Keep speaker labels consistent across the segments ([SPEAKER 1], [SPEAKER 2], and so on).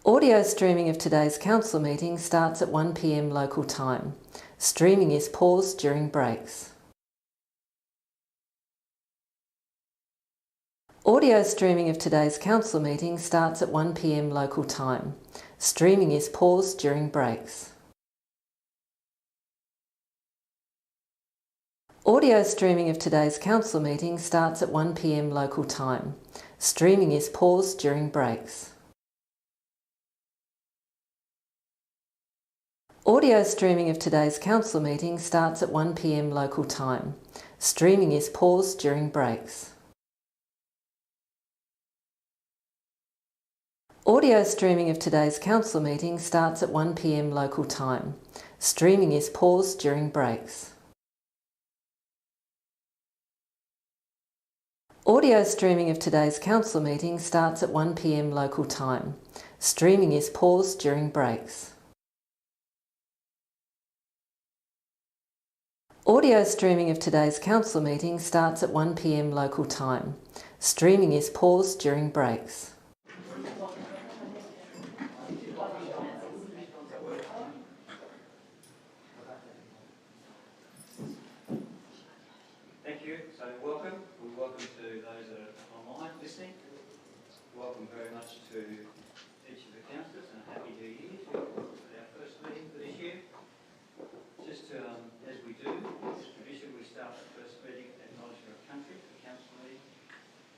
[SPEAKER 1] Audio streaming of today's council meeting starts at 1 p.m. local time. Streaming is paused during breaks. Audio streaming of today's council meeting starts at 1 p.m. local time. Streaming is paused during breaks. Audio streaming of today's council meeting starts at 1 p.m. local time. Streaming is paused during breaks. Audio streaming of today's council meeting starts at 1 p.m. local time. Streaming is paused during breaks. Audio streaming of today's council meeting starts at 1 p.m. local time. Streaming is paused during breaks. Audio streaming of today's council meeting starts at 1 p.m. local time. Streaming is paused during breaks. Audio streaming of today's council meeting starts at 1 p.m. local time. Streaming is paused during breaks.
[SPEAKER 2] Thank you. So welcome. Welcome to those that are online listening. Welcome very much to each of the councillors and a happy new year to our first meeting for this year. Just as we do, it's tradition, we start the first meeting with acknowledgement of country, the council meeting.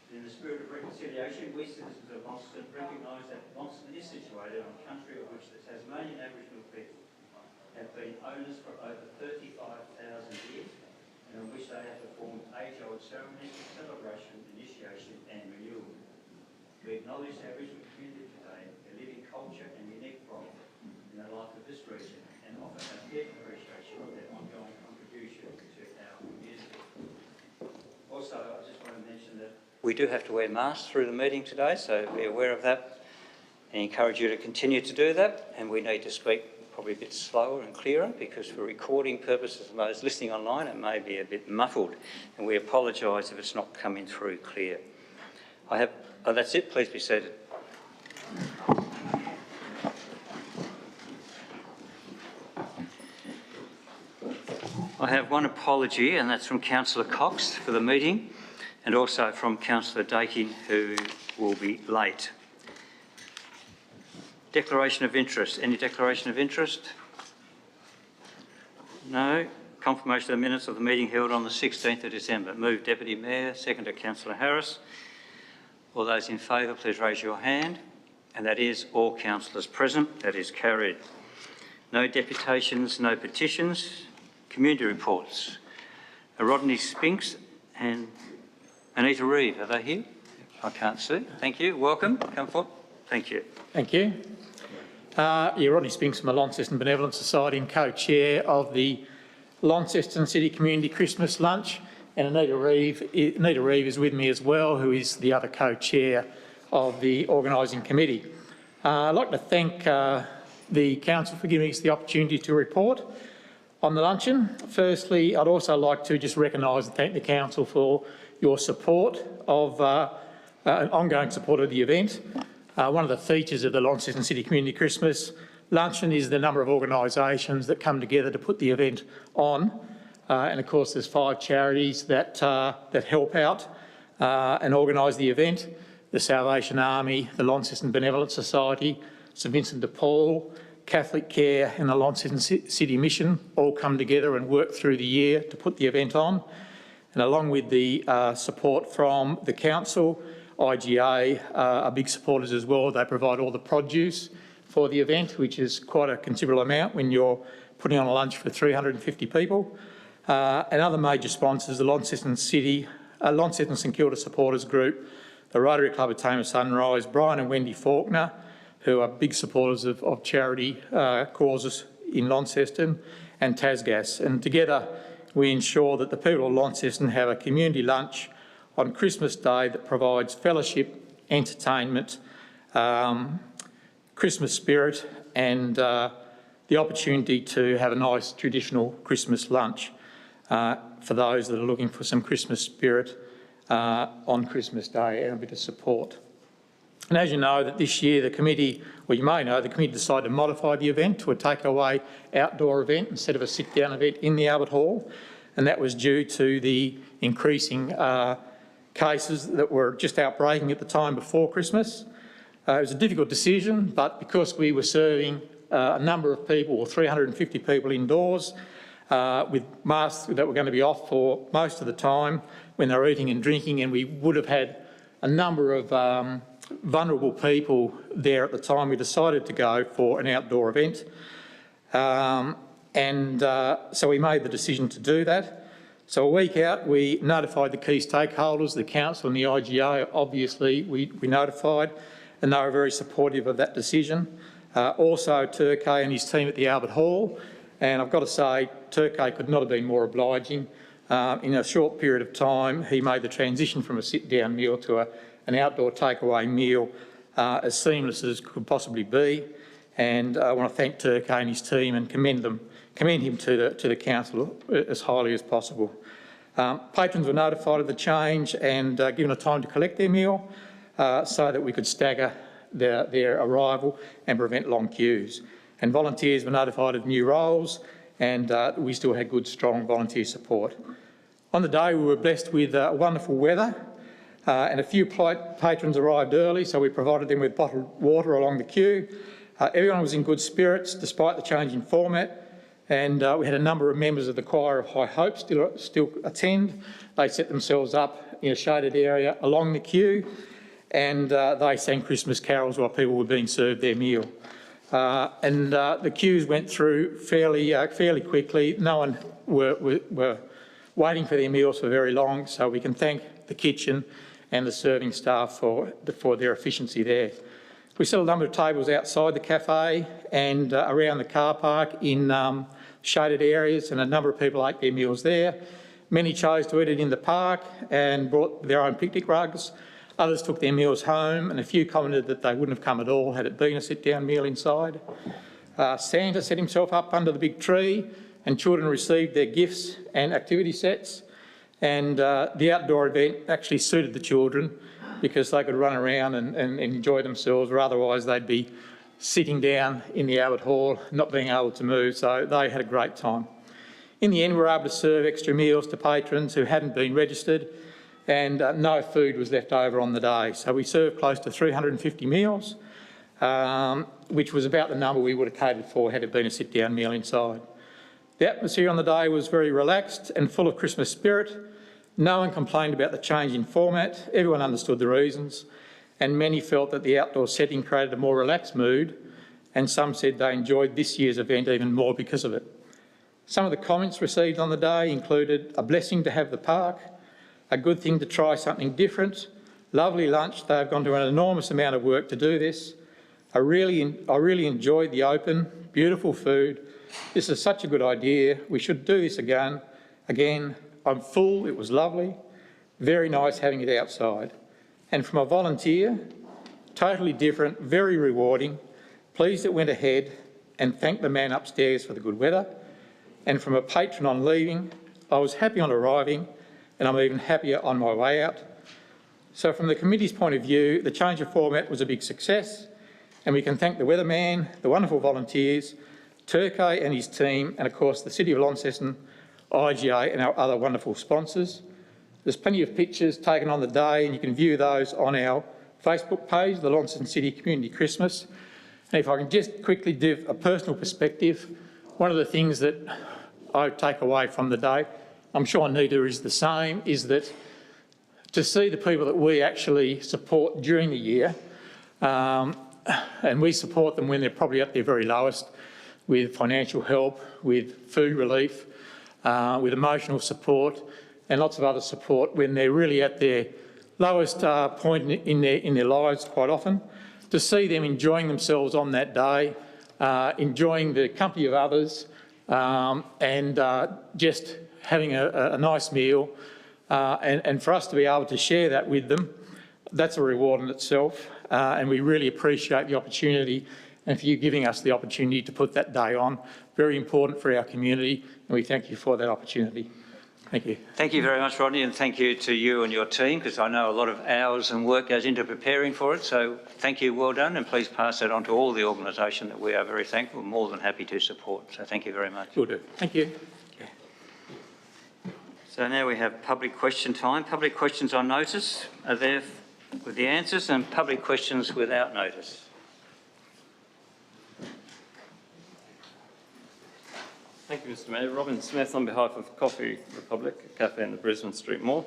[SPEAKER 2] In the spirit of reconciliation, we citizens of Launceston recognise that Launceston is situated on country of which the Tasmanian Aboriginal people have been owners for over 35,000 years, and on which they have performed age-old ceremonies of celebration, initiation and renewal. We acknowledge the Aboriginal community today, their living culture and unique role in the life of this region, and offer our deep appreciation of their ongoing contribution to our community. Also, I just want to mention that we do have to wear masks through the meeting today, so be aware of that and encourage you to continue to do that. And we need to speak probably a bit slower and clearer because for recording purposes and those listening online it may be a bit muffled, and we apologise if it's not coming through clear. That's it, please be seated. I have one apology, and that's from Councillor Cox for the meeting, and also from Councillor Dakey, who will be late. Declaration of interest. Any declaration of interest? No. Confirmation of the minutes of the meeting held on the 16th of December. Move Deputy Mayor, seconded Councillor Harris. All those in favour, please raise your hand. And that is all councillors present. That is carried. No deputations, no petitions. Community reports. Rodney Spinks and Anita Reeve, are they here? I can't see. Thank you. Welcome. Come forward. Thank you.
[SPEAKER 3] Thank you. Rodney Spinks from the Launceston Benevolent Society and co-chair of the Launceston City Community Christmas Lunch. And Anita Reeve is with me as well, who is the other co-chair of the organising committee. I'd like to thank the council for giving us the opportunity to report on the luncheon. Firstly, I'd also like to just recognise and thank the council for your support of ongoing support of the event. One of the features of the Launceston City Community Christmas Luncheon is the number of organisations that come together to put the event on. And of course, there's 5 charities that help out and organise the event: the Salvation Army, the Launceston Benevolent Society, St Vincent de Paul, Catholic Care and the Launceston City Mission all come together and work through the year to put the event on. And along with the support from the council, IGA are big supporters as well. They provide all the produce for the event, which is quite a considerable amount when you're putting on a lunch for 350 people. And other major sponsors, the Launceston St Kilda Supporters Group, the Rotary Club of Tama Sunrise, Brian and Wendy Faulkner, who are big supporters of charity causes in Launceston, and Tasgas. And together we ensure that the people of Launceston have a community lunch on Christmas Day that provides fellowship, entertainment, Christmas spirit and the opportunity to have a nice traditional Christmas lunch for those that are looking for some Christmas spirit on Christmas Day and a bit of support. And as you know, that this year the committee, well, you may know, the committee decided to modify the event to a takeaway outdoor event instead of a sit-down event in the Albert Hall, and that was due to the increasing cases that were just outbreaking at the time before Christmas. It was a difficult decision, but because we were serving a number of people, or 350 people indoors, with masks that were going to be off for most of the time when they were eating and drinking, and we would have had a number of vulnerable people there at the time, we decided to go for an outdoor event. So we made the decision to do that. So a week out, we notified the key stakeholders, the council and the IGA, obviously we notified, and they were very supportive of that decision. Also Turkey and his team at the Albert Hall, and I've got to say Turkey could not have been more obliging. In a short period of time, he made the transition from a sit-down meal to an outdoor takeaway meal as seamless as could possibly be, and I want to thank Turkey and his team and commend him to the council as highly as possible. Patrons were notified of the change and given a time to collect their meal so that we could stagger their arrival and prevent long queues. And volunteers were notified of new roles, and we still had good, strong volunteer support. On the day, we were blessed with wonderful weather, and a few patrons arrived early, so we provided them with bottled water along the queue. Everyone was in good spirits despite the change in format, and we had a number of members of the Choir of High Hope still attend. They set themselves up in a shaded area along the queue, and they sang Christmas carols while people were being served their meal. The queues went through fairly quickly. No one were waiting for their meals for very long, so we can thank the kitchen and the serving staff for their efficiency there. We set a number of tables outside the cafe and around the car park in shaded areas, and a number of people ate their meals there. Many chose to eat it in the park and brought their own picnic rugs. Others took their meals home, and a few commented that they wouldn't have come at all had it been a sit-down meal inside. Santa set himself up under the big tree, and children received their gifts and activity sets. And the outdoor event actually suited the children because they could run around and enjoy themselves, or otherwise they'd be sitting down in the Albert Hall, not being able to move, so they had a great time. In the end, we were able to serve extra meals to patrons who hadn't been registered, and no food was left over on the day. So we served close to 350 meals, which was about the number we would have catered for had it been a sit-down meal inside. The atmosphere on the day was very relaxed and full of Christmas spirit. No one complained about the change in format. Everyone understood the reasons, and many felt that the outdoor setting created a more relaxed mood, and some said they enjoyed this year's event even more because of it. Some of the comments received on the day included a blessing to have the park, a good thing to try something different, lovely lunch, they've gone to an enormous amount of work to do this, I really enjoyed the open, beautiful food, this is such a good idea, we should do this again, I'm full, it was lovely, very nice having it outside. And from a volunteer, totally different, very rewarding, pleased it went ahead, and thanked the man upstairs for the good weather. And from a patron on leaving, I was happy on arriving, and I'm even happier on my way out. So from the committee's point of view, the change of format was a big success, and we can thank the weatherman, the wonderful volunteers, Turkey and his team, and of course the City of Launceston, IGA and our other wonderful sponsors. There's plenty of pictures taken on the day, and you can view those on our Facebook page, the Launceston City Community Christmas. And if I can just quickly give a personal perspective, one of the things that I take away from the day, I'm sure Anita is the same, is that to see the people that we actually support during the year, and we support them when they're probably at their very lowest, with financial help, with food relief, with emotional support, and lots of other support when they're really at their lowest point in their lives quite often. To see them enjoying themselves on that day, enjoying the company of others, and just having a nice meal, and for us to be able to share that with them, that's a reward in itself, and we really appreciate the opportunity and for you giving us the opportunity to put that day on. Very important for our community, and we thank you for that opportunity. Thank you.
[SPEAKER 2] Thank you very much, Rodney, and thank you to you and your team, because I know a lot of hours and work goes into preparing for it. So thank you, well done, and please pass that on to all the organisation that we are very thankful, more than happy to support. So thank you very much.
[SPEAKER 3] Will do. Thank you.
[SPEAKER 2] So now we have public question time. Public questions on notice are there with the answers, and public questions without notice.
[SPEAKER 4] Thank you, Mr Mayor. Robin Smith on behalf of Coffee Republic, a cafe in the Brisbane Street Mall.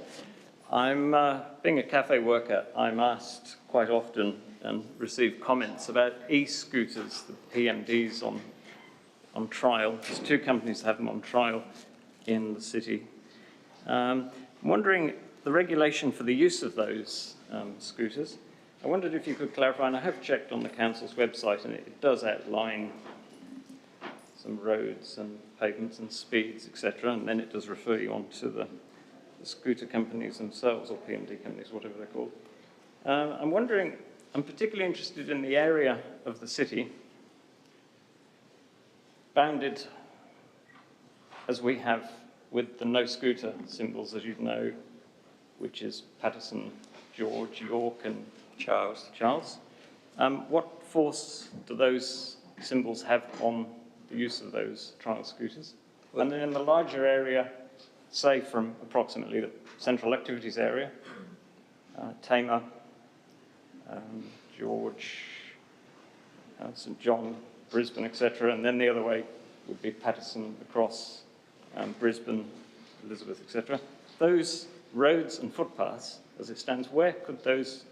[SPEAKER 4] Being a cafe worker, I'm asked quite often and receive comments about e-scooters, the PMDs on trial. There's 2 companies that have them on trial in the city. I'm wondering the regulation for the use of those scooters. I wondered if you could clarify, and I have checked on the council's website, and it does outline some roads and pavements and speeds, etc., and then it does refer you on to the scooter companies themselves, or PMD companies, whatever they're called. I'm wondering, I'm particularly interested in the area of the city bounded, as we have, with the no scooter symbols, as you know, which is Patterson, George, York and Charles. What force do those symbols have on the use of those trial scooters? And then in the larger area, say from approximately the central activities area, Tamar, George, St John, Brisbane, etc., and then the other way would be Patterson, the Cross, Brisbane, Elizabeth, etc. Those roads and footpaths, as it stands, where could those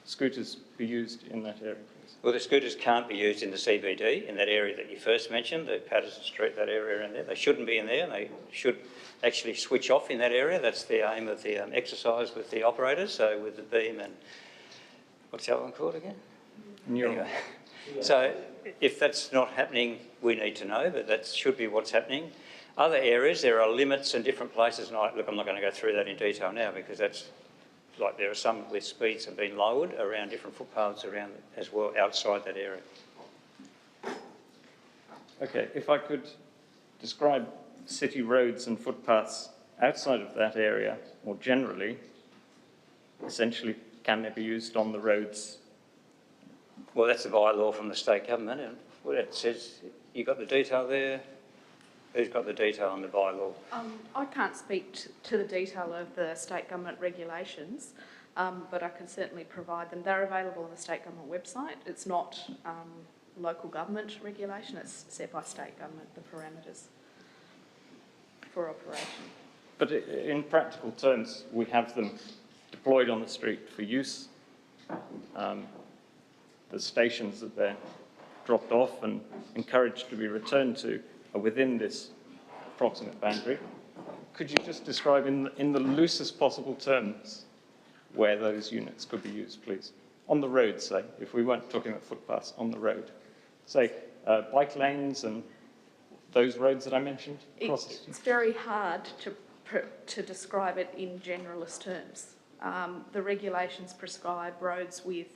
[SPEAKER 4] scooters be used in that area, please?
[SPEAKER 2] Well, the scooters can't be used in the CBD, in that area that you first mentioned, the Patterson Street, that area in there. They shouldn't be in there. They should actually switch off in that area. That's the aim of the exercise with the operators, so with the beam and... What's the other one called again? Anyway. So if that's not happening, we need to know, but that should be what's happening. Other areas, there are limits in different places, and look, I'm not going to go through that in detail now, because that's... Like there are some where speeds have been lowered around different footpaths around as well outside that area.
[SPEAKER 4] Okay, if I could describe city roads and footpaths outside of that area more generally, essentially, can they be used on the roads?
[SPEAKER 2] Well, that's the bylaw from the state government, and what it says, you got the detail there? Who's got the detail on the bylaw?
[SPEAKER 5] I can't speak to the detail of the state government regulations, but I can certainly provide them. They're available on the state government website. It's not local government regulation, it's set by state government, the parameters for operation.
[SPEAKER 4] But in practical terms, we have them deployed on the street for use. The stations that they're dropped off and encouraged to be returned to are within this approximate boundary. Could you just describe in the loosest possible terms where those units could be used, please? On the road, say, if we weren't talking about footpaths, on the road. Say, bike lanes and those roads that I mentioned?
[SPEAKER 5] It's very hard to describe it in generalist terms. The regulations prescribe roads with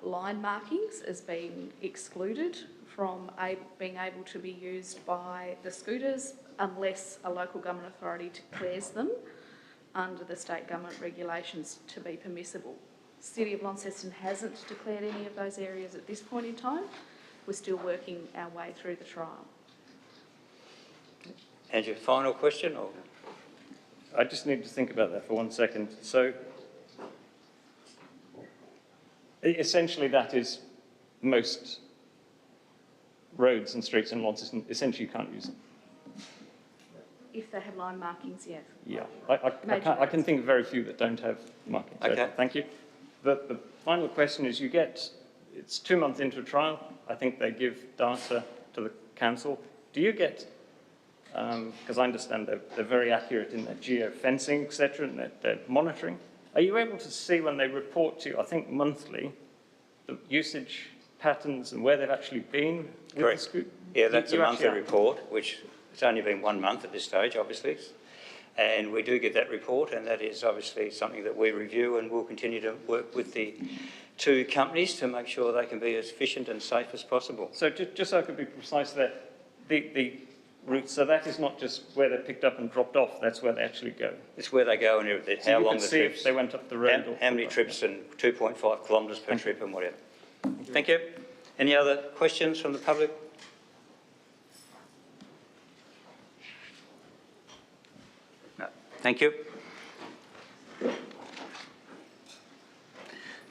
[SPEAKER 5] line markings as being excluded from being able to be used by the scooters unless a local government authority declares them under the state government regulations to be permissible. City of Launceston hasn't declared any of those areas at this point in time. We're still working our way through the trial.
[SPEAKER 2] And your final question? Or?
[SPEAKER 4] I just need to think about that for 1 second. So, essentially that is most roads and streets in Launceston, essentially you can't use them.
[SPEAKER 5] If they have line markings, yes.
[SPEAKER 4] Yeah, I can think of very few that don't have markings.
[SPEAKER 2] Okay.
[SPEAKER 4] So, thank you. The final question is it's 2 months into a trial. I think they give data to the council. Do you get, because I understand they're very accurate in their geo-fencing, etc., and their monitoring. Are you able to see when they report to you, I think monthly, the usage patterns and where they've actually been?
[SPEAKER 2] Correct. Yeah, that's a monthly report, which it's only been 1 month at this stage, obviously. And we do get that report, and that is obviously something that we review, and we'll continue to work with the 2 companies to make sure they can be as efficient and safe as possible.
[SPEAKER 4] So just so I could be precise there, the routes. So that is not just where they're picked up and dropped off, that's where they actually go.
[SPEAKER 2] It's where they go and
[SPEAKER 4] So
[SPEAKER 2] how
[SPEAKER 4] you
[SPEAKER 2] long
[SPEAKER 4] could
[SPEAKER 2] the
[SPEAKER 4] see
[SPEAKER 2] trips,
[SPEAKER 4] if they went up the road.
[SPEAKER 2] how many trips and 2.5 kilometres per trip and whatever. Thank you. Any other questions from the public? No. Thank you.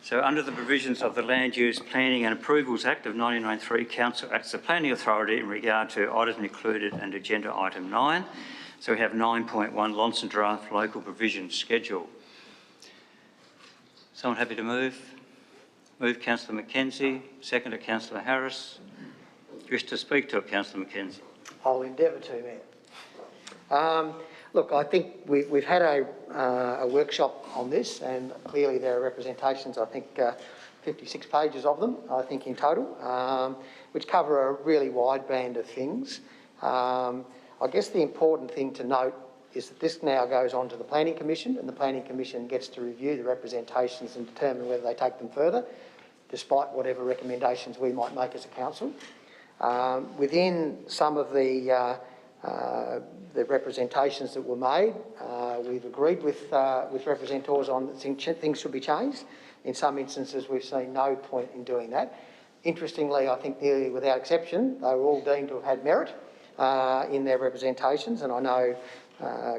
[SPEAKER 2] So under the provisions of the Land Use Planning and Approvals Act of 1993, Council acts as a planning authority in regard to items included under agenda item 9. So we have 9.1 Launceston Draft Local Provision Schedule. Someone happy to move? Move Councillor Mackenzie, seconder Councillor Harris. Do you wish to speak to it, Councillor Mackenzie?
[SPEAKER 6] I'll endeavour to, Mayor. Look, I think we've had a workshop on this, and clearly there are representations, I think 56 pages of them, I think in total, which cover a really wide band of things. I guess the important thing to note is that this now goes on to the Planning Commission, and the Planning Commission gets to review the representations and determine whether they take them further, despite whatever recommendations we might make as a council. Within some of the representations that were made, we've agreed with representatives on that things should be changed. In some instances, we've seen no point in doing that. Interestingly, I think nearly without exception, they were all deemed to have had merit in their representations, and I know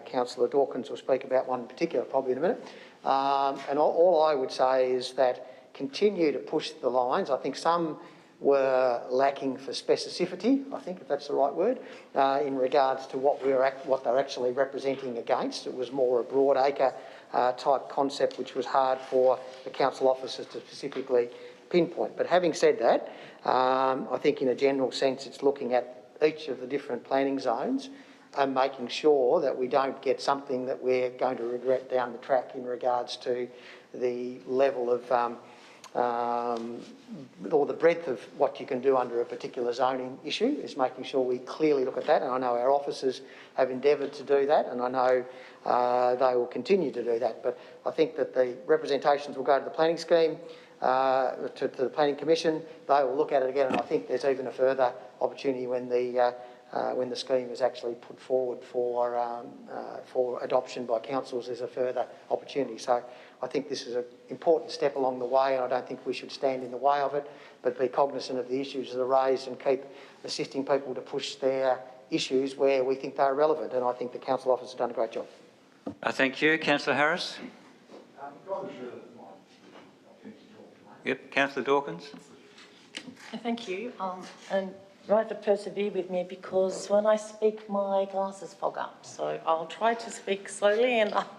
[SPEAKER 6] Councillor Dawkins will speak about one in particular probably in a minute. And all I would say is that continue to push the lines. I think some were lacking for specificity, I think, if that's the right word, in regards to what they're actually representing against. It was more a broad acre type concept, which was hard for the council officers to specifically pinpoint. But having said that, I think in a general sense it's looking at each of the different planning zones and making sure that we don't get something that we're going to regret down the track in regards to the level of or the breadth of what you can do under a particular zoning issue, is making sure we clearly look at that. And I know our officers have endeavoured to do that, and I know they will continue to do that. But I think that the representations will go to the planning scheme, to the Planning Commission. They will look at it again, and I think there's even a further opportunity when the scheme is actually put forward for adoption by councils. There's a further opportunity. So I think this is an important step along the way, and I don't think we should stand in the way of it, but be cognisant of the issues that are raised and keep assisting people to push their issues where we think they're relevant. And I think the council officers have done a great job.
[SPEAKER 2] Thank you. Councillor Harris? Yep. Councillor Dawkins?
[SPEAKER 7] Thank you. And rather persevere with me, because when I speak, my glasses fog up. So I'll try to speak slowly and I'll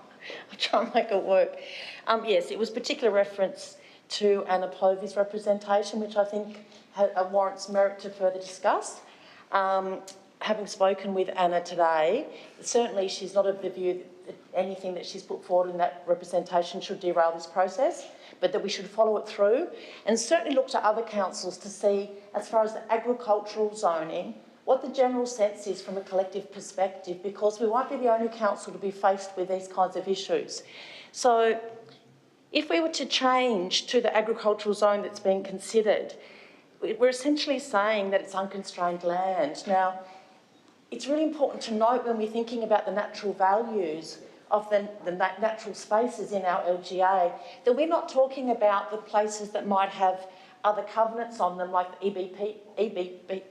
[SPEAKER 7] try and make it work. Yes, it was particular reference to Anna Povey's representation, which I think warrants merit to further discuss. Having spoken with Anna today, certainly she's not of the view that anything that she's put forward in that representation should derail this process, but that we should follow it through and certainly look to other councils to see, as far as the agricultural zoning, what the general sense is from a collective perspective, because we won't be the only council to be faced with these kinds of issues. So if we were to change to the agricultural zone that's being considered, we're essentially saying that it's unconstrained land. Now, it's really important to note when we're thinking about the natural values of the natural spaces in our LGA, that we're not talking about the places that might have other covenants on them, like the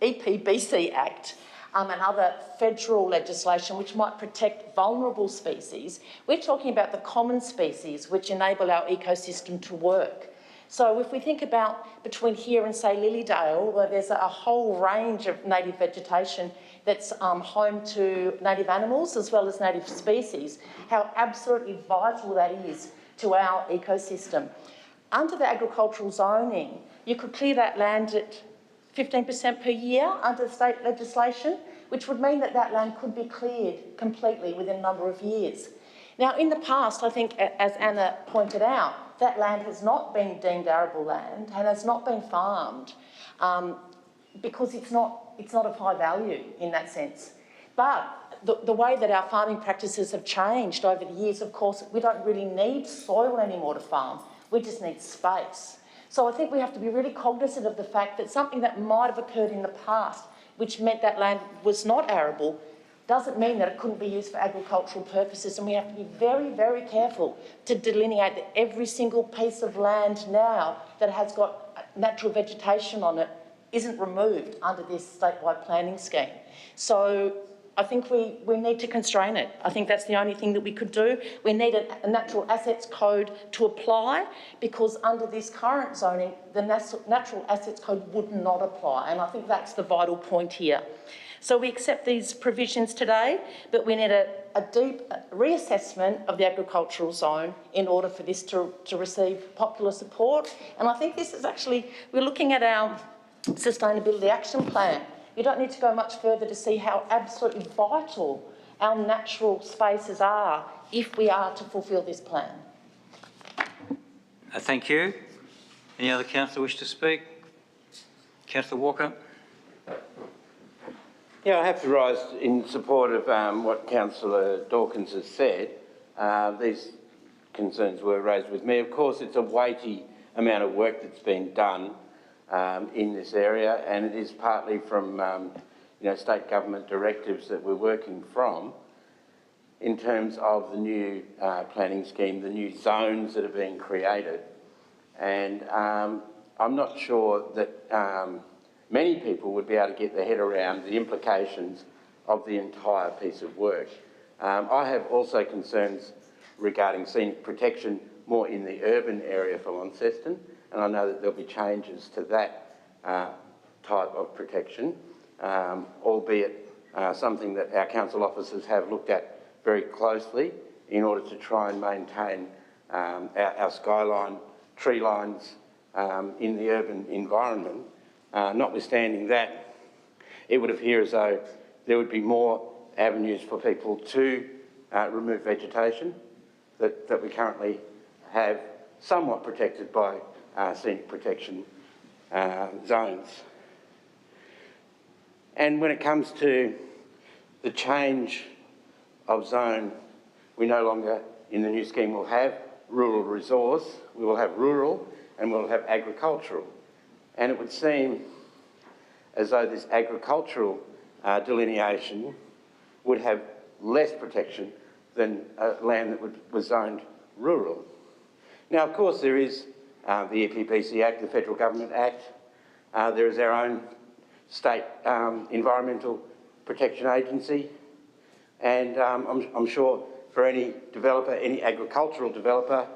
[SPEAKER 7] EPBC Act and other federal legislation which might protect vulnerable species. We're talking about the common species which enable our ecosystem to work. So if we think about between here and, say, Lilydale, where there's a whole range of native vegetation that's home to native animals as well as native species, how absolutely vital that is to our ecosystem. Under the agricultural zoning, you could clear that land at 15% per year under state legislation, which would mean that that land could be cleared completely within a number of years. Now, in the past, I think, as Anna pointed out, that land has not been deemed arable land and has not been farmed because it's not of high value in that sense. But the way that our farming practices have changed over the years, of course, we don't really need soil anymore to farm. We just need space. So I think we have to be really cognisant of the fact that something that might have occurred in the past which meant that land was not arable, doesn't mean that it couldn't be used for agricultural purposes, and we have to be very, very careful to delineate that every single piece of land now that has got natural vegetation on it isn't removed under this statewide planning scheme. So I think we need to constrain it. I think that's the only thing that we could do. We need a natural assets code to apply, because under this current zoning, the natural assets code would not apply, and I think that's the vital point here. So we accept these provisions today, but we need a deep reassessment of the agricultural zone in order for this to receive popular support. And I think this is actually, we're looking at our Sustainability Action Plan. You don't need to go much further to see how absolutely vital our natural spaces are if we are to fulfil this plan.
[SPEAKER 2] Thank you. Any other councillor wish to speak? Councillor Walker?
[SPEAKER 8] Yeah, I have to rise in support of what Councillor Dawkins has said. These concerns were raised with me. Of course, it's a weighty amount of work that's been done in this area, and it is partly from state government directives that we're working from in terms of the new planning scheme, the new zones that are being created. And I'm not sure that many people would be able to get their head around the implications of the entire piece of work. I have also concerns regarding scenic protection more in the urban area for Launceston, and I know that there'll be changes to that type of protection, albeit something that our council officers have looked at very closely in order to try and maintain our skyline, tree lines in the urban environment. Notwithstanding that, it would appear as though there would be more avenues for people to remove vegetation that we currently have somewhat protected by scenic protection zones. And when it comes to the change of zone, we no longer, in the new scheme, will have rural resource, we will have rural and we'll have agricultural. And it would seem as though this agricultural delineation would have less protection than land that was zoned rural. Now, of course, there is the EPBC Act, the Federal Government Act. There is our own state Environmental Protection Agency. And I'm sure for any developer, any agricultural developer,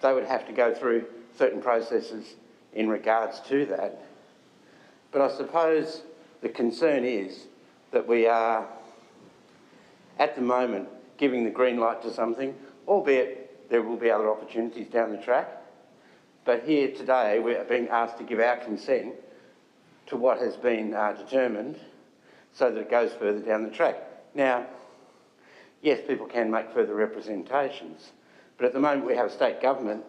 [SPEAKER 8] they would have to go through certain processes in regards to that. But I suppose the concern is that we are, at the moment, giving the green light to something, albeit there will be other opportunities down the track. But here today, we're being asked to give our consent to what has been determined so that it goes further down the track. Now, yes, people can make further representations, but at the moment we have a state government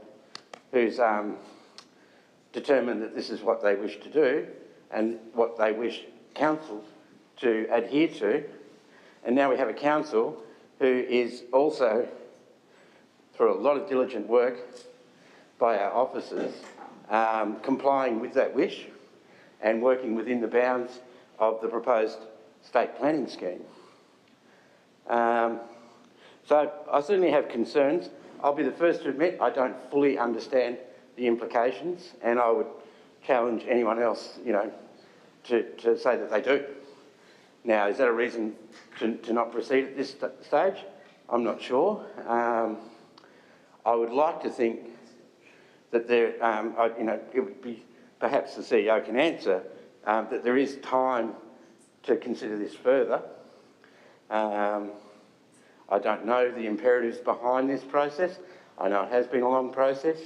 [SPEAKER 8] who's determined that this is what they wish to do and what they wish council to adhere to. And now we have a council who is also, through a lot of diligent work by our officers, complying with that wish and working within the bounds of the proposed state planning scheme. So I certainly have concerns. I'll be the first to admit I don't fully understand the implications, and I would challenge anyone else, to say that they do. Now, is that a reason to not proceed at this stage? I'm not sure. I would like to think that there, it would be, perhaps the CEO can answer, that there is time to consider this further. I don't know the imperatives behind this process. I know it has been a long process.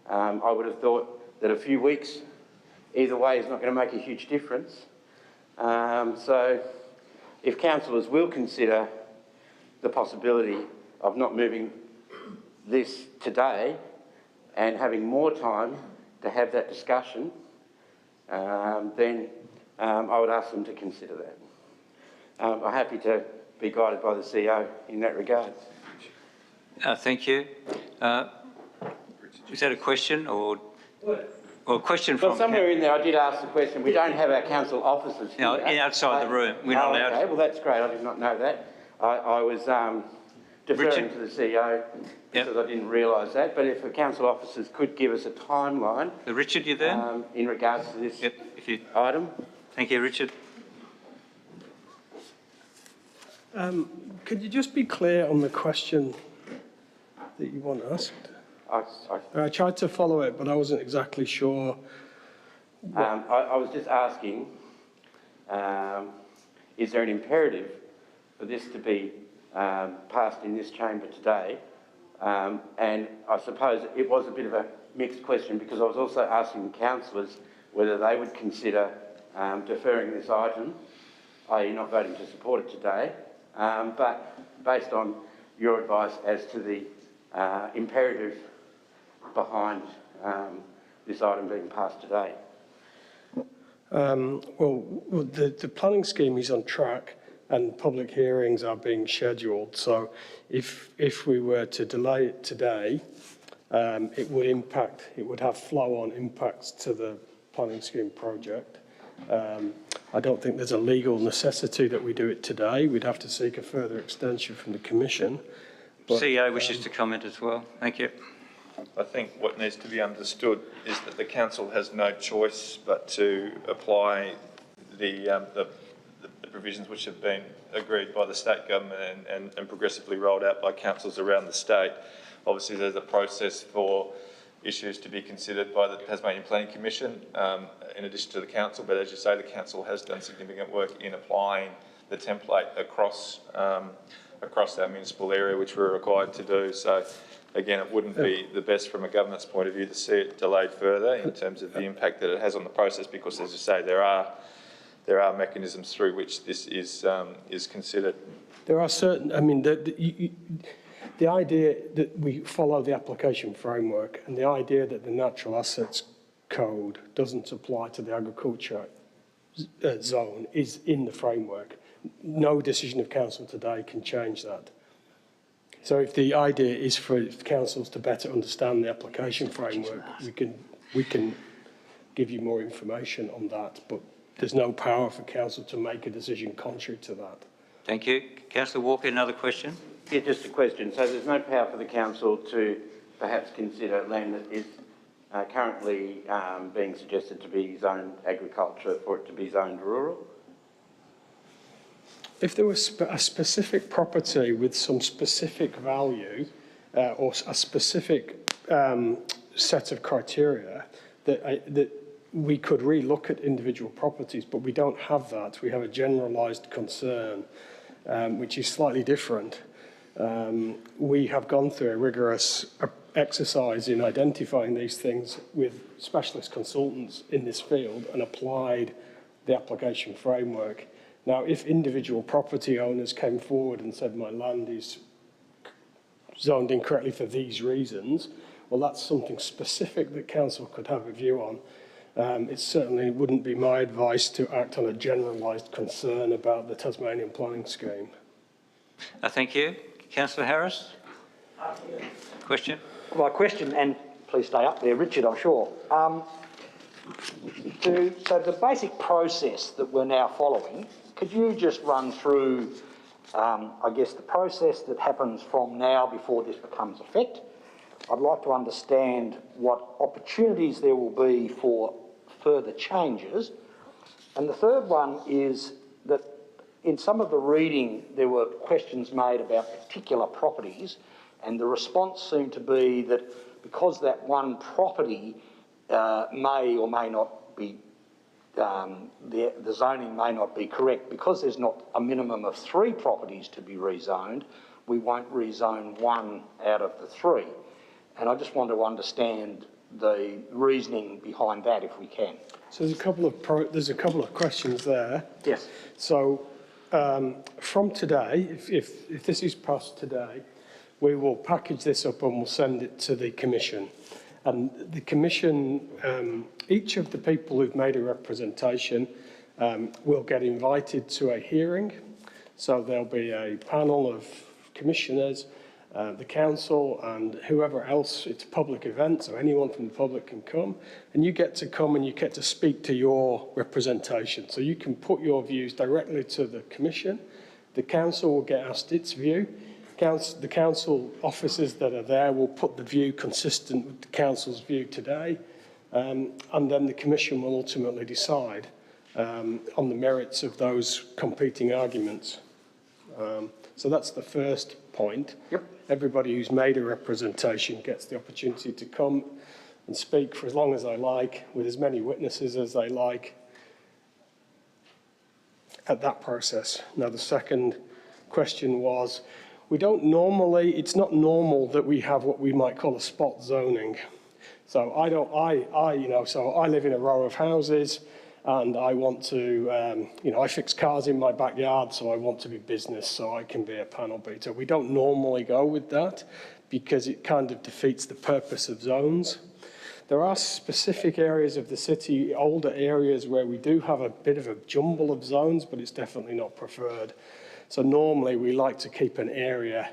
[SPEAKER 8] I would have thought that a few weeks either way is not going to make a huge difference. So if councillors will consider the possibility of not moving this today and having more time to have that discussion, then I would ask them to consider that. I'm happy to be guided by the CEO in that regard.
[SPEAKER 2] Thank you. Is that a question or Well, question
[SPEAKER 8] Well,
[SPEAKER 2] from...
[SPEAKER 8] somewhere in there I did ask the question. We don't have our council officers here.
[SPEAKER 2] No, outside the room. We're not allowed.
[SPEAKER 8] Okay, well, that's great. I did not know that. I was deferring
[SPEAKER 2] Richard?
[SPEAKER 8] to the CEO because I didn't realise that. But if the council officers could give us a timeline...
[SPEAKER 2] Richard, you there?
[SPEAKER 8] in regards to this item.
[SPEAKER 2] Thank you, Richard.
[SPEAKER 9] Could you just be clear on the question that you want asked? I tried to follow it, but I wasn't exactly sure.
[SPEAKER 8] I was just asking, is there an imperative for this to be passed in this chamber today? And I suppose it was a bit of a mixed question because I was also asking councillors whether they would consider deferring this item, i.e. not voting to support it today, but based on your advice as to the imperative behind this item being passed today.
[SPEAKER 9] The planning scheme is on track and public hearings are being scheduled. So if we were to delay it today, it would have flow-on impacts to the planning scheme project. I don't think there's a legal necessity that we do it today. We'd have to seek a further extension from the Commission. But,
[SPEAKER 2] CEO wishes to comment as well. Thank you.
[SPEAKER 10] I think what needs to be understood is that the council has no choice but to apply the provisions which have been agreed by the state government and progressively rolled out by councils around the state. Obviously, there's a process for issues to be considered by the Tasmanian Planning Commission in addition to the council, but as you say, the council has done significant work in applying the template across our municipal area, which we're required to do. So again, it wouldn't be the best from a government's point of view to see it delayed further in terms of the impact that it has on the process, because as you say, there are mechanisms through which this is considered.
[SPEAKER 9] There are certain, the idea that we follow the application framework and the idea that the Natural Assets Code doesn't apply to the agriculture zone is in the framework. No decision of council today can change that. So if the idea is for councils to better understand the application framework, we can give you more information on that, but there's no power for council to make a decision contrary to that.
[SPEAKER 2] Thank you. Councillor Walker, another question?
[SPEAKER 8] Yeah, just a question. So there's no power for the council to perhaps consider land that is currently being suggested to be zoned agriculture for it to be zoned rural?
[SPEAKER 9] If there was a specific property with some specific value or a specific set of criteria that we could re-look at individual properties, but we don't have that. We have a generalised concern, which is slightly different. We have gone through a rigorous exercise in identifying these things with specialist consultants in this field and applied the application framework. Now, if individual property owners came forward and said, my land is zoned incorrectly for these reasons, well, that's something specific that council could have a view on. It certainly wouldn't be my advice to act on a generalised concern about the Tasmanian planning scheme.
[SPEAKER 2] Thank you. Councillor Harris? Question?
[SPEAKER 11] My question, and please stay up there, Richard, I'm sure. So the basic process that we're now following, could you just run through, I guess, the process that happens from now before this becomes effect? I'd like to understand what opportunities there will be for further changes. And the third one is that in some of the reading, there were questions made about particular properties, and the response seemed to be that because that one property may or may not be, the zoning may not be correct, because there's not a minimum of 3 properties to be rezoned, we won't rezone 1 out of the 3. And I just want to understand the reasoning behind that, if we can.
[SPEAKER 9] So there's a couple of questions there.
[SPEAKER 11] Yes.
[SPEAKER 9] So from today, if this is passed today, we will package this up and we'll send it to the Commission. And the Commission, each of the people who've made a representation will get invited to a hearing. So there'll be a panel of commissioners the council and whoever else. It's a public event, so anyone from the public can come, and you get to come and you get to speak to your representation. So you can put your views directly to the Commission. The council will get asked its view. The council officers that are there will put the view consistent with the council's view today, and then the Commission will ultimately decide on the merits of those competing arguments. So that's the first point.
[SPEAKER 11] Yep.
[SPEAKER 9] Everybody who's made a representation gets the opportunity to come and speak for as long as they like, with as many witnesses as they like at that process. Now, the second question was, it's not normal that we have what we might call a spot zoning. So I live in a row of houses, and I want to, I fix cars in my backyard, so I want to be business, so I can be a panel beater. We don't normally go with that because it kind of defeats the purpose of zones. There are specific areas of the city, older areas, where we do have a bit of a jumble of zones, but it's definitely not preferred. So normally we like to keep an area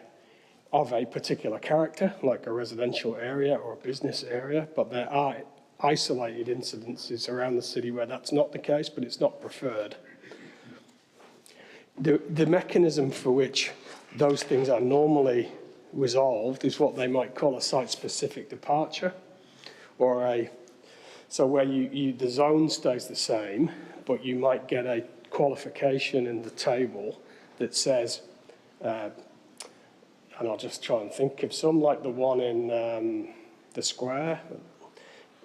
[SPEAKER 9] of a particular character, like a residential area or a business area, but there are isolated incidences around the city where that's not the case, but it's not preferred. The mechanism for which those things are normally resolved is what they might call a site-specific departure, so where the zone stays the same, but you might get a qualification in the table that says, and I'll just try and think of some, like the one in the square,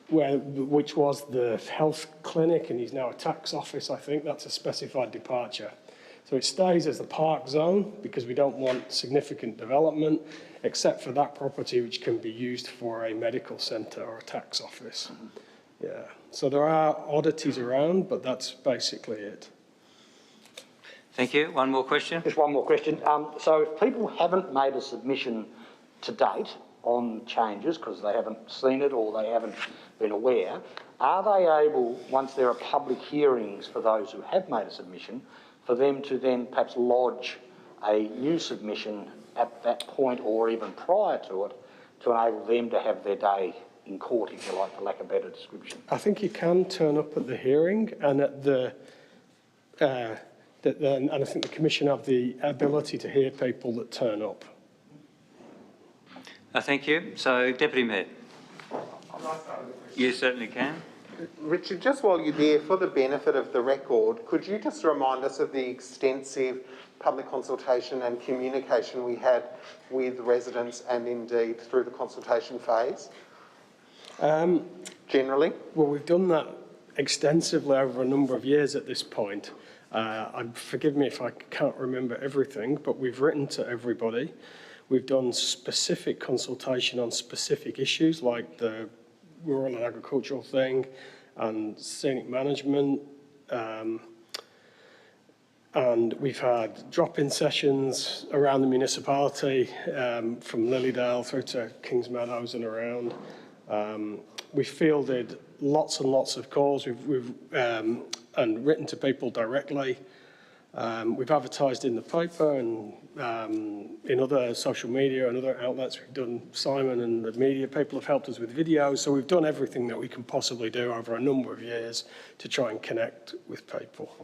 [SPEAKER 9] which was the health clinic and is now a tax office. I think that's a specified departure. So it stays as the park zone because we don't want significant development, except for that property which can be used for a medical centre or a tax office. Yeah. So there are oddities around, but that's basically it.
[SPEAKER 2] Thank you. One more question.
[SPEAKER 11] Just one more question. So if people haven't made a submission to date on changes because they haven't seen it or they haven't been aware, are they able, once there are public hearings for those who have made a submission, for them to then perhaps lodge a new submission at that point or even prior to it to enable them to have their day in court, if you like, for lack of a better description?
[SPEAKER 9] I think you can turn up at the hearing and at and I think the Commission have the ability to hear people that turn up.
[SPEAKER 2] Thank you. So, Deputy Mayor. You certainly can.
[SPEAKER 12] Richard, just while you're there, for the benefit of the record, could you just remind us of the extensive public consultation and communication we had with residents and indeed through the consultation phase? Generally?
[SPEAKER 9] Well, we've done that extensively over a number of years at this point. Forgive me if I can't remember everything, but we've written to everybody. We've done specific consultation on specific issues like the rural and agricultural thing and scenic management. And we've had drop-in sessions around the municipality from Lilydale through to Kings Meadows and around. We've fielded lots and lots of calls. We've and written to people directly. We've advertised in the paper and in other social media and other outlets. We've done Simon and the media. People have helped us with videos. So we've done everything that we can possibly do over a number of years to try and connect with people.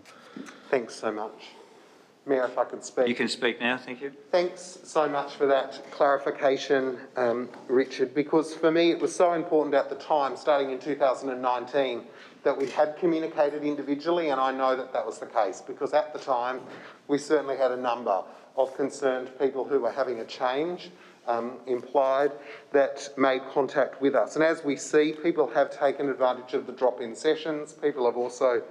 [SPEAKER 12] Thanks so much. Mayor, if I could speak.
[SPEAKER 2] You can speak now, thank you.
[SPEAKER 12] Thanks so much for that clarification, Richard, because for me it was so important at the time, starting in 2019, that we had communicated individually, and I know that that was the case, because at the time we certainly had a number of concerned people who were having a change implied that made contact with us. And as we see, people have taken advantage of the drop-in sessions. People have also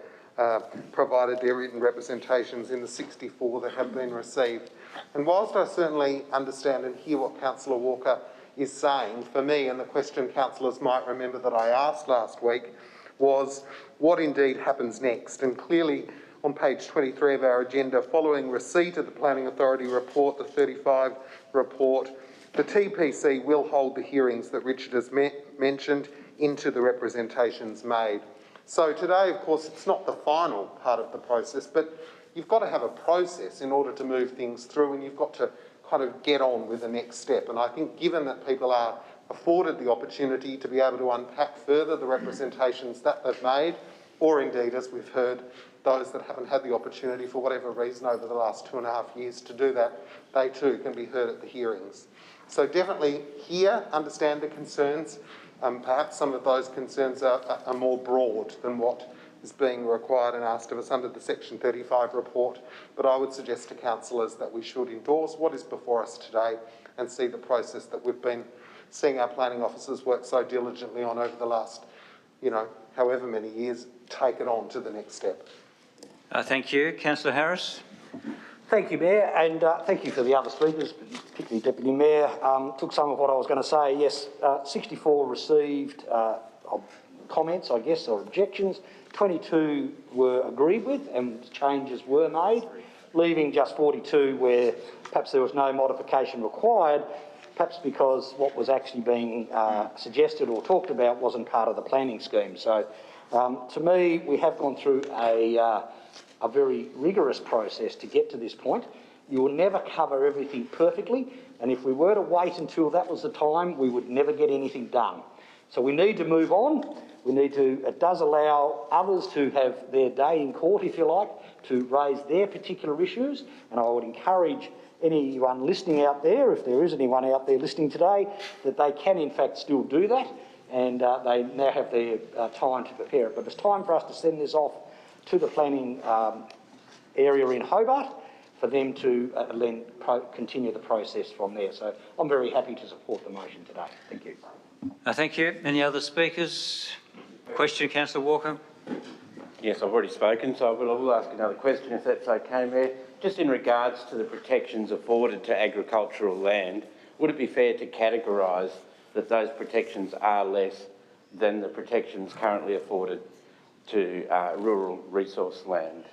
[SPEAKER 12] provided their written representations in the 64 that have been received. And whilst I certainly understand and hear what Councillor Walker is saying, for me, and the question councillors might remember that I asked last week, was what indeed happens next. And clearly on page 23 of our agenda, following receipt of the Planning Authority report, the 35 report, the TPC will hold the hearings that Richard has mentioned into the representations made. So today, of course, it's not the final part of the process, but you've got to have a process in order to move things through, and you've got to kind of get on with the next step. And I think given that people are afforded the opportunity to be able to unpack further the representations that they've made, or indeed, as we've heard, those that haven't had the opportunity for whatever reason over the last 2.5 years to do that, they too can be heard at the hearings. So definitely hear, understand the concerns. Perhaps some of those concerns are more broad than what is being required and asked of us under the Section 35 report, but I would suggest to councillors that we should endorse what is before us today and see the process that we've been seeing our planning officers work so diligently on over the last, however many years, take it on to the next step.
[SPEAKER 2] Thank you. Councillor Harris.
[SPEAKER 11] Thank you, Mayor, and thank you for the other speakers, particularly Deputy Mayor. Took some of what I was going to say. Yes, 64 received comments, I guess, or objections. 22 were agreed with and changes were made, leaving just 42 where perhaps there was no modification required, perhaps because what was actually being suggested or talked about wasn't part of the planning scheme. So to me, we have gone through a very rigorous process to get to this point. You will never cover everything perfectly, and if we were to wait until that was the time, we would never get anything done. So we need to move on. It does allow others to have their day in court, if you like, to raise their particular issues, and I would encourage anyone listening out there, if there is anyone out there listening today, that they can in fact still do that, and they now have their time to prepare it. But it's time for us to send this off to the planning area in Hobart for them to then continue the process from there. So I'm very happy to support the motion today. Thank you.
[SPEAKER 2] Thank you. Any other speakers? Question, Councillor Walker.
[SPEAKER 8] Yes, I've already spoken, so I will ask another question if that's okay, Mayor. Just in regards to the protections afforded to agricultural land, would it be fair to categorise that those protections are less than the protections currently afforded to rural resource land?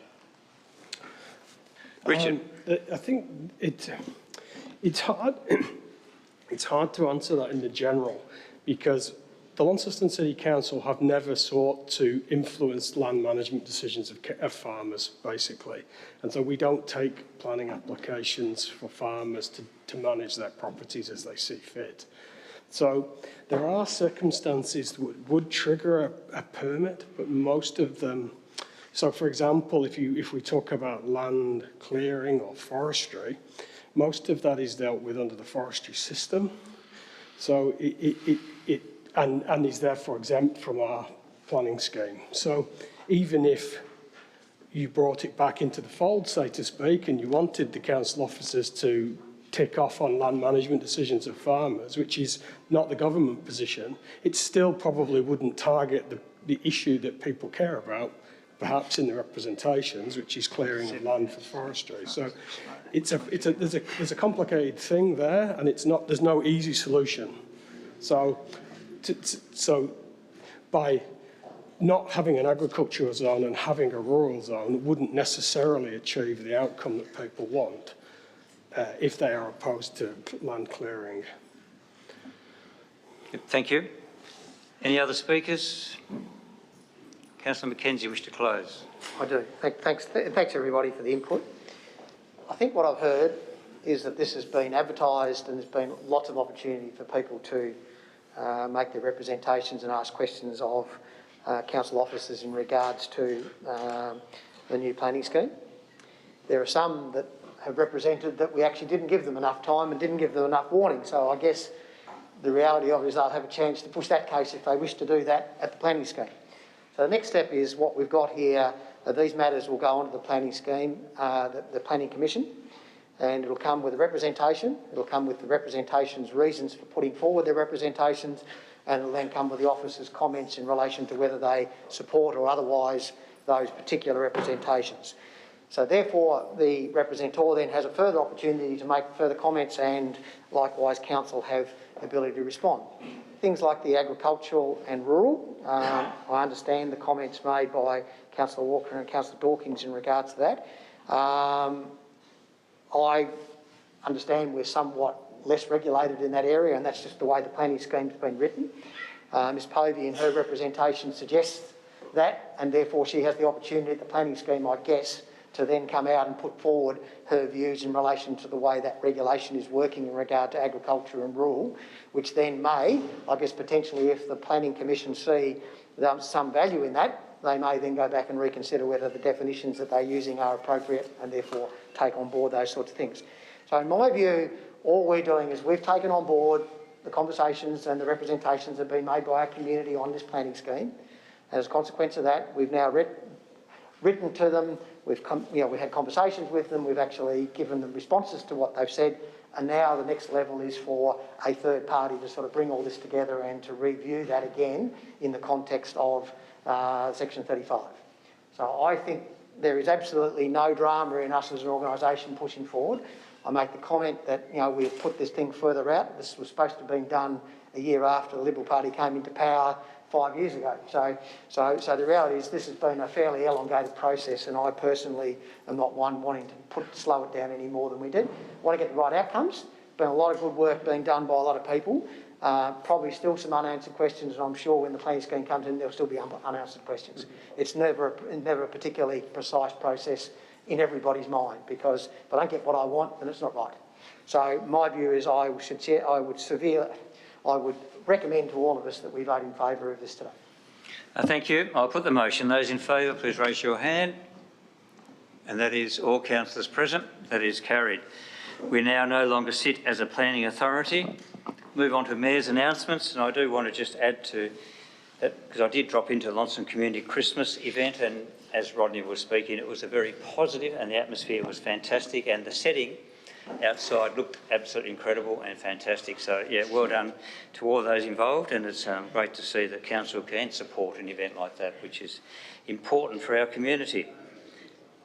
[SPEAKER 2] Richard.
[SPEAKER 9] I think it's hard. It's hard to answer that in the general, because the Launceston City Council have never sought to influence land management decisions of farmers, basically. And so we don't take planning applications for farmers to manage their properties as they see fit. So there are circumstances that would trigger a permit, but most of them, so for example, if we talk about land clearing or forestry, most of that is dealt with under the forestry system. So and is therefore exempt from our planning scheme. So even if you brought it back into the fold, so to speak, and you wanted the council officers to tick off on land management decisions of farmers, which is not the government position, it still probably wouldn't target the issue that people care about, perhaps in the representations, which is clearing of land for forestry. So there's a complicated thing there, and there's no easy solution. So by not having an agricultural zone and having a rural zone wouldn't necessarily achieve the outcome that people want if they are opposed to land clearing.
[SPEAKER 2] Thank you. Any other speakers? Councillor Mackenzie, wish to close?
[SPEAKER 6] I do. Thanks everybody for the input. I think what I've heard is that this has been advertised and there's been lots of opportunity for people to make their representations and ask questions of council officers in regards to the new planning scheme. There are some that have represented that we actually didn't give them enough time and didn't give them enough warning. So I guess the reality of it is they'll have a chance to push that case if they wish to do that at the planning scheme. So the next step is what we've got here. These matters will go onto the planning scheme, the Planning Commission, and it'll come with a representation. It'll come with the representation's reasons for putting forward their representations, and it'll then come with the officers' comments in relation to whether they support or otherwise those particular representations. So therefore, the representative then has a further opportunity to make further comments, and likewise council have the ability to respond. Things like the agricultural and rural, I understand the comments made by Councillor Walker and Councillor Dawkins in regards to that. I understand we're somewhat less regulated in that area, and that's just the way the planning scheme's been written. Ms Povey in her representation suggests that, and therefore she has the opportunity at the planning scheme, I guess, to then come out and put forward her views in relation to the way that regulation is working in regard to agriculture and rural, which then may, I guess potentially if the Planning Commission see some value in that, they may then go back and reconsider whether the definitions that they're using are appropriate and therefore take on board those sorts of things. So in my view, all we're doing is we've taken on board the conversations and the representations that have been made by our community on this planning scheme. As a consequence of that, we've now written to them, we've had conversations with them, we've actually given them responses to what they've said, and now the next level is for a third party to sort of bring all this together and to review that again in the context of Section 35. So I think there is absolutely no drama in us as an organisation pushing forward. I make the comment that we've put this thing further out. This was supposed to have been done a year after the Liberal Party came into power 5 years ago. So the reality is this has been a fairly elongated process, and I personally am not one wanting to slow it down any more than we did. I want to get the right outcomes. Been a lot of good work being done by a lot of people. Probably still some unanswered questions, and I'm sure when the planning scheme comes in, there'll still be unanswered questions. It's never a particularly precise process in everybody's mind, because if I don't get what I want, then it's not right. So my view is I would recommend to all of us that we vote in favour of this today.
[SPEAKER 2] Thank you. I'll put the motion. Those in favour, please raise your hand. And that is all councillors present. That is carried. We now no longer sit as a planning authority. Move on to Mayor's announcements, and I do want to just add to that, because I did drop into the Launceston Community Christmas event, and as Rodney was speaking, it was a very positive and the atmosphere was fantastic, and the setting outside looked absolutely incredible and fantastic. So, yeah, well done to all those involved, and it's great to see that council can support an event like that, which is important for our community.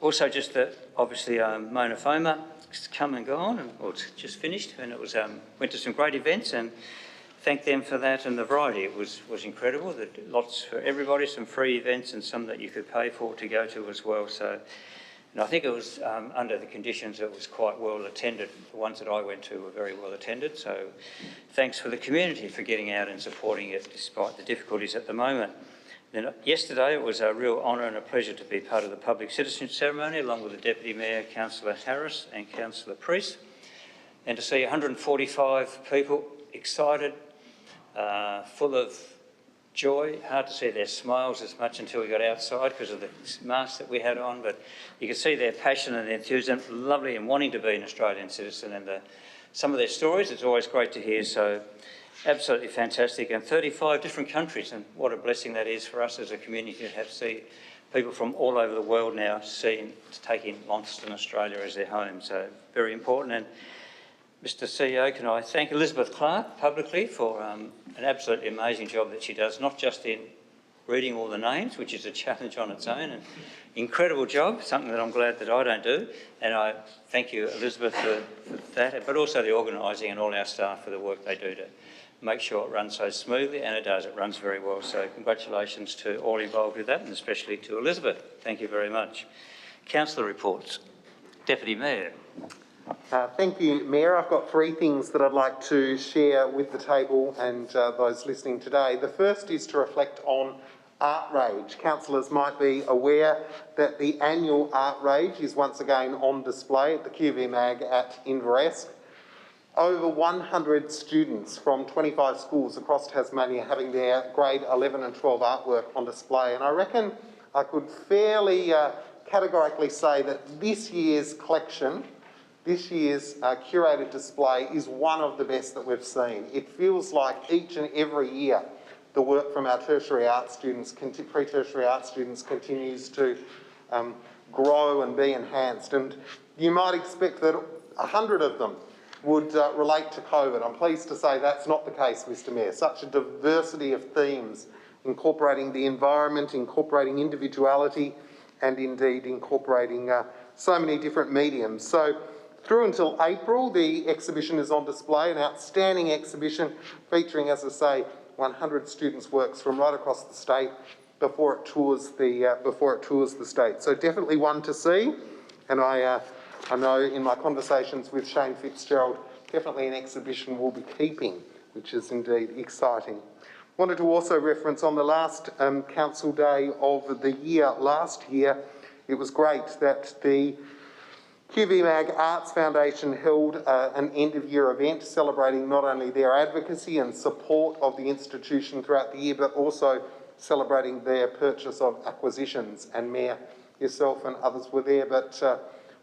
[SPEAKER 2] Also, just that obviously Mona Foma has come and gone, and well, it's just finished, and it was went to some great events, and thank them for that, and the variety. It was incredible. Lots for everybody, some free events and some that you could pay for to go to as well. So, and I think it was under the conditions it was quite well attended. The ones that I went to were very well attended. So thanks for the community for getting out and supporting it despite the difficulties at the moment. Then yesterday it was a real honour and a pleasure to be part of the public citizenship ceremony along with the Deputy Mayor, Councillor Harris and Councillor Priest, and to see 145 people excited, full of joy. Hard to see their smiles as much until we got outside because of the masks that we had on, but you could see their passion and enthusiasm, lovely, and wanting to be an Australian citizen, and some of their stories, it's always great to hear. So absolutely fantastic, and 35 different countries, and what a blessing that is for us as a community to have see people from all over the world now taking Launceston, Australia as their home. So very important. And Mr CEO, can I thank Elizabeth Clark publicly for an absolutely amazing job that she does, not just in reading all the names, which is a challenge on its own, and incredible job, something that I'm glad that I don't do. And I thank you, Elizabeth, for that, but also the organising and all our staff for the work they do to make sure it runs so smoothly, and it does. It runs very well. So congratulations to all involved with that, and especially to Elizabeth. Thank you very much. Councillor reports. Deputy Mayor.
[SPEAKER 12] Thank you, Mayor. I've got 3 things that I'd like to share with the table and those listening today. The first is to reflect on Art Rage. Councillors might be aware that the annual Art Rage is once again on display at the QV Mag at Inveresk. Over 100 students from 25 schools across Tasmania having their grade 11 and 12 artwork on display, and I reckon I could fairly categorically say that this year's collection, this year's curated display is one of the best that we've seen. It feels like each and every year the work from our tertiary art students, pre-tertiary art students continues to grow and be enhanced, and you might expect that 100 of them would relate to COVID. I'm pleased to say that's not the case, Mr Mayor. Such a diversity of themes, incorporating the environment, incorporating individuality, and indeed incorporating so many different mediums. So through until April, the exhibition is on display, an outstanding exhibition featuring, as I say, 100 students' works from right across the state before it tours the state. So definitely one to see, and I know in my conversations with Shane Fitzgerald, definitely an exhibition we'll be keeping, which is indeed exciting. Wanted to also reference on the last council day of the year last year, it was great that the QVMag Arts Foundation held an end-of-year event celebrating not only their advocacy and support of the institution throughout the year, but also celebrating their purchase of acquisitions. And Mayor, yourself and others were there. But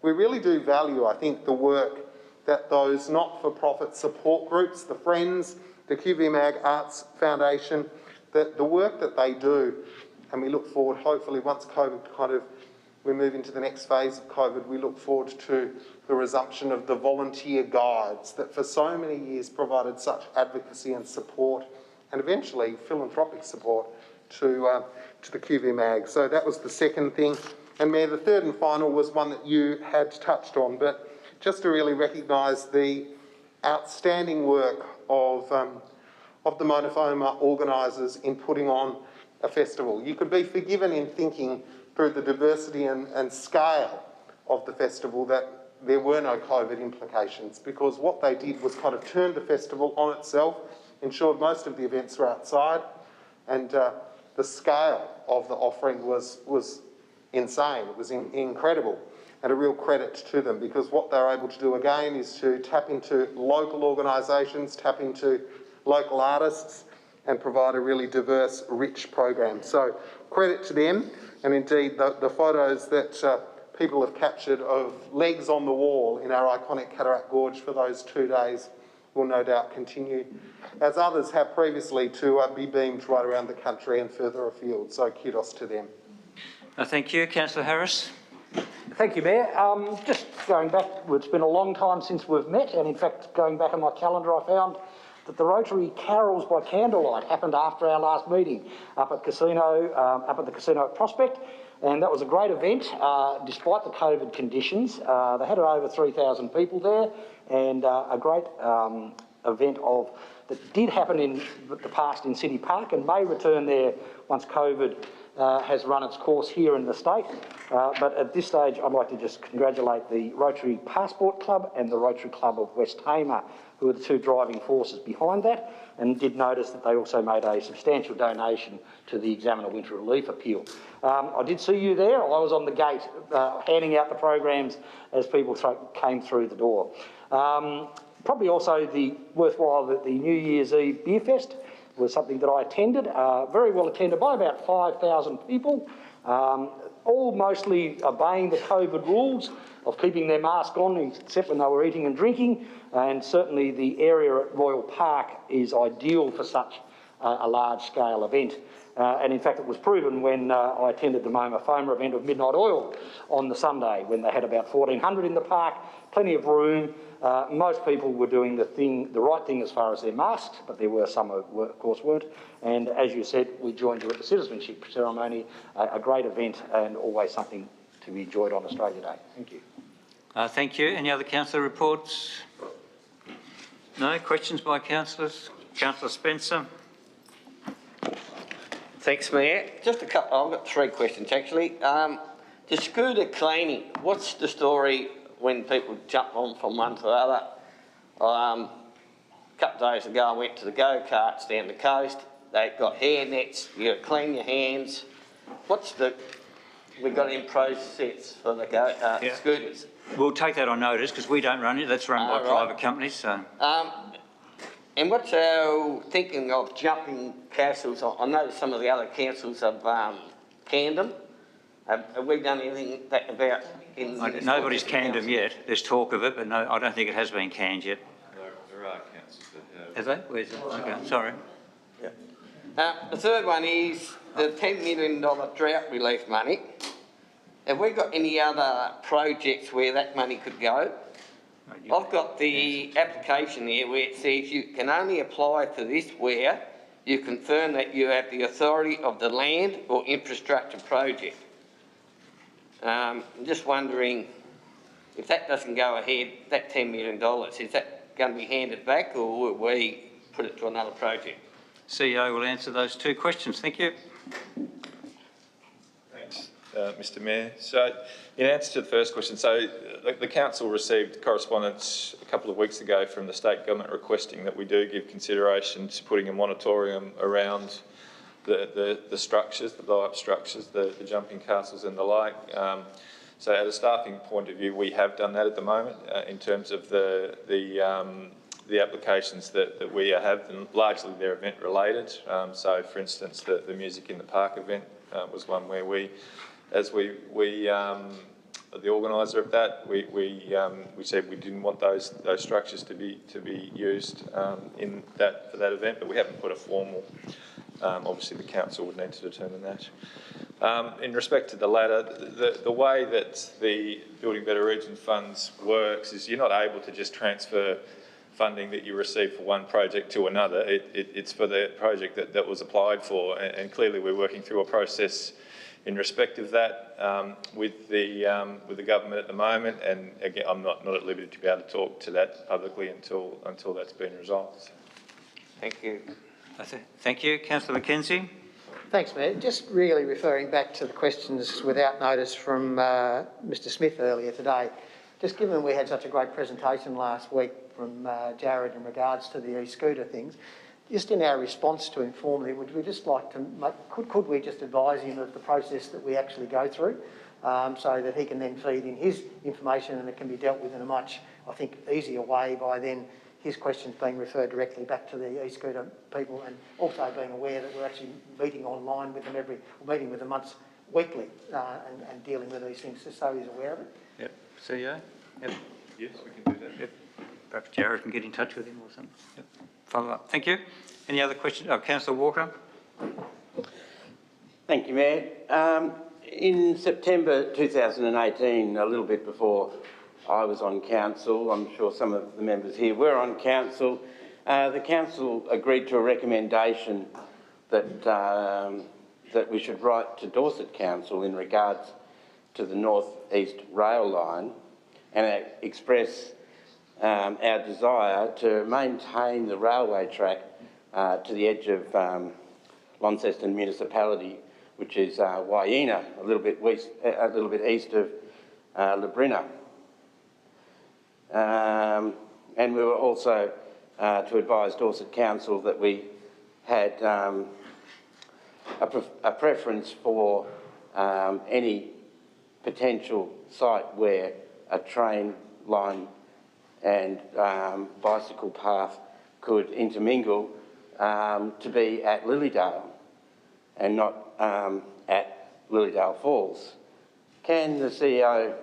[SPEAKER 12] we really do value, I think, the work that those not-for-profit support groups, the Friends, the QVMag Arts Foundation, the work that they do. And we look forward, hopefully, once COVID we move into the next phase of COVID, we look forward to the resumption of the volunteer guides that for so many years provided such advocacy and support, and eventually philanthropic support to the QVMag. So that was the second thing. And Mayor, the third and final was one that you had touched on, but just to really recognise the outstanding work of the Monofoma organisers in putting on a festival. You could be forgiven in thinking through the diversity and scale of the festival that there were no COVID implications, because what they did was kind of turn the festival on itself, ensured most of the events were outside, and the scale of the offering was insane. It was incredible, and a real credit to them, because what they're able to do again is to tap into local organisations, tap into local artists, and provide a really diverse, rich program. So credit to them, and indeed the photos that people have captured of legs on the wall in our iconic Cataract Gorge for those 2 days will no doubt continue, as others have previously, to be beamed right around the country and further afield. So kudos to them.
[SPEAKER 2] Thank you. Councillor Harris.
[SPEAKER 11] Thank you, Mayor. Just going back, it's been a long time since we've met, and in fact, going back on my calendar, I found that the Rotary Carols by Candlelight happened after our last meeting up at the casino at Prospect, and that was a great event despite the COVID conditions. They had over 3,000 people there, and a great event that did happen in the past in City Park and may return there once COVID has run its course here in the state. But at this stage, I'd like to just congratulate the Rotary Passport Club and the Rotary Club of West Hamer, who are the two driving forces behind that, and did notice that they also made a substantial donation to the Examiner Winter Relief Appeal. I did see you there. I was on the gate handing out the programs as people came through the door. Probably also worthwhile that the New Year's Eve Beer Fest was something that I attended, very well attended by about 5,000 people, all mostly obeying the COVID rules of keeping their mask on, except when they were eating and drinking, and certainly the area at Royal Park is ideal for such a large-scale event. And in fact, it was proven when I attended the Monofoma event of Midnight Oil on the Sunday, when they had about 1,400 in the park, plenty of room. Most people were doing the right thing as far as their masks, but there were some who, of course, weren't. And as you said, we joined you at the citizenship ceremony, a great event and always something to be enjoyed on Australia Day. Thank you.
[SPEAKER 2] Thank you. Any other councillor reports? No? Questions by councillors? Councillor Spencer.
[SPEAKER 13] Thanks, Mayor. Just a couple, I've got 3 questions actually. The scooter cleaning, what's the story when people jump on from one to the other? A couple of days ago I went to the go-karts down the coast. They've got hair nets, you got to clean your hands. We've got in process for the scooters.
[SPEAKER 2] We'll take that on notice because we don't run it. That's run by private companies. So.
[SPEAKER 13] And what's our thinking of jumping castles? I know some of the other councils have canned them. Have we done anything about...
[SPEAKER 2] Nobody's canned them yet. There's talk of it, but no, I don't think it has been canned yet.
[SPEAKER 10] There are councils that have.
[SPEAKER 2] Have they? Where's it? Okay, sorry.
[SPEAKER 13] Yeah. The third one is the $10 million drought relief money. Have we got any other projects where that money could go? I've got the application here where it says you can only apply for this where you confirm that you have the authority of the land or infrastructure project. I'm just wondering if that doesn't go ahead, that $10 million, is that going to be handed back or will we put it to another project?
[SPEAKER 2] CEO will answer those 2 questions. Thank you.
[SPEAKER 10] Thanks, Mr Mayor. So, in answer to the first question, so the council received correspondence a couple of weeks ago from the state government requesting that we do give consideration to putting a moratorium around the structures, the blow-up structures, the jumping castles and the like. So at a staffing point of view, we have done that at the moment in terms of the applications that we have, and largely they're event related. So for instance, the Music in the Park event was one where the organiser of that, we said we didn't want those structures to be used for that event, but we haven't put a formal. Obviously, the council would need to determine that. In respect to the latter, the way that the Building Better Region funds works is you're not able to just transfer funding that you receive for one project to another. It's for the project that was applied for, and clearly we're working through a process in respect of that with the government at the moment, and again, I'm not at liberty to be able to talk to that publicly until that's been resolved.
[SPEAKER 2] Thank you. Thank you. Councillor Mackenzie.
[SPEAKER 6] Thanks, Mayor. Just really referring back to the questions without notice from Mr Smith earlier today, just given we had such a great presentation last week from Jared in regards to the e-scooter things, just in our response to him formally, would we just like to could we just advise him of the process that we actually go through so that he can then feed in his information and it can be dealt with in a much, I think, easier way by then his questions being referred directly back to the e-scooter people, and also being aware that we're actually meeting online with them meeting with them once weekly and dealing with these things, just so he's aware of it.
[SPEAKER 2] Yep. CEO? Yep.
[SPEAKER 10] Yes, we can do that.
[SPEAKER 2] Yep. Perhaps Jared can get in touch with him or something. Yep. Follow up. Thank you. Any other questions? Oh, Councillor Walker.
[SPEAKER 8] Thank you, Mayor. In September 2018, a little bit before I was on council, I'm sure some of the members here were on council, the council agreed to a recommendation that that we should write to Dorset Council in regards to the North East rail line and express our desire to maintain the railway track to the edge of Launceston municipality, which is Wyena, a little bit east of Labrina. And we were also to advise Dorset Council that we had a preference for any potential site where a train line and bicycle path could intermingle to be at Lilydale and not at Lilydale Falls. Can the CEO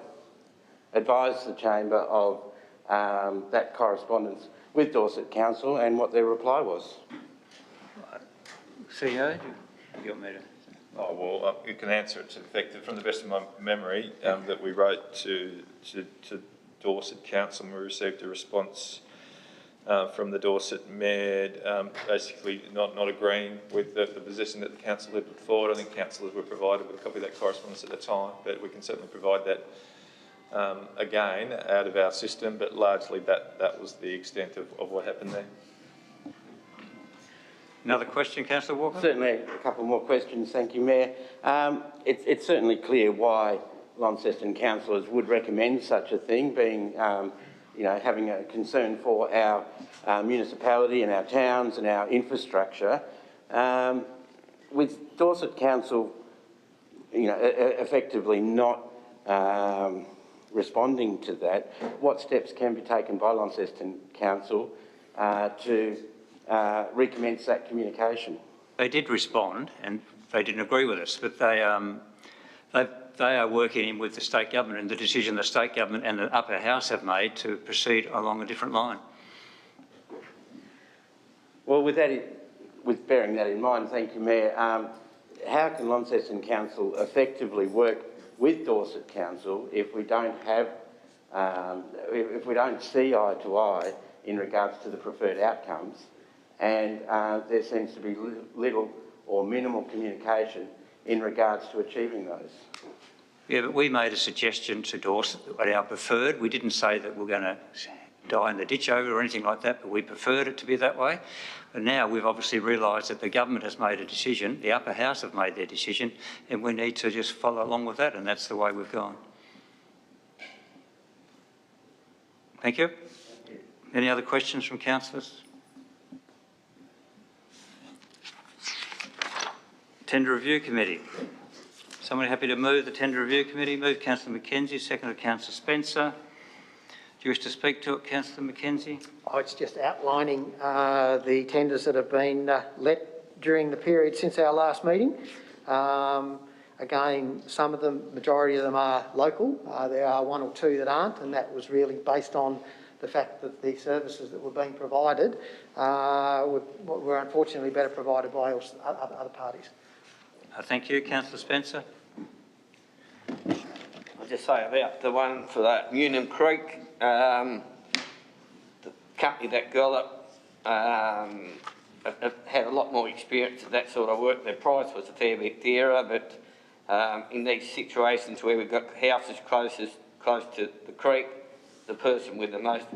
[SPEAKER 8] advise the Chamber of that correspondence with Dorset Council and what their reply was?
[SPEAKER 2] CEO, do you want me to?
[SPEAKER 10] Oh, well, you can answer it to the effect that, from the best of my memory, that we wrote to Dorset Council and we received a response from the Dorset Mayor, basically not agreeing with the position that the council had put forward. I think councillors were provided with a copy of that correspondence at the time, but we can certainly provide that again out of our system, but largely that was the extent of what happened there.
[SPEAKER 2] Another question, Councillor Walker?
[SPEAKER 8] Certainly a couple more questions, thank you, Mayor. It's certainly clear why Launceston councillors would recommend such a thing, being having a concern for our municipality and our towns and our infrastructure. With Dorset Council, effectively not responding to that, what steps can be taken by Launceston Council to recommence that communication?
[SPEAKER 2] They did respond, and they didn't agree with us, but they are working with the state government and the decision the state government and the upper house have made to proceed along a different line.
[SPEAKER 8] Well, with bearing that in mind, thank you, Mayor. How can Launceston Council effectively work with Dorset Council if we don't have, if we don't see eye to eye in regards to the preferred outcomes, and there seems to be little or minimal communication in regards to achieving those?
[SPEAKER 2] Yeah, but we made a suggestion to Dorset at our preferred. We didn't say that we're going to die in the ditch over it or anything like that, but we preferred it to be that way. But now we've obviously realised that the government has made a decision, the upper house have made their decision, and we need to just follow along with that, and that's the way we've gone. Thank you. Any other questions from councillors? Tender Review Committee. Someone happy to move the Tender Review Committee? Move Councillor Mackenzie, seconded Councillor Spencer. Do you wish to speak to it, Councillor Mackenzie?
[SPEAKER 6] Oh, it's just outlining the tenders that have been let during the period since our last meeting. Again, some of them, majority of them are local. There are one or two that aren't, and that was really based on the fact that the services that were being provided were unfortunately better provided by other parties.
[SPEAKER 2] Thank you. Councillor Spencer.
[SPEAKER 13] I'll just say about the one for that Unum Creek, the company that got it had a lot more experience of that sort of work. Their price was a fair bit dearer, but in these situations where we've got houses close to the creek, the person with the most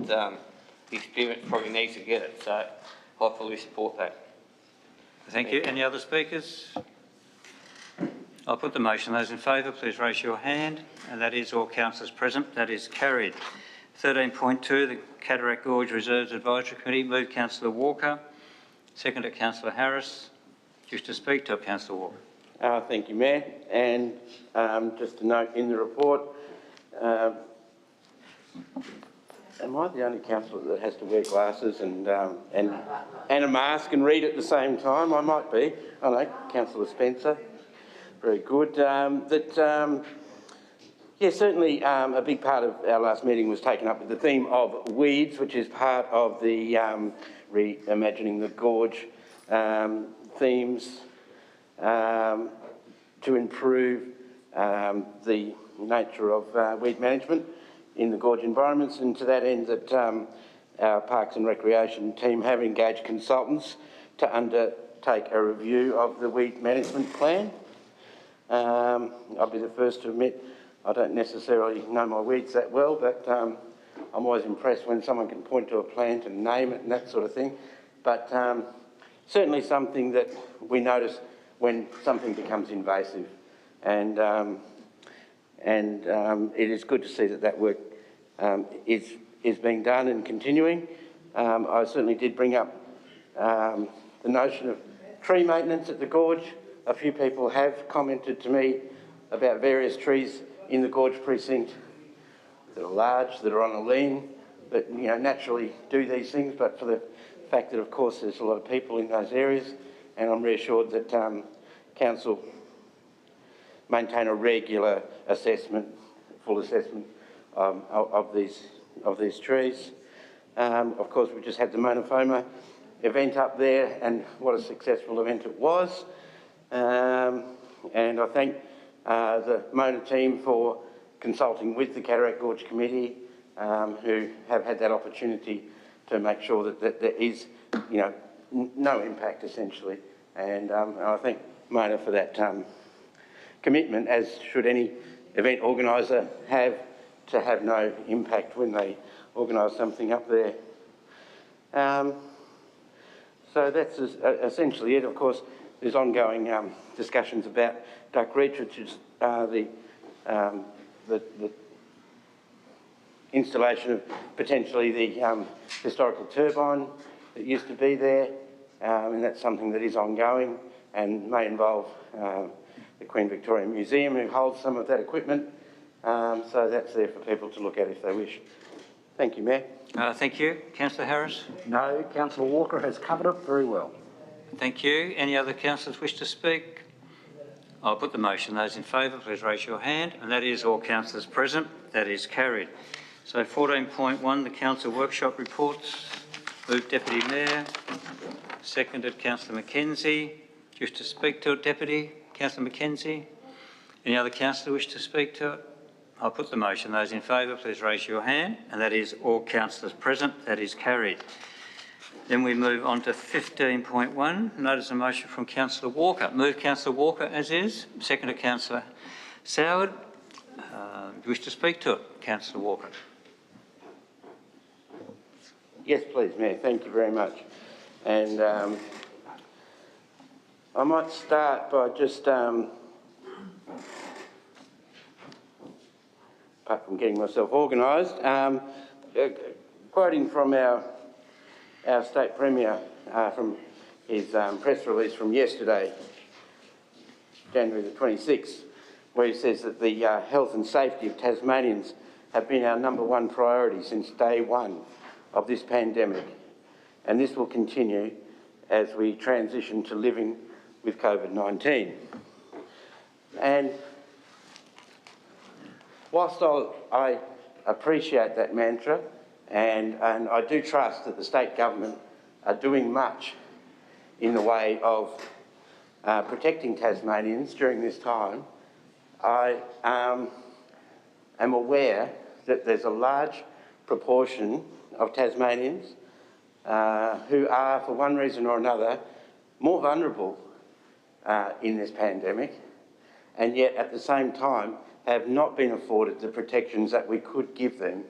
[SPEAKER 13] experience probably needs to get it. So I fully support that.
[SPEAKER 2] Thank you. Any other speakers? I'll put the motion. Those in favour, please raise your hand. And that is all councillors present. That is carried. 13.2, the Cataract Gorge Reserves Advisory Committee. Move Councillor Walker. Seconded Councillor Harris. Do you wish to speak to it, Councillor Walker?
[SPEAKER 8] Thank you, Mayor. And just a note in the report, am I the only councillor that has to wear glasses and a mask and read at the same time? I might be. I know, Councillor Spencer. Very good. Yeah, certainly a big part of our last meeting was taken up with the theme of weeds, which is part of the reimagining the gorge themes to improve the nature of weed management in the gorge environments, and to that end that our Parks and Recreation team have engaged consultants to undertake a review of the weed management plan. I'll be the first to admit I don't necessarily know my weeds that well, but I'm always impressed when someone can point to a plant and name it and that sort of thing. But certainly something that we notice when something becomes invasive, and it is good to see that work is being done and continuing. I certainly did bring up the notion of tree maintenance at the gorge. A few people have commented to me about various trees in the gorge precinct that are large, that are on a lean, that naturally do these things, but for the fact that, of course, there's a lot of people in those areas, and I'm reassured that council maintain a regular assessment, full assessment of these trees. Of course, we just had the Monofoma event up there, and what a successful event it was. And I thank the Mona team for consulting with the Cataract Gorge Committee, who have had that opportunity to make sure that there is, no impact essentially. And I thank Mona for that commitment, as should any event organiser have, to have no impact when they organise something up there. So that's essentially it. Of course, there's ongoing discussions about Duck Reach, which is the installation of potentially the historical turbine that used to be there, and that's something that is ongoing and may involve the Queen Victoria Museum, who holds some of that equipment. So that's there for people to look at if they wish. Thank you, Mayor.
[SPEAKER 2] Thank you. Councillor Harris?
[SPEAKER 11] No, Councillor Walker has covered it very well.
[SPEAKER 2] Thank you. Any other councillors wish to speak? I'll put the motion. Those in favour, please raise your hand. And that is all councillors present. That is carried. So 14.1, the council workshop reports. Moved Deputy Mayor. Seconded Councillor Mackenzie. Do you wish to speak to it, Deputy? Councillor Mackenzie? Any other councillor wish to speak to it? I'll put the motion. Those in favour, please raise your hand. And that is all councillors present. That is carried. Then we move on to 15.1. Notice a motion from Councillor Walker. Move Councillor Walker as is. Seconded Councillor Soward. Do you wish to speak to it, Councillor Walker?
[SPEAKER 8] Yes, please, Mayor. Thank you very much. And I might start by just, apart from getting myself organised, quoting from our State Premier from his press release from yesterday. January the 26th, where he says that the health and safety of Tasmanians have been our #1 priority since day one of this pandemic, and this will continue as we transition to living with COVID-19. And whilst I appreciate that mantra, and I do trust that the state government are doing much in the way of protecting Tasmanians during this time, I am aware that there's a large proportion of Tasmanians who are, for one reason or another, more vulnerable in this pandemic, and yet at the same time have not been afforded the protections that we could give them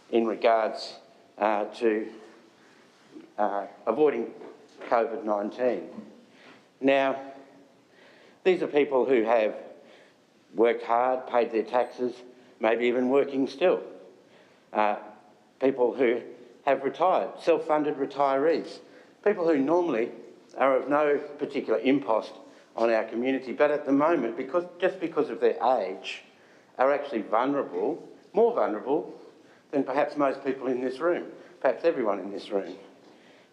[SPEAKER 8] in regards to avoiding COVID-19. Now, these are people who have worked hard, paid their taxes, maybe even working still. People who have retired, self-funded retirees, people who normally are of no particular impost on our community, but at the moment, just because of their age, are actually vulnerable, more vulnerable than perhaps most people in this room, perhaps everyone in this room.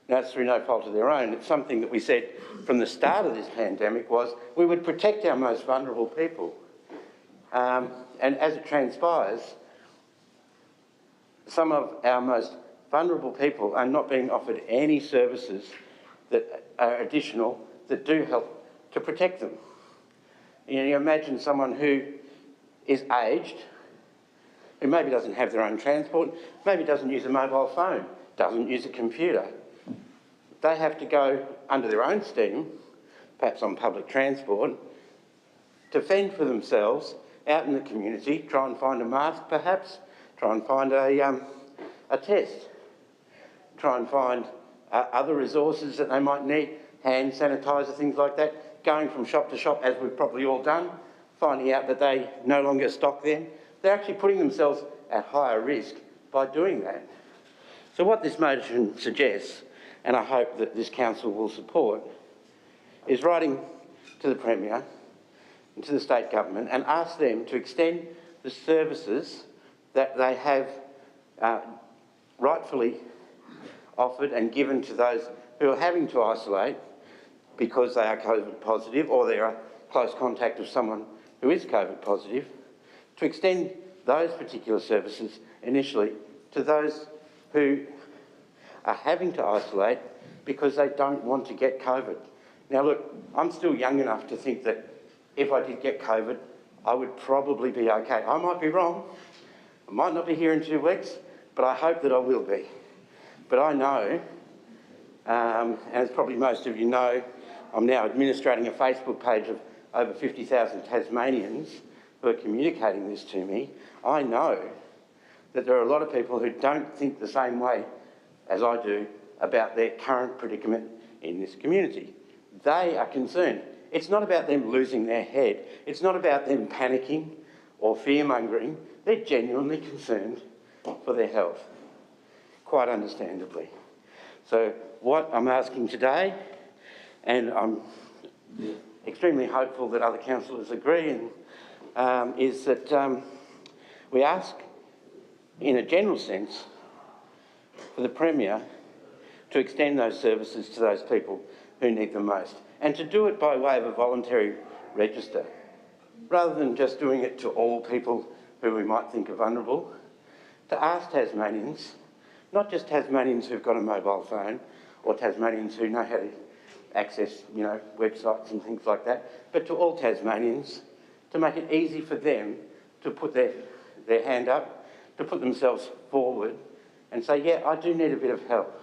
[SPEAKER 8] Now, it's through no fault of their own. It's something that we said from the start of this pandemic was we would protect our most vulnerable people. And as it transpires, some of our most vulnerable people are not being offered any services that are additional that do help to protect them. You imagine someone who is aged, who maybe doesn't have their own transport, maybe doesn't use a mobile phone, doesn't use a computer. They have to go under their own steam, perhaps on public transport, to fend for themselves out in the community, try and find a mask perhaps, try and find a test, try and find other resources that they might need, hand sanitizer, things like that, going from shop to shop, as we've probably all done, finding out that they no longer stock them. They're actually putting themselves at higher risk by doing that. So what this motion suggests, and I hope that this council will support, is writing to the Premier and to the state government and ask them to extend the services that they have rightfully offered and given to those who are having to isolate because they are COVID positive or they're a close contact of someone who is COVID positive, to extend those particular services initially to those who are having to isolate because they don't want to get COVID. Now look, I'm still young enough to think that if I did get COVID, I would probably be okay. I might be wrong, I might not be here in 2 weeks, but I hope that I will be. But I know, as probably most of you know, I'm now administrating a Facebook page of over 50,000 Tasmanians who are communicating this to me. I know that there are a lot of people who don't think the same way as I do about their current predicament in this community. They are concerned. It's not about them losing their head. It's not about them panicking or fear-mongering. They're genuinely concerned for their health, quite understandably. So what I'm asking today, and I'm extremely hopeful that other councillors agree, is that we ask, in a general sense, for the Premier to extend those services to those people who need them most, and to do it by way of a voluntary register, rather than just doing it to all people who we might think are vulnerable, to ask Tasmanians, not just Tasmanians who've got a mobile phone, or Tasmanians who know how to access, websites and things like that, but to all Tasmanians, to make it easy for them to put their hand up, to put themselves forward and say, yeah, I do need a bit of help.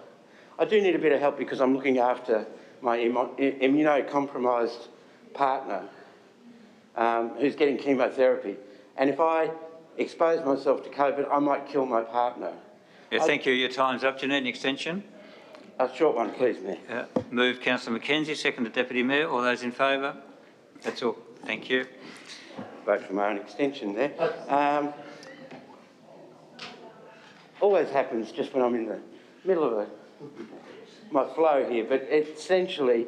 [SPEAKER 8] I do need a bit of help because I'm looking after my immunocompromised partner who's getting chemotherapy. And if I expose myself to COVID, I might kill my partner.
[SPEAKER 2] Yeah, thank you. Your time's up. Do you need an extension?
[SPEAKER 8] A short one, please, Mayor.
[SPEAKER 2] Move Councillor Mackenzie, second the Deputy Mayor. All those in favour? That's all. Thank you.
[SPEAKER 8] Vote for my own extension there. Always happens just when I'm in the middle of my flow here, but essentially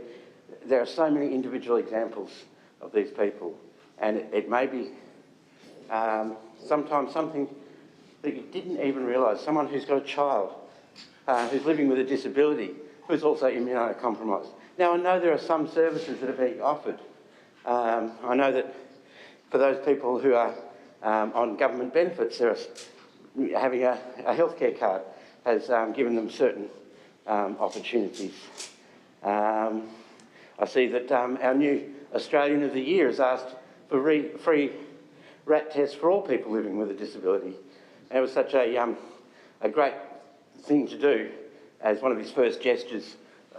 [SPEAKER 8] there are so many individual examples of these people. And it may be sometimes something that you didn't even realise. Someone who's got a child, who's living with a disability, who's also immunocompromised. Now, I know there are some services that are being offered. I know that for those people who are on government benefits, having a healthcare card has given them certain opportunities. I see that our new Australian of the Year has asked for free rat tests for all people living with a disability. And it was such a great thing to do as one of his first gestures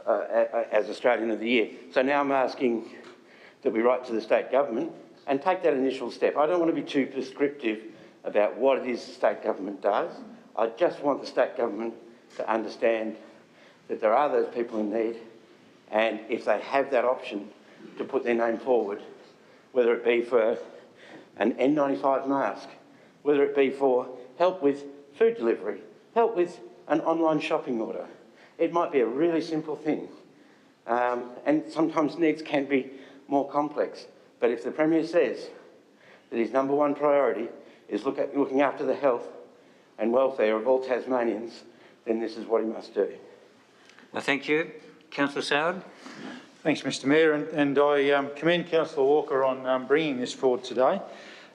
[SPEAKER 8] as Australian of the Year. So now I'm asking that we write to the state government and take that initial step. I don't want to be too prescriptive about what it is the state government does. I just want the state government to understand that there are those people in need, and if they have that option, to put their name forward, whether it be for an N95 mask, whether it be for help with food delivery, help with an online shopping order. It might be a really simple thing, and sometimes needs can be more complex. But if the Premier says that his number one priority is looking after the health and welfare of all Tasmanians, then this is what he must do.
[SPEAKER 2] Thank you. Councillor Soward.
[SPEAKER 14] Thanks, Mr Mayor, and I commend Councillor Walker on bringing this forward today.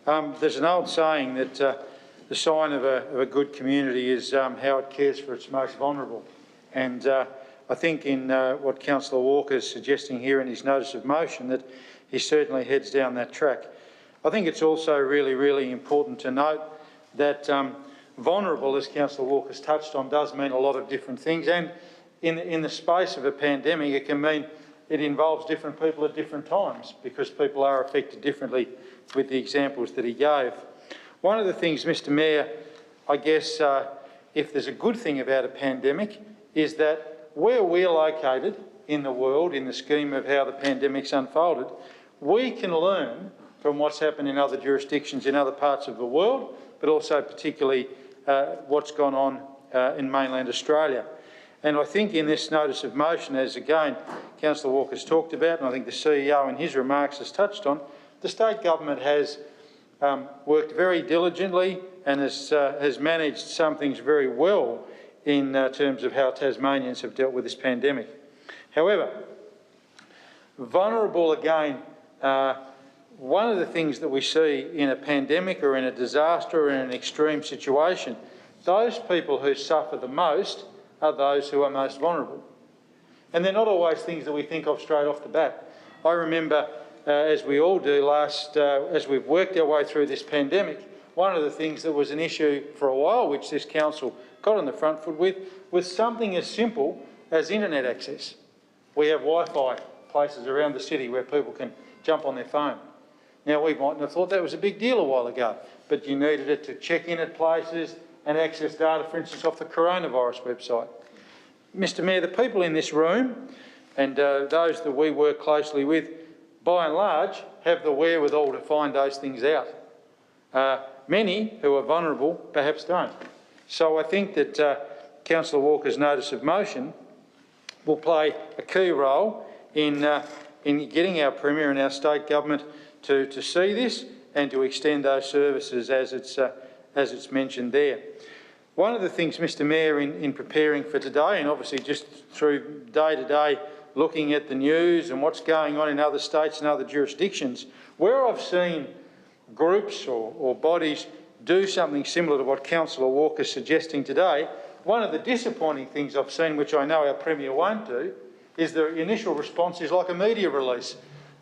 [SPEAKER 14] There's an old saying that the sign of a good community is how it cares for its most vulnerable. And I think in what Councillor Walker is suggesting here in his notice of motion, that he certainly heads down that track. I think it's also really, really important to note that vulnerable, as Councillor Walker's touched on, does mean a lot of different things. And in the space of a pandemic, it can mean it involves different people at different times, because people are affected differently with the examples that he gave. One of the things, Mr Mayor, I guess if there's a good thing about a pandemic, is that where we're located in the world, in the scheme of how the pandemic's unfolded, we can learn from what's happened in other jurisdictions in other parts of the world, but also particularly what's gone on in mainland Australia. And I think in this notice of motion, as again Councillor Walker's talked about, and I think the CEO in his remarks has touched on, the state government has worked very diligently and has managed some things very well in terms of how Tasmanians have dealt with this pandemic. However, vulnerable again, one of the things that we see in a pandemic or in a disaster or in an extreme situation, those people who suffer the most are those who are most vulnerable. And they're not always things that we think of straight off the bat. I remember, as we all do, as we've worked our way through this pandemic, one of the things that was an issue for a while, which this council got on the front foot with, was something as simple as internet access. We have Wi-Fi places around the city where people can jump on their phone. Now, we mightn't have thought that was a big deal a while ago, but you needed it to check in at places and access data, for instance, off the coronavirus website. Mr Mayor, the people in this room and those that we work closely with, by and large, have the wherewithal to find those things out. Many who are vulnerable perhaps don't. So I think that Councillor Walker's notice of motion will play a key role in getting our Premier and our state government to see this and to extend those services as it's mentioned there. One of the things, Mr Mayor, in preparing for today, and obviously just through day to day looking at the news and what's going on in other states and other jurisdictions, where I've seen groups or bodies do something similar to what Councillor Walker's suggesting today, one of the disappointing things I've seen, which I know our Premier won't do, is the initial response is like a media release.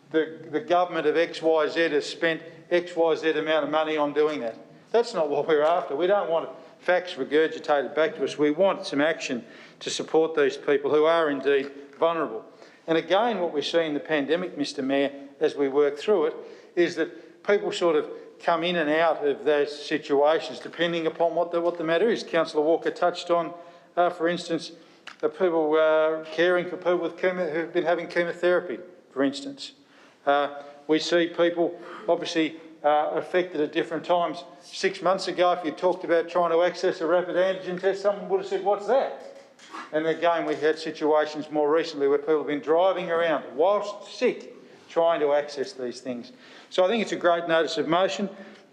[SPEAKER 14] The government of XYZ has spent XYZ amount of money on doing that. That's not what we're after. We don't want facts regurgitated back to us. We want some action to support these people who are indeed vulnerable. And again, what we see in the pandemic, Mr Mayor, as we work through it, is that people sort of come in and out of those situations depending upon what the matter is. Councillor Walker touched on, for instance, the people caring for people who've been having chemotherapy, for instance. We see people obviously affected at different times. 6 months ago, if you talked about trying to access a rapid antigen test, someone would have said, "What's that?" And again, we've had situations more recently where people have been driving around whilst sick, trying to access these things. So I think it's a great notice of motion.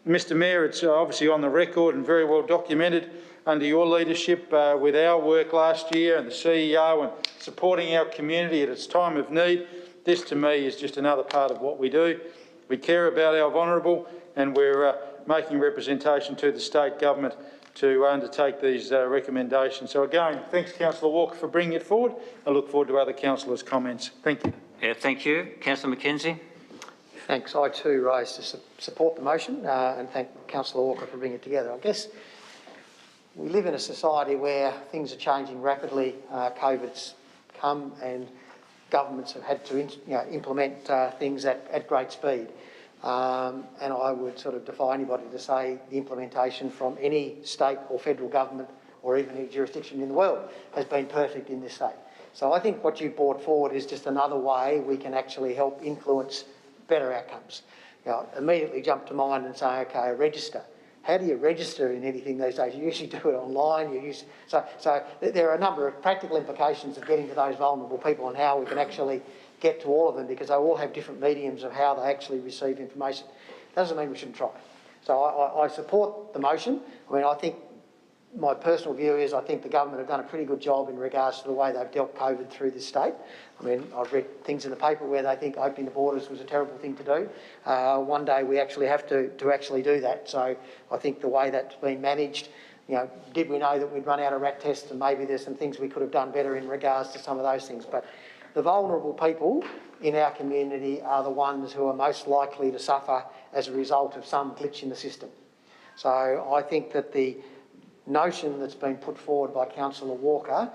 [SPEAKER 14] Mr Mayor, it's obviously on the record and very well documented under your leadership with our work last year and the CEO and supporting our community at its time of need. This to me is just another part of what we do. We care about our vulnerable and we're making representation to the state government to undertake these recommendations. So again, thanks Councillor Walker for bringing it forward. I look forward to other councillors' comments. Thank you.
[SPEAKER 2] Yeah, thank you. Councillor Mackenzie.
[SPEAKER 6] Thanks. I too rise to support the motion and thank Councillor Walker for bringing it together. I guess we live in a society where things are changing rapidly. COVID's come and governments have had to implement things at great speed. And I would sort of defy anybody to say the implementation from any state or federal government or even any jurisdiction in the world has been perfect in this state. So I think what you've brought forward is just another way we can actually help influence better outcomes. Immediately jump to mind and say, okay, register. How do you register in anything these days? You usually do it online. So there are a number of practical implications of getting to those vulnerable people and how we can actually get to all of them, because they all have different mediums of how they actually receive information. Doesn't mean we shouldn't try. So I support the motion. I mean, I think my personal view is I think the government have done a pretty good job in regards to the way they've dealt COVID through this state. I mean, I've read things in the paper where they think opening the borders was a terrible thing to do. One day we actually have to actually do that. So I think the way that's been managed, did we know that we'd run out of rat tests and maybe there's some things we could have done better in regards to some of those things. But the vulnerable people in our community are the ones who are most likely to suffer as a result of some glitch in the system. So I think that the notion that's been put forward by Councillor Walker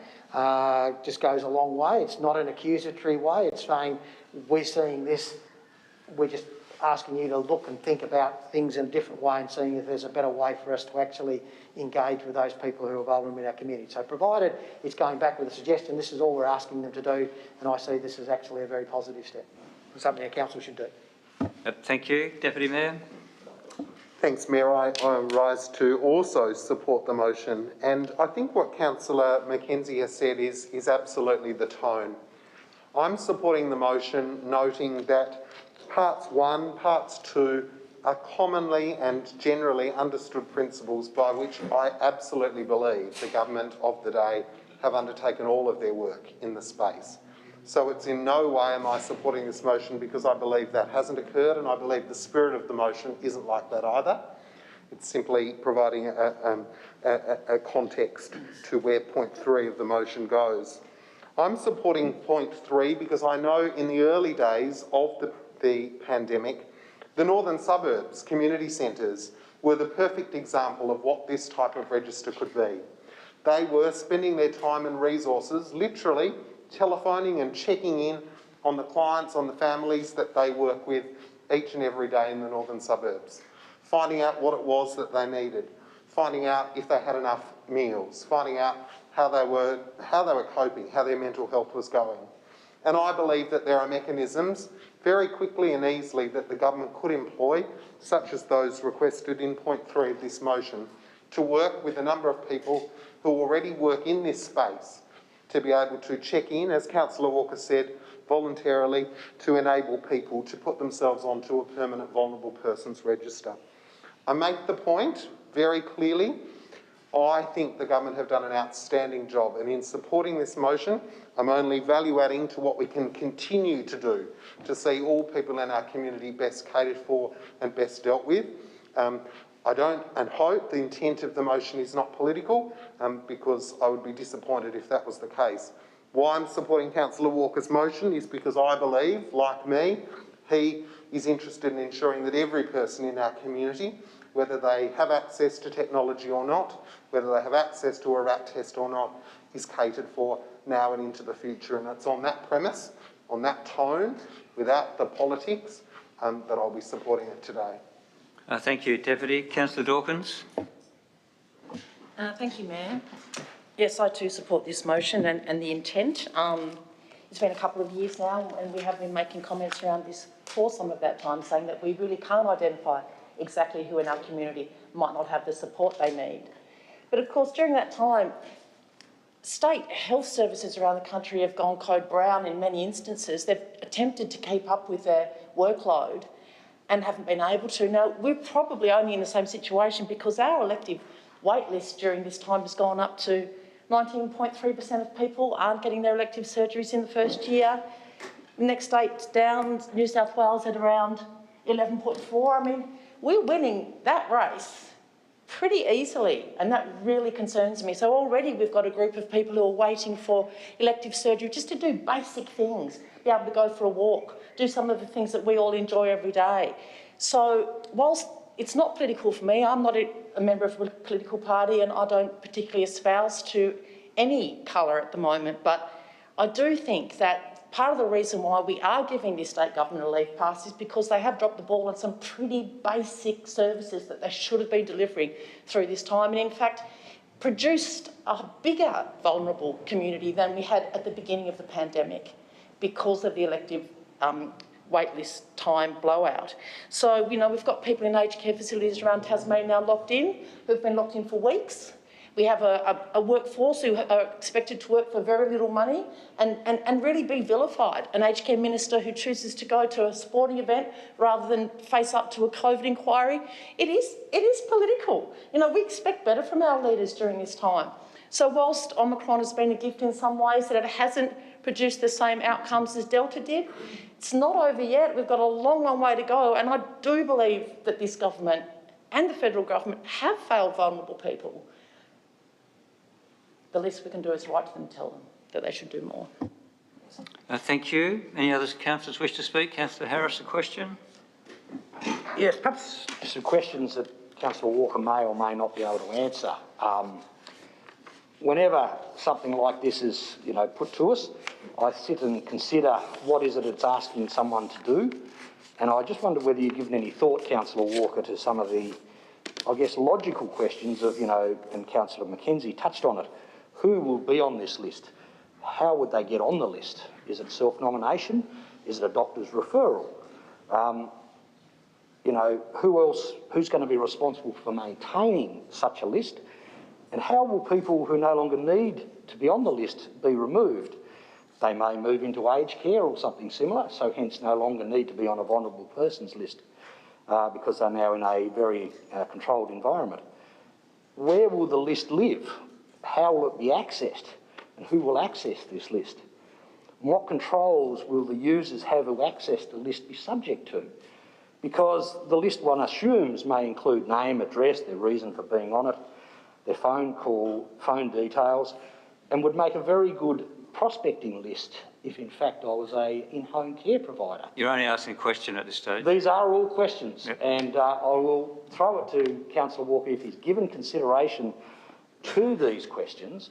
[SPEAKER 6] just goes a long way. It's not an accusatory way. It's saying we're seeing this, we're just asking you to look and think about things in a different way and seeing if there's a better way for us to actually engage with those people who are vulnerable in our community. So provided it's going back with a suggestion, this is all we're asking them to do, and I see this as actually a very positive step. It's something our council should do.
[SPEAKER 2] Thank you. Deputy Mayor.
[SPEAKER 12] Thanks, Mayor. I rise to also support the motion, and I think what Councillor Mackenzie has said is absolutely the tone. I'm supporting the motion, noting that parts 1, parts 2 are commonly and generally understood principles by which I absolutely believe the government of the day have undertaken all of their work in the space. So it's in no way am I supporting this motion because I believe that hasn't occurred, and I believe the spirit of the motion isn't like that either. It's simply providing a context to where point 3 of the motion goes. I'm supporting point 3 because I know in the early days of the pandemic, the northern suburbs, community centres, were the perfect example of what this type of register could be. They were spending their time and resources literally telephoning and checking in on the clients, on the families that they work with each and every day in the northern suburbs, finding out what it was that they needed, finding out if they had enough meals, finding out how they were coping, how their mental health was going. And I believe that there are mechanisms very quickly and easily that the government could employ, such as those requested in point 3 of this motion, to work with a number of people who already work in this space to be able to check in, as Councillor Walker said, voluntarily, to enable people to put themselves onto a permanent vulnerable persons register. I make the point very clearly, I think the government have done an outstanding job, and in supporting this motion, I'm only value adding to what we can continue to do to see all people in our community best catered for and best dealt with. I don't and hope the intent of the motion is not political, because I would be disappointed if that was the case. Why I'm supporting Councillor Walker's motion is because I believe, like me, he is interested in ensuring that every person in our community, whether they have access to technology or not, whether they have access to a rat test or not, is catered for now and into the future. And it's on that premise, on that tone, without the politics, that I'll be supporting it today.
[SPEAKER 2] Thank you, Deputy. Councillor Dawkins.
[SPEAKER 7] Thank you, Mayor. Yes, I too support this motion and the intent. It's been a couple of years now and we have been making comments around this for some of that time, saying that we really can't identify exactly who in our community might not have the support they need. But of course, during that time, state health services around the country have gone code brown in many instances. They've attempted to keep up with their workload and haven't been able to. Now, we're probably only in the same situation because our elective wait list during this time has gone up to 19.3% of people aren't getting their elective surgeries in the first year. Next state down, New South Wales at around 11.4. I mean, we're winning that race pretty easily, and that really concerns me. So already we've got a group of people who are waiting for elective surgery just to do basic things, be able to go for a walk, do some of the things that we all enjoy every day. So whilst it's not political for me, I'm not a member of a political party and I don't particularly espouse to any colour at the moment, but I do think that part of the reason why we are giving the state government a leave pass is because they have dropped the ball on some pretty basic services that they should have been delivering through this time, and in fact produced a bigger vulnerable community than we had at the beginning of the pandemic because of the elective waitlist time blowout. So, you know, we've got people in aged care facilities around Tasmania now locked in, who've been locked in for weeks. We have a workforce who are expected to work for very little money and really be vilified. An aged care minister who chooses to go to a sporting event rather than face up to a COVID inquiry. It is political. You know, we expect better from our leaders during this time. So whilst Omicron has been a gift in some ways, that it hasn't produced the same outcomes as Delta did, it's not over yet. We've got a long, long way to go. And I do believe that this government and the federal government have failed vulnerable people. The least we can do is write to them and tell them that they should do more.
[SPEAKER 2] Thank you. Any other councillors wish to speak? Councillor Harris, a question?
[SPEAKER 11] Yes, perhaps some questions that Councillor Walker may or may not be able to answer. Whenever something like this is, you know, put to us, I sit and consider what is it it's asking someone to do, and I just wonder whether you've given any thought, Councillor Walker, to some of the, I guess, logical questions of, you know, and Councillor Mackenzie touched on it. Who will be on this list? How would they get on the list? Is it self-nomination? Is it a doctor's referral? You know, who's going to be responsible for maintaining such a list? And how will people who no longer need to be on the list be removed? They may move into aged care or something similar, so hence no longer need to be on a vulnerable persons list because they're now in a very controlled environment. Where will the list live? How will it be accessed? And who will access this list? And what controls will the users have who access the list be subject to? Because the list, one assumes, may include name, address, their reason for being on it, their phone call, phone details, and would make a very good prospecting list if in fact I was a in-home care provider.
[SPEAKER 2] You're only asking a question at this stage.
[SPEAKER 11] These are all questions,
[SPEAKER 2] yep.
[SPEAKER 11] And I will throw it to Councillor Walker if he's given consideration to these questions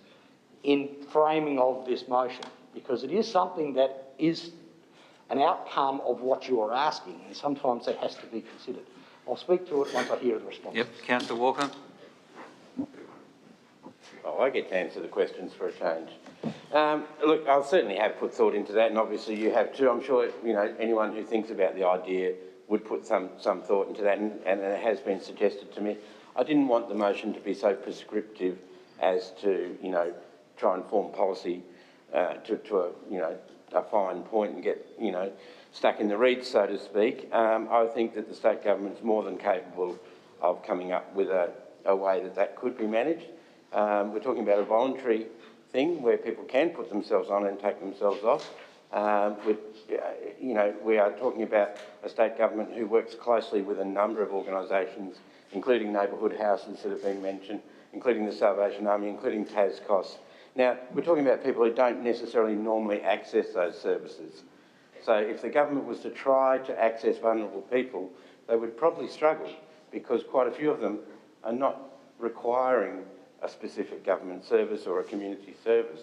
[SPEAKER 11] in framing of this motion, because it is something that is an outcome of what you are asking, and sometimes that has to be considered. I'll speak to it once I hear the response.
[SPEAKER 2] Yep, Councillor Walker.
[SPEAKER 8] Oh, I get to answer the questions for a change. Look, I'll certainly have put thought into that, and obviously you have too. I'm sure, you know, anyone who thinks about the idea would put some thought into that, and it has been suggested to me. I didn't want the motion to be so prescriptive as to, you know, try and form policy to a, you know, a fine point and get, you know, stuck in the reeds, so to speak. I think that the state government's more than capable of coming up with a way that could be managed. We're talking about a voluntary thing where people can put themselves on and take themselves off. You know, we are talking about a state government who works closely with a number of organisations, including neighbourhood houses that have been mentioned, including the Salvation Army, including TASCOS. Now, we're talking about people who don't necessarily normally access those services. So if the government was to try to access vulnerable people, they would probably struggle because quite a few of them are not requiring a specific government service or a community service.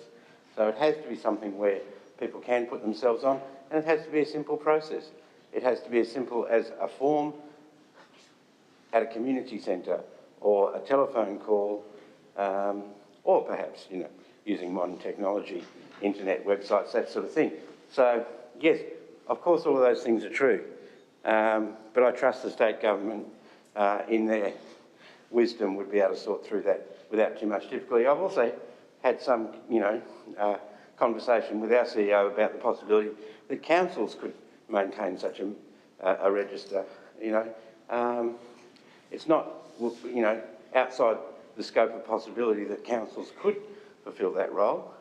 [SPEAKER 8] So it has to be something where people can put themselves on, and it has to be a simple process. It has to be as simple as a form at a community centre or a telephone call, or perhaps, you know, using modern technology, internet websites, that sort of thing. So, yes, of course all of those things are true, but I trust the state government in their wisdom would be able to sort through that without too much difficulty. I've also had some, conversation with our CEO about the possibility that councils could maintain such a register. It's not, outside the scope of possibility that councils could fulfil that role.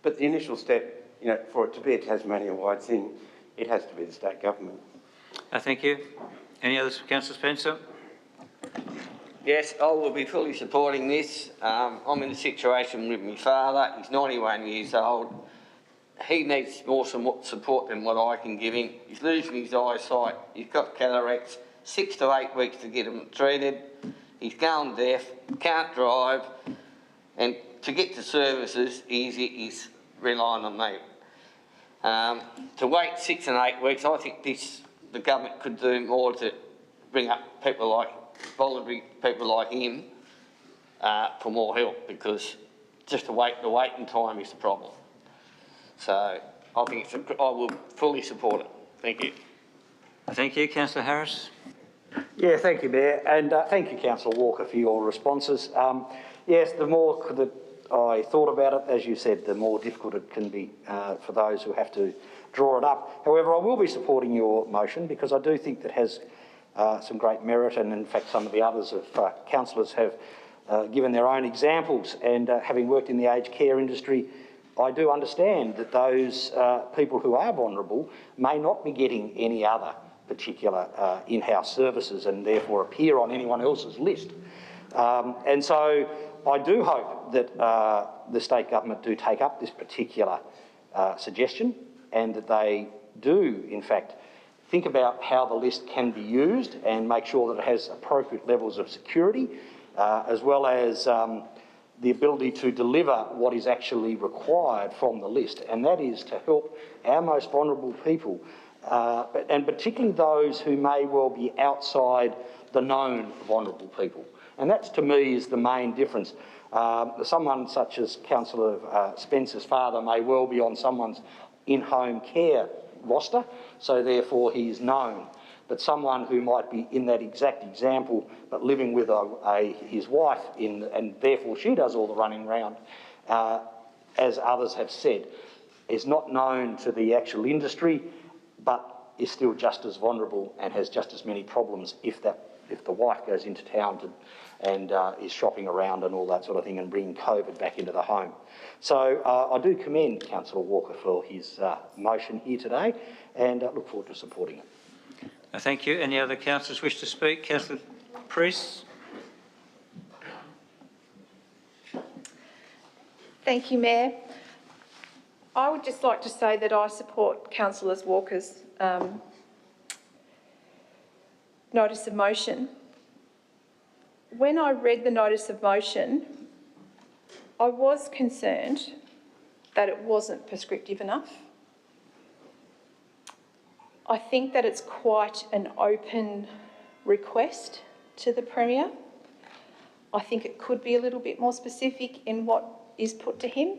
[SPEAKER 8] But the initial step, for it to be a Tasmania-wide thing, it has to be the state government.
[SPEAKER 2] Thank you. Any others, Councillor Spencer?
[SPEAKER 13] Yes, I will be fully supporting this. I'm in a situation with my father. He's 91 years old. He needs more support than what I can give him. He's losing his eyesight. He's got cataracts. 6 to 8 weeks to get him treated. He's going deaf, can't drive, and to get to services, he's relying on me. To wait 6 and 8 weeks, I think the government could do more to bring up voluntary people like him for more help, because just the waiting time is the problem. So I think I will fully support it. Thank you.
[SPEAKER 2] Thank you, Councillor Harris.
[SPEAKER 11] Yeah, thank you, Mayor, and thank you, Councillor Walker, for your responses. Yes, the more that I thought about it, as you said, the more difficult it can be for those who have to draw it up. However, I will be supporting your motion because I do think that has some great merit, and in fact some of the others of councillors have given their own examples, and having worked in the aged care industry, I do understand that those people who are vulnerable may not be getting any other particular in-house services and therefore appear on anyone else's list. And so I do hope that the state government do take up this particular suggestion, and that they do, in fact, think about how the list can be used and make sure that it has appropriate levels of security, as well as the ability to deliver what is actually required from the list, and that is to help our most vulnerable people, and particularly those who may well be outside the known vulnerable people. And that, to me, is the main difference. Someone such as Councillor Spencer's father may well be on someone's in-home care roster, so therefore he is known. But someone who might be in that exact example but living with his wife and therefore she does all the running around, as others have said, is not known to the actual industry but is still just as vulnerable and has just as many problems if the wife goes into town and is shopping around and all that sort of thing and bringing COVID back into the home. So I do commend Councillor Walker for his motion here today, and look forward to supporting it.
[SPEAKER 2] Thank you. Any other councillors wish to speak? Councillor Priest.
[SPEAKER 15] Thank you, Mayor. I would just like to say that I support Councillor Walker's notice of motion. When I read the notice of motion, I was concerned that it wasn't prescriptive enough. I think that it's quite an open request to the Premier. I think it could be a little bit more specific in what is put to him.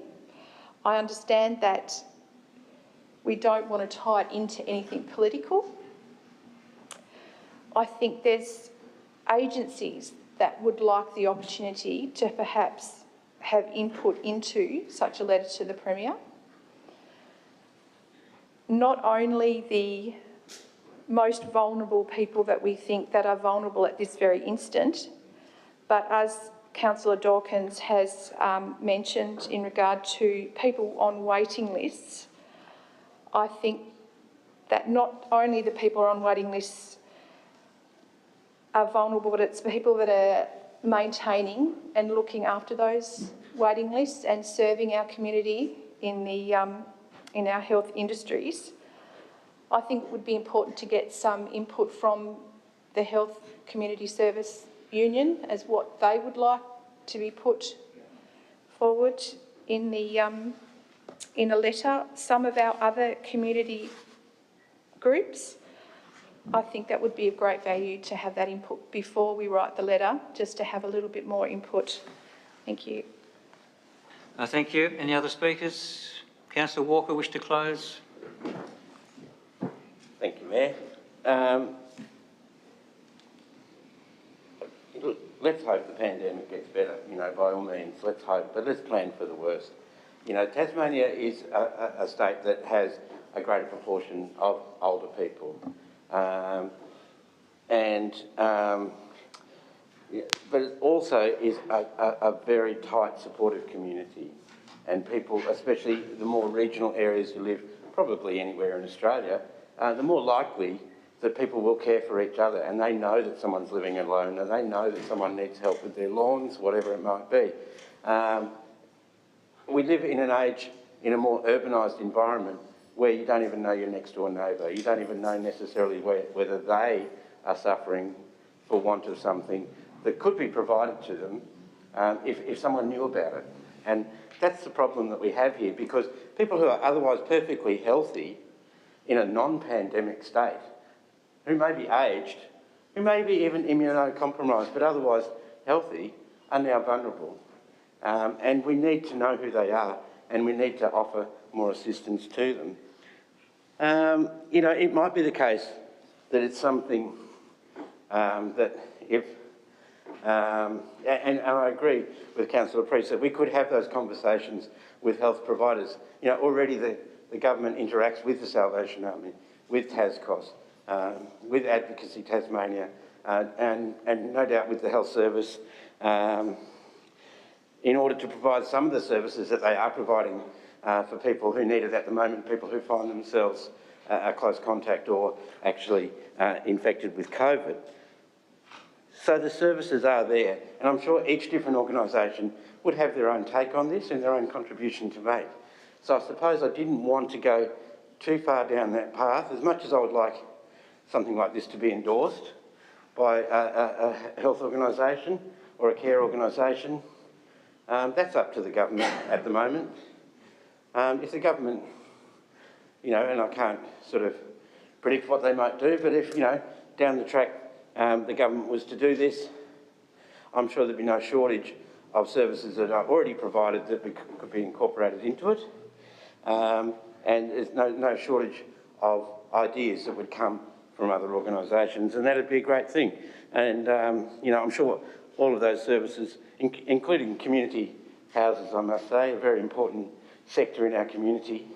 [SPEAKER 15] I understand that we don't want to tie it into anything political. I think there's agencies that would like the opportunity to perhaps have input into such a letter to the Premier. Not only the most vulnerable people that we think that are vulnerable at this very instant, but as Councillor Dawkins has mentioned in regard to people on waiting lists, I think that not only the people on waiting lists are vulnerable, but it's people that are maintaining and looking after those waiting lists and serving our community in our health industries. I think it would be important to get some input from the Health Community Service Union as what they would like to be put forward in a letter. Some of our other community groups, I think that would be of great value to have that input before we write the letter, just to have a little bit more input. Thank you.
[SPEAKER 2] Thank you. Any other speakers? Councillor Walker, wish to close?
[SPEAKER 8] Thank you, Mayor. let's hope the pandemic gets better, you know, by all means, let's hope, but let's plan for the worst. You know, Tasmania is a state that has a greater proportion of older people. But it also is a very tight, supportive community. And people, especially the more regional areas you live, probably anywhere in Australia, the more likely that people will care for each other, and they know that someone's living alone, and they know that someone needs help with their lawns, whatever it might be. We live in an age, in a more urbanised environment, where you don't even know your next door neighbour. You don't even know necessarily whether they are suffering for want of something that could be provided to them if someone knew about it. And that's the problem that we have here, because people who are otherwise perfectly healthy in a non-pandemic state, who may be aged, who may be even immunocompromised, but otherwise healthy, are now vulnerable. And we need to know who they are, and we need to offer more assistance to them. You know, it might be the case that it's something that if, and I agree with Councillor Priest that we could have those conversations with health providers. You know, already the government interacts with the Salvation Army, with TASCOS, with Advocacy Tasmania, and no doubt with the Health Service, in order to provide some of the services that they are providing for people who need it at the moment, people who find themselves a close contact or actually infected with COVID. So the services are there, and I'm sure each different organisation would have their own take on this and their own contribution to make. So I suppose I didn't want to go too far down that path, as much as I would like something like this to be endorsed by a health organisation or a care organisation. That's up to the government at the moment. If the government, you know, and I can't sort of predict what they might do, but if, you know, down the track the government was to do this, I'm sure there'd be no shortage of services that are already provided that could be incorporated into it. And there's no shortage of ideas that would come from other organisations, and that'd be a great thing. And, you know, I'm sure all of those services, including community houses, I must say, a very important sector in our community,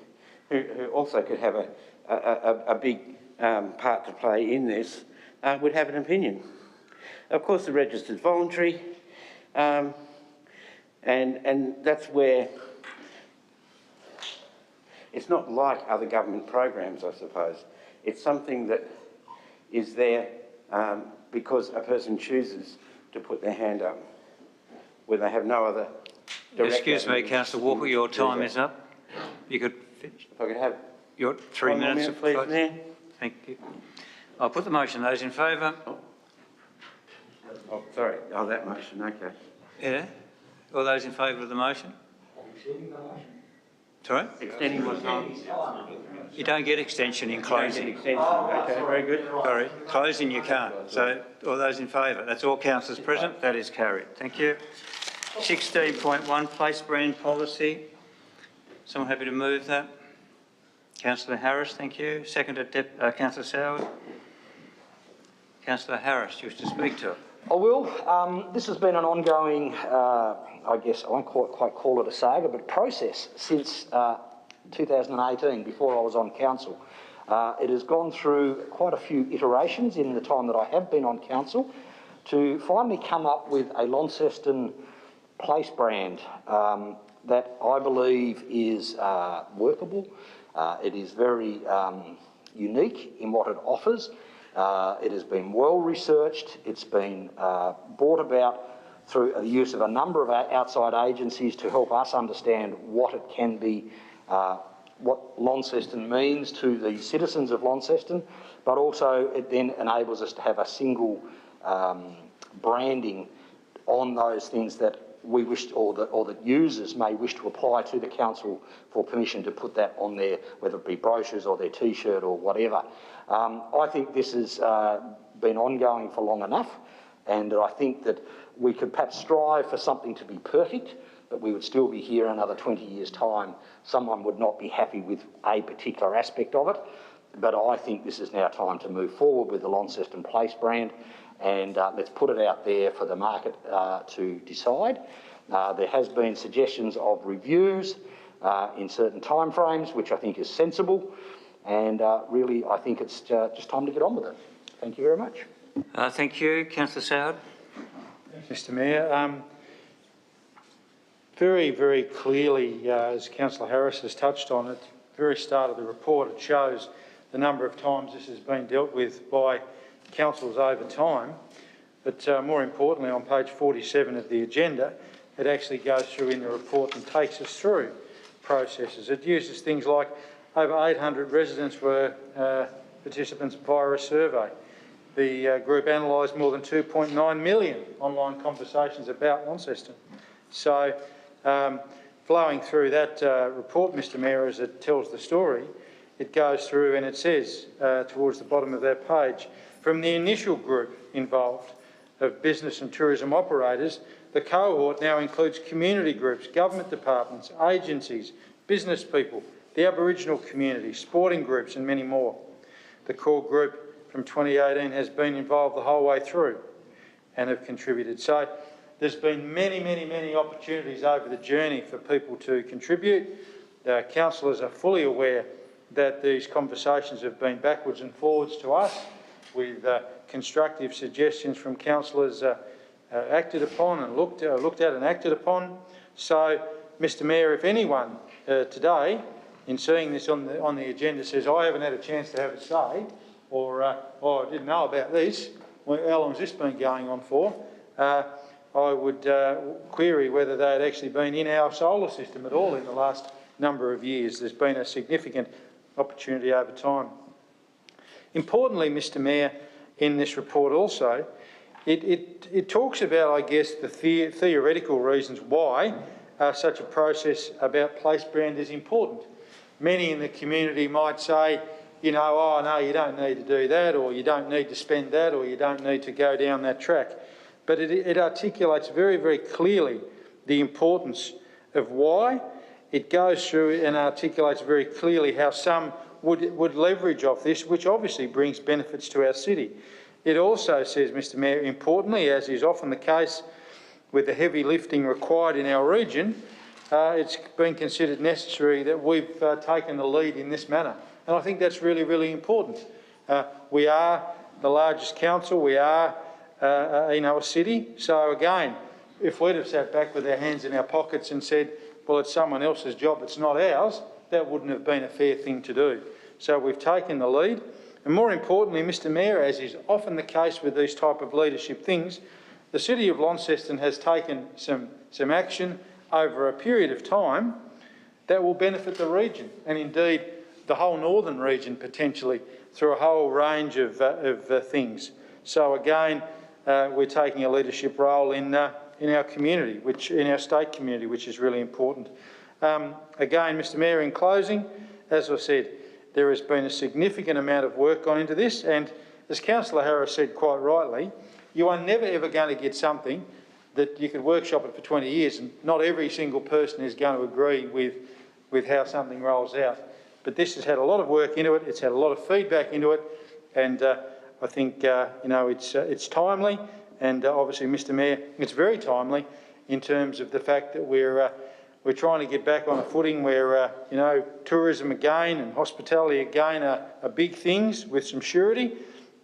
[SPEAKER 8] who also could have a big part to play in this, would have an opinion. Of course, the register's voluntary, and that's where it's not like other government programs, I suppose. It's something that is there because a person chooses to put their hand up, where they have no other direct...
[SPEAKER 2] Excuse me, Councillor Walker, your time is up. You could finish.
[SPEAKER 8] If I could have...
[SPEAKER 2] Your 3 minutes,
[SPEAKER 8] please, Mayor.
[SPEAKER 2] Thank you. I'll put the motion. Those in favour?
[SPEAKER 8] Oh, sorry. Oh, that motion, okay.
[SPEAKER 2] Yeah. All those in favour of the motion? Sorry?
[SPEAKER 8] Extending my time.
[SPEAKER 2] You don't get extension in closing.
[SPEAKER 8] Extension. Okay, very good.
[SPEAKER 2] Sorry, closing you can't. So all those in favour? That's all councillors present. That is carried. Thank you. 16.1, place brand policy. Someone happy to move that? Councillor Harris, thank you. Seconded, Councillor Soward. Councillor Harris, you wish to speak to it?
[SPEAKER 11] I will. This has been an ongoing, I guess I won't quite call it a saga, but process since 2018, before I was on council. It has gone through quite a few iterations in the time that I have been on council to finally come up with a Launceston place brand that I believe is workable. It is very unique in what it offers. It has been well researched. It's been brought about through the use of a number of outside agencies to help us understand what it can be, what Launceston means to the citizens of Launceston, but also it then enables us to have a single branding on those things that we wish, or that users may wish to apply to the council for permission to put that on there, whether it be brochures or their T-shirt or whatever. I think this has been ongoing for long enough, and I think that we could perhaps strive for something to be perfect, but we would still be here in another 20 years' time. Someone would not be happy with a particular aspect of it. but I think this is now time to move forward with the Launceston Place brand, and let's put it out there for the market to decide. There has been suggestions of reviews in certain timeframes, which I think is sensible, and really I think it's just time to get on with it. Thank you very much.
[SPEAKER 2] Thank you. Councillor Soward.
[SPEAKER 14] Mr Mayor. Very, very clearly, as Councillor Harris has touched on at the very start of the report, it shows the number of times this has been dealt with by councils over time. But more importantly, on page 47 of the agenda, it actually goes through in the report and takes us through processes. It uses things like over 800 residents were participants via a survey. The group analysed more than 2.9 million online conversations about Launceston. So, flowing through that report, Mr Mayor, as it tells the story, it goes through and it says towards the bottom of that page, from the initial group involved of business and tourism operators, the cohort now includes community groups, government departments, agencies, business people, the Aboriginal community, sporting groups and many more. The core group from 2018 has been involved the whole way through and have contributed. So there's been many opportunities over the journey for people to contribute. The councillors are fully aware that these conversations have been backwards and forwards to us with constructive suggestions from councillors acted upon and looked at and acted upon. So, Mr Mayor, if anyone today, in seeing this on the agenda, says, I haven't had a chance to have a say, or I didn't know about this, well, how long has this been going on for? I would query whether they had actually been in our solar system at all in the last number of years. There's been a significant opportunity over time. Importantly, Mr Mayor, in this report also, it talks about, I guess, the theoretical reasons why such a process about place brand is important. Many in the community might say, you know, oh no, you don't need to do that, or you don't need to spend that, or you don't need to go down that track. But it articulates very clearly the importance of why. It goes through and articulates very clearly how some would leverage off this, which obviously brings benefits to our city. It also says, Mr Mayor, importantly, as is often the case with the heavy lifting required in our region, it's been considered necessary that we've taken the lead in this manner. And I think that's really important. We are the largest council, we are a city, so again, if we'd have sat back with our hands in our pockets and said, well, it's someone else's job, it's not ours, that wouldn't have been a fair thing to do. So we've taken the lead. And more importantly, Mr Mayor, as is often the case with these type of leadership things, the City of Launceston has taken some action over a period of time that will benefit the region, and indeed the whole northern region potentially, through a whole range of things. So again, we're taking a leadership role in our community, in our state community, which is really important. Again, Mr Mayor, in closing, as I said, there has been a significant amount of work gone into this, and as Councillor Harris said quite rightly, you are never ever going to get something that you could workshop it for 20 years and not every single person is going to agree with how something rolls out. But this has had a lot of work into it, it's had a lot of feedback into it, and I think it's timely, and obviously, Mr Mayor, it's very timely in terms of the fact that we're trying to get back on a footing where tourism again and hospitality again are big things with some surety.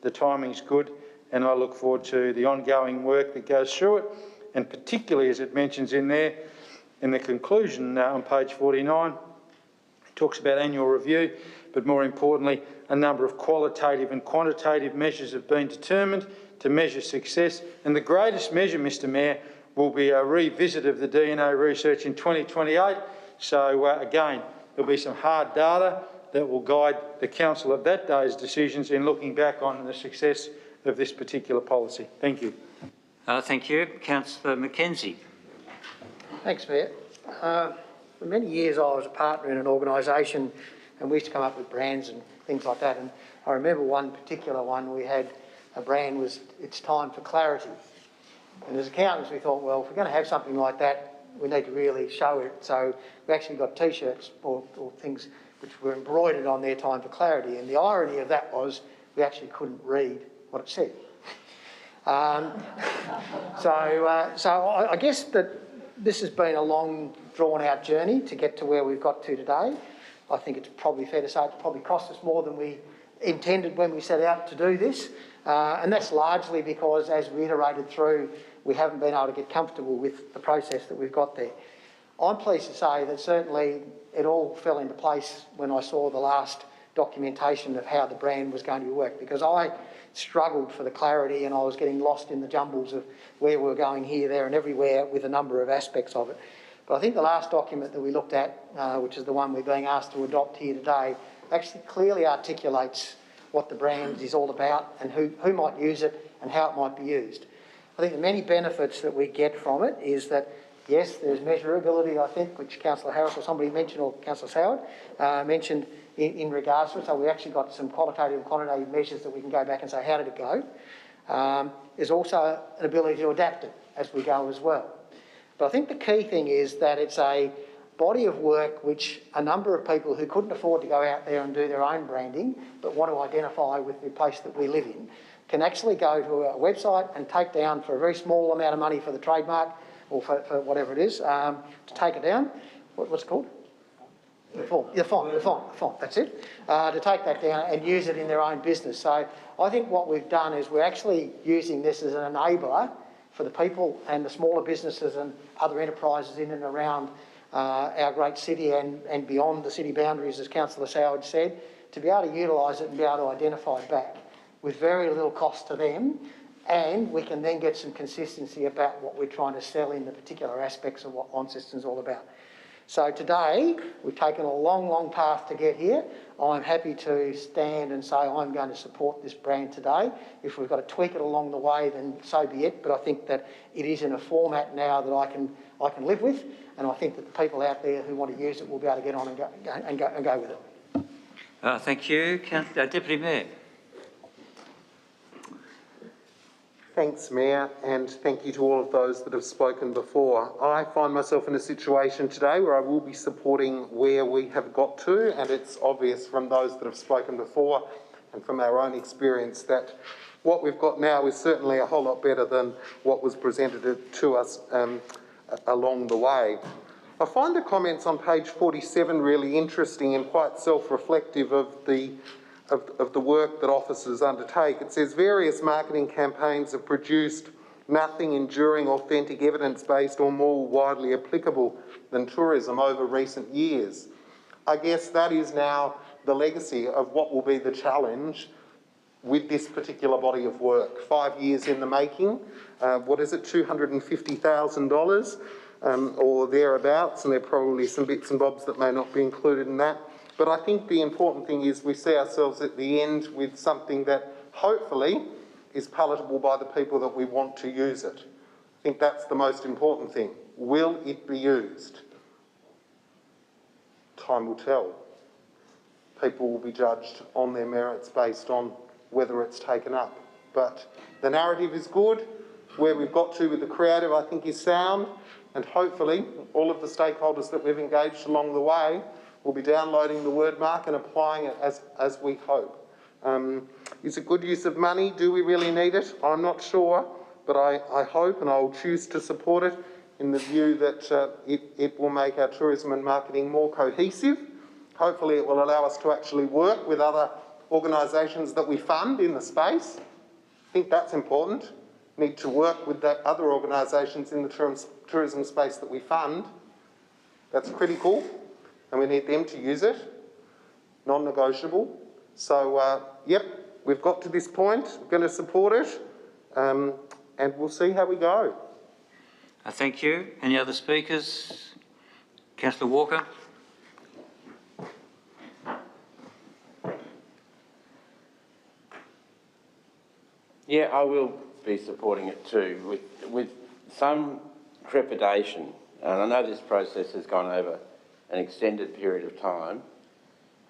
[SPEAKER 14] The timing's good, and I look forward to the ongoing work that goes through it, and particularly as it mentions in there, in the conclusion on page 49, it talks about annual review, but more importantly, a number of qualitative and quantitative measures have been determined to measure success, and the greatest measure, Mr Mayor, will be a revisit of the DNA research in 2028. So again, there'll be some hard data that will guide the council at that day's decisions in looking back on the success of this particular policy. Thank you.
[SPEAKER 2] Thank you. Councillor Mackenzie.
[SPEAKER 6] Thanks, Mayor. For many years I was a partner in an organisation and we used to come up with brands and things like that, and I remember one particular one we had, a brand was It's Time for Clarity. And as accountants we thought, well, if we're going to have something like that, we need to really show it. So we actually got T-shirts or things which were embroidered on their time for clarity. And the irony of that was we actually couldn't read what it said. So I guess that this has been a long, drawn-out journey to get to where we've got to today. I think it's probably fair to say it's probably cost us more than we intended when we set out to do this. And that's largely because, as we iterated through, we haven't been able to get comfortable with the process that we've got there. I'm pleased to say that certainly it all fell into place when I saw the last documentation of how the brand was going to work, because I struggled for the clarity and I was getting lost in the jumbles of where we were going here, there and everywhere with a number of aspects of it. But I think the last document that we looked at, which is the one we're being asked to adopt here today, actually clearly articulates what the brand is all about and who might use it and how it might be used. I think the many benefits that we get from it is that, yes, there's measurability, I think, which Councillor Harris or somebody mentioned, or Councillor Howard mentioned in regards to it. So we actually got some qualitative and quantitative measures that we can go back and say, how did it go? There's also an ability to adapt it as we go as well. But I think the key thing is that it's a body of work which a number of people who couldn't afford to go out there and do their own branding but want to identify with the place that we live in can actually go to a website and take down for a very small amount of money for the trademark or for whatever it is, to take it down. What's it called? The font, that's it. To take that down and use it in their own business. So I think what we've done is we're actually using this as an enabler for the people and the smaller businesses and other enterprises in and around our great city and beyond the city boundaries, as Councillor Howard said, to be able to utilise it and be able to identify back with very little cost to them, and we can then get some consistency about what we're trying to sell in the particular aspects of what Launceston's all about. So today, we've taken a long, long path to get here. I'm happy to stand and say I'm going to support this brand today. If we've got to tweak it along the way, then so be it, but I think that it is in a format now that I can live with, and I think that the people out there who want to use it will be able to get on and go with it.
[SPEAKER 2] Thank you. Deputy Mayor.
[SPEAKER 12] Thanks, Mayor, and thank you to all of those that have spoken before. I find myself in a situation today where I will be supporting where we have got to, and it's obvious from those that have spoken before and from our own experience that what we've got now is certainly a whole lot better than what was presented to us along the way. I find the comments on page 47 really interesting and quite self-reflective of the work that officers undertake. It says various marketing campaigns have produced nothing enduring, authentic, evidence-based or more widely applicable than tourism over recent years. I guess that is now the legacy of what will be the challenge with this particular body of work. 5 years in the making, what is it, $250,000 or thereabouts, and there are probably some bits and bobs that may not be included in that. But I think the important thing is we see ourselves at the end with something that hopefully is palatable by the people that we want to use it. I think that's the most important thing. Will it be used? Time will tell. People will be judged on their merits based on whether it's taken up. But the narrative is good. Where we've got to with the creative, I think, is sound. And hopefully all of the stakeholders that we've engaged along the way will be downloading the word mark and applying it as we hope. Is it good use of money? Do we really need it? I'm not sure, but I hope and I'll choose to support it in the view that it will make our tourism and marketing more cohesive. Hopefully it will allow us to actually work with other organisations that we fund in the space. I think that's important. We need to work with the other organisations in the tourism space that we fund. That's critical. And we need them to use it, non-negotiable. So, yep, we've got to this point, we're going to support it, and we'll see how we go.
[SPEAKER 2] Thank you. Any other speakers? Councillor Walker.
[SPEAKER 8] Yeah, I will be supporting it too, with some trepidation. And I know this process has gone over an extended period of time.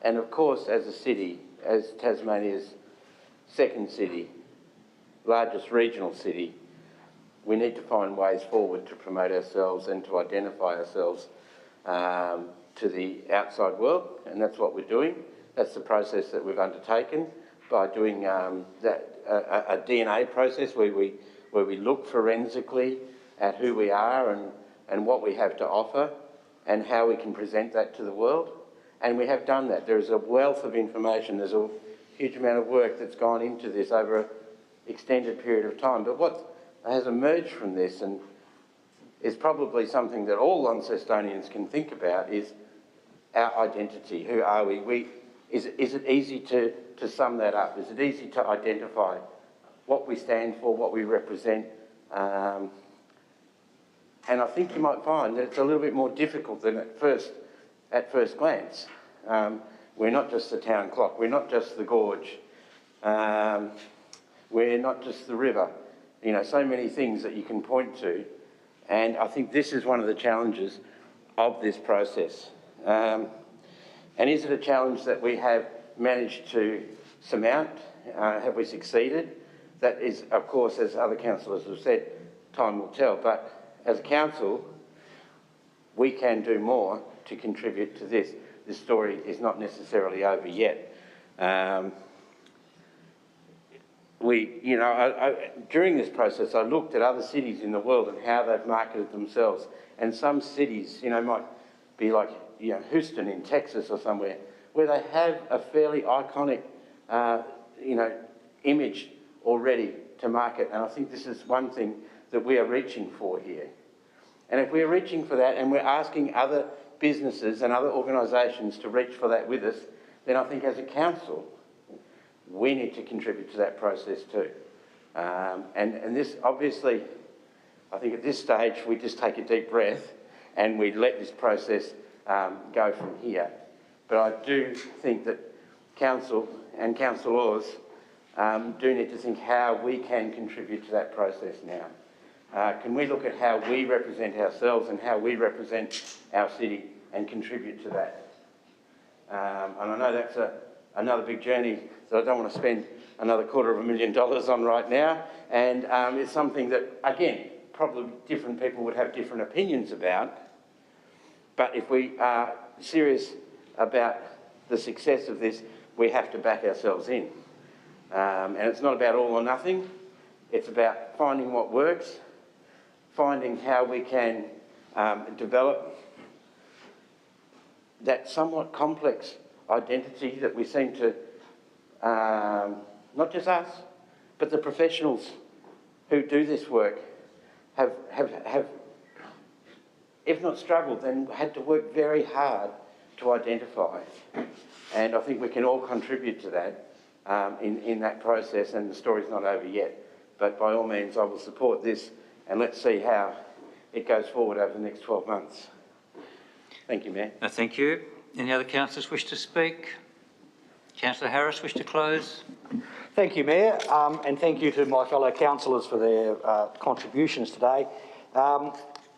[SPEAKER 8] And of course, as a city, as Tasmania's second city, largest regional city, we need to find ways forward to promote ourselves and to identify ourselves to to the outside world, and that's what we're doing. That's the process that we've undertaken by doing a DNA process where we look forensically at who we are and what we have to offer and how we can present that to the world. And we have done that. There is a wealth of information. There's a huge amount of work that's gone into this over an extended period of time. But what has emerged from this, and is probably something that all Launcestonians can think about, is our identity. Who are we? Is it easy to sum that up? Is it easy to identify what we stand for, what we represent? And I think you might find that it's a little bit more difficult than at first glance. We're not just the town clock, we're not just the gorge, we're not just the river. You know, so many things that you can point to, and I think this is one of the challenges of this process. And is it a challenge that we have managed to surmount? Have we succeeded? That is, of course, as other councillors have said, time will tell, but as a council, we can do more to contribute to this. This story is not necessarily over yet. During this process, I looked at other cities in the world and how they've marketed themselves. And some cities, might be like, Houston in Texas or somewhere, where they have a fairly iconic, image already to market. And I think this is one thing that we are reaching for here. And if we're reaching for that and we're asking other businesses and other organisations to reach for that with us, then I think as a council, we need to contribute to that process too. And this, obviously, I think at this stage, we just take a deep breath and we let this process go from here. But I do think that council and councillors do need to think how we can contribute to that process now. Can we look at how we represent ourselves and how we represent our city and contribute to that? And I know that's another big journey that I don't want to spend another $250,000 on right now. And it's something that, again, probably different people would have different opinions about. But if we are serious about the success of this, we have to back ourselves in. And it's not about all or nothing. It's about finding what works, finding how we can develop that somewhat complex identity that we seem to, not just us, but the professionals who do this work have if not struggled, then had to work very hard to identify. And I think we can all contribute to that in that process, and the story's not over yet. But by all means, I will support this, and let's see how it goes forward over the next 12 months. Thank you, Mayor.
[SPEAKER 2] Thank you. Any other councillors wish to speak? Councillor Harris, wish to close?
[SPEAKER 11] Thank you, Mayor, and thank you to my fellow councillors for their contributions today.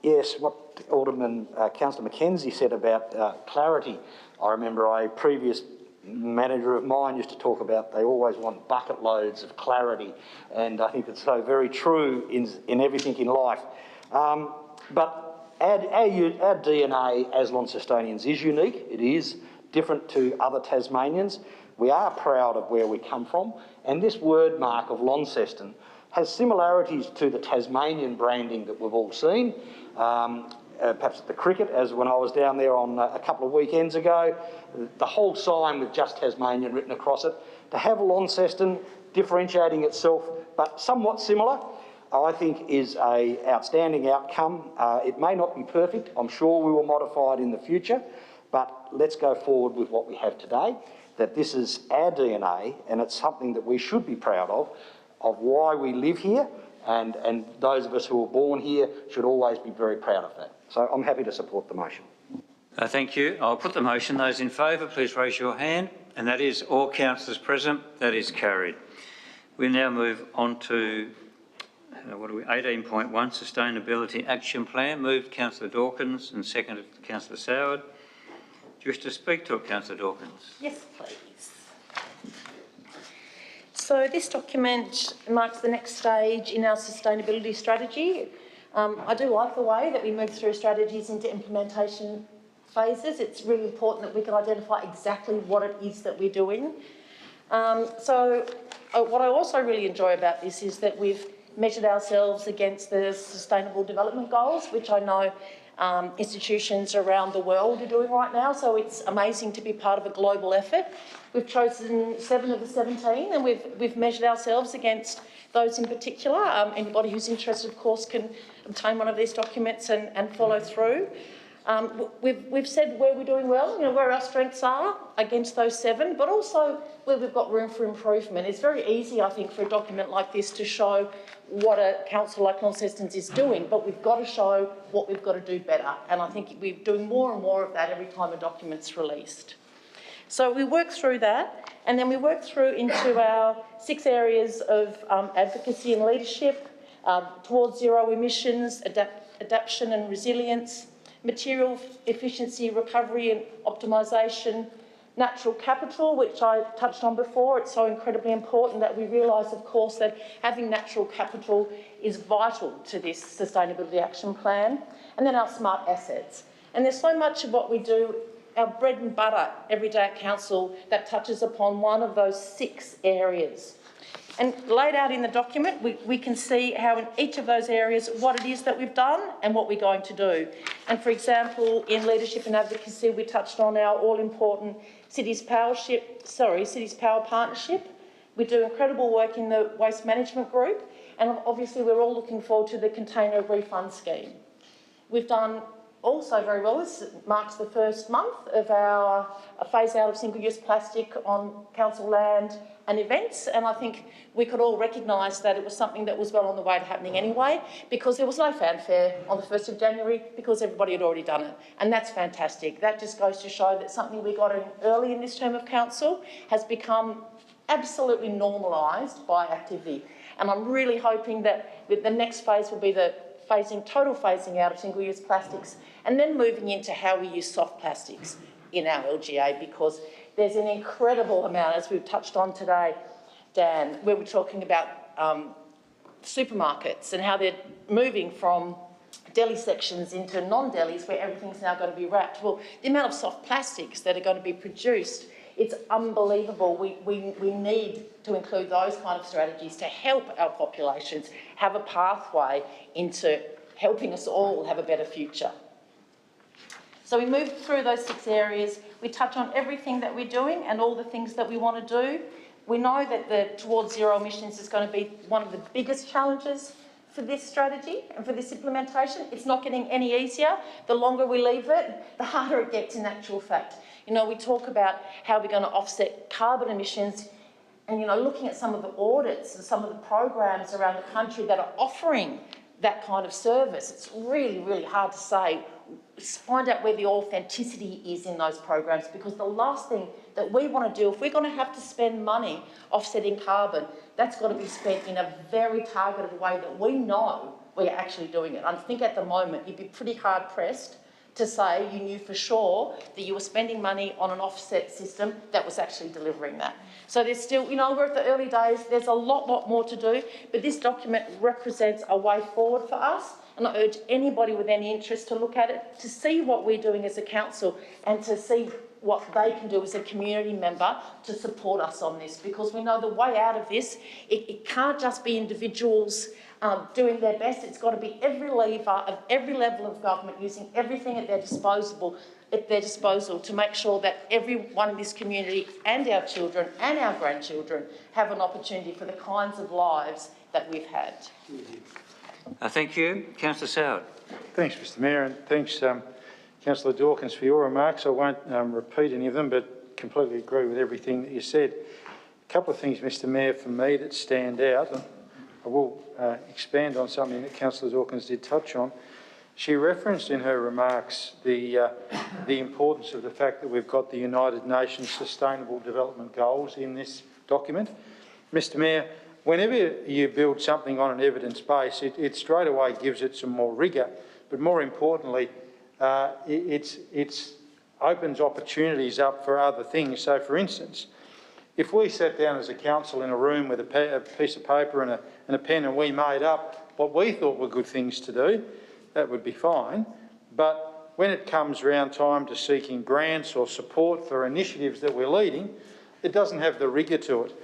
[SPEAKER 11] Yes, what Alderman Councillor Mackenzie said about clarity, I remember a previous manager of mine used to talk about they always want bucket loads of clarity, and I think it's so very true in everything in life. But our DNA as Launcestonians is unique. It is different to other Tasmanians. We are proud of where we come from, and this word mark of Launceston has similarities to the Tasmanian branding that we've all seen. Perhaps at the cricket, as when I was down there on a couple of weekends ago, the whole sign with just Tasmanian written across it. To have Launceston differentiating itself, but somewhat similar, I think is an outstanding outcome. It may not be perfect. I'm sure we will modify it in the future, but let's go forward with what we have today, that this is our DNA and it's something that we should be proud of why we live here, and those of us who were born here should always be very proud of that. So I'm happy to support the motion.
[SPEAKER 2] Thank you. I'll put the motion. Those in favour, please raise your hand. And that is all councillors present. That is carried. We now move on to 18.1, Sustainability Action Plan. Moved Councillor Dawkins and seconded Councillor Soward. Do you wish to speak to it, Councillor Dawkins?
[SPEAKER 7] Yes, please. So this document marks the next stage in our sustainability strategy. I do like the way that we move through strategies into implementation phases. It's really important that we can identify exactly what it is that we're doing. What I also really enjoy about this is that we've measured ourselves against the Sustainable Development Goals, which I know institutions around the world are doing right now, so it's amazing to be part of a global effort. We've chosen 7 of the 17 and we've measured ourselves against those in particular. Anybody who's interested, of course, can obtain one of these documents and follow through. We've said where we're doing well, where our strengths are against those 7, but also where we've got room for improvement. It's very easy, I think, for a document like this to show what a council like Launceston's is doing, but we've got to show what we've got to do better. And I think we're doing more and more of that every time a document's released. So we work through that, and then we work through into our 6 areas of advocacy and leadership, towards zero emissions, adaptation and resilience, material efficiency, recovery and optimisation, natural capital, which I touched on before. It's so incredibly important that we realise, of course, that having natural capital is vital to this Sustainability Action Plan. And then our smart assets. And there's so much of what we do, our bread and butter every day at Council, that touches upon one of those 6 areas. And laid out in the document, we can see how in each of those areas, what it is that we've done and what we're going to do. And for example, in leadership and advocacy, we touched on our all-important Cities Power Partnership. We do incredible work in the Waste Management Group, and obviously we're all looking forward to the Container Refund Scheme. We've done also very well. This marks the first month of our phase out of single-use plastic on council land and events, and I think we could all recognise that it was something that was well on the way to happening anyway, because there was no fanfare on the 1st of January because everybody had already done it, and that's fantastic. That just goes to show that something we got in early in this term of council has become absolutely normalised by activity, and I'm really hoping that the next phase will be the total phasing out of single-use plastics, and then moving into how we use soft plastics in our LGA, because there's an incredible amount, as we've touched on today, Dan, where we're talking about supermarkets and how they're moving from deli sections into non-delis where everything's now going to be wrapped. Well, the amount of soft plastics that are going to be produced, it's unbelievable. We need to include those kind of strategies to help our populations have a pathway into helping us all have a better future. So we move through those 6 areas. We touch on everything that we're doing and all the things that we want to do. We know that the towards zero emissions is going to be one of the biggest challenges for this strategy and for this implementation. It's not getting any easier. The longer we leave it, the harder it gets in actual fact. We talk about how we're going to offset carbon emissions, and, looking at some of the audits and some of the programs around the country that are offering that kind of service, it's really, really hard to say. Find out where the authenticity is in those programs, because the last thing that we want to do, if we're going to have to spend money offsetting carbon, that's got to be spent in a very targeted way that we know we're actually doing it. I think at the moment you'd be pretty hard pressed to say you knew for sure that you were spending money on an offset system that was actually delivering that. So there's still, we're at the early days, there's a lot more to do, but this document represents a way forward for us, and I urge anybody with any interest to look at it, to see what we're doing as a council and to see what they can do as a community member to support us on this, because we know the way out of this, it can't just be individuals doing their best. It's got to be every lever of every level of government using everything at their disposal to make sure that everyone in this community and our children and our grandchildren have an opportunity for the kinds of lives that we've had.
[SPEAKER 2] Thank you. Councillor Soward.
[SPEAKER 14] Thanks, Mr Mayor, and thanks, Councillor Dawkins, for your remarks. I won't repeat any of them, but completely agree with everything that you said. A couple of things, Mr Mayor, for me that stand out. I will expand on something that Councillor Dawkins did touch on. She referenced in her remarks the importance of the fact that we've got the United Nations Sustainable Development Goals in this document. Mr Mayor, whenever you build something on an evidence base, it straight away gives it some more rigour, but more importantly, it opens opportunities up for other things. So, for instance, if we sat down as a council in a room with a piece of paper and a pen and we made up what we thought were good things to do, that would be fine. But when it comes round time to seeking grants or support for initiatives that we're leading, it doesn't have the rigour to it.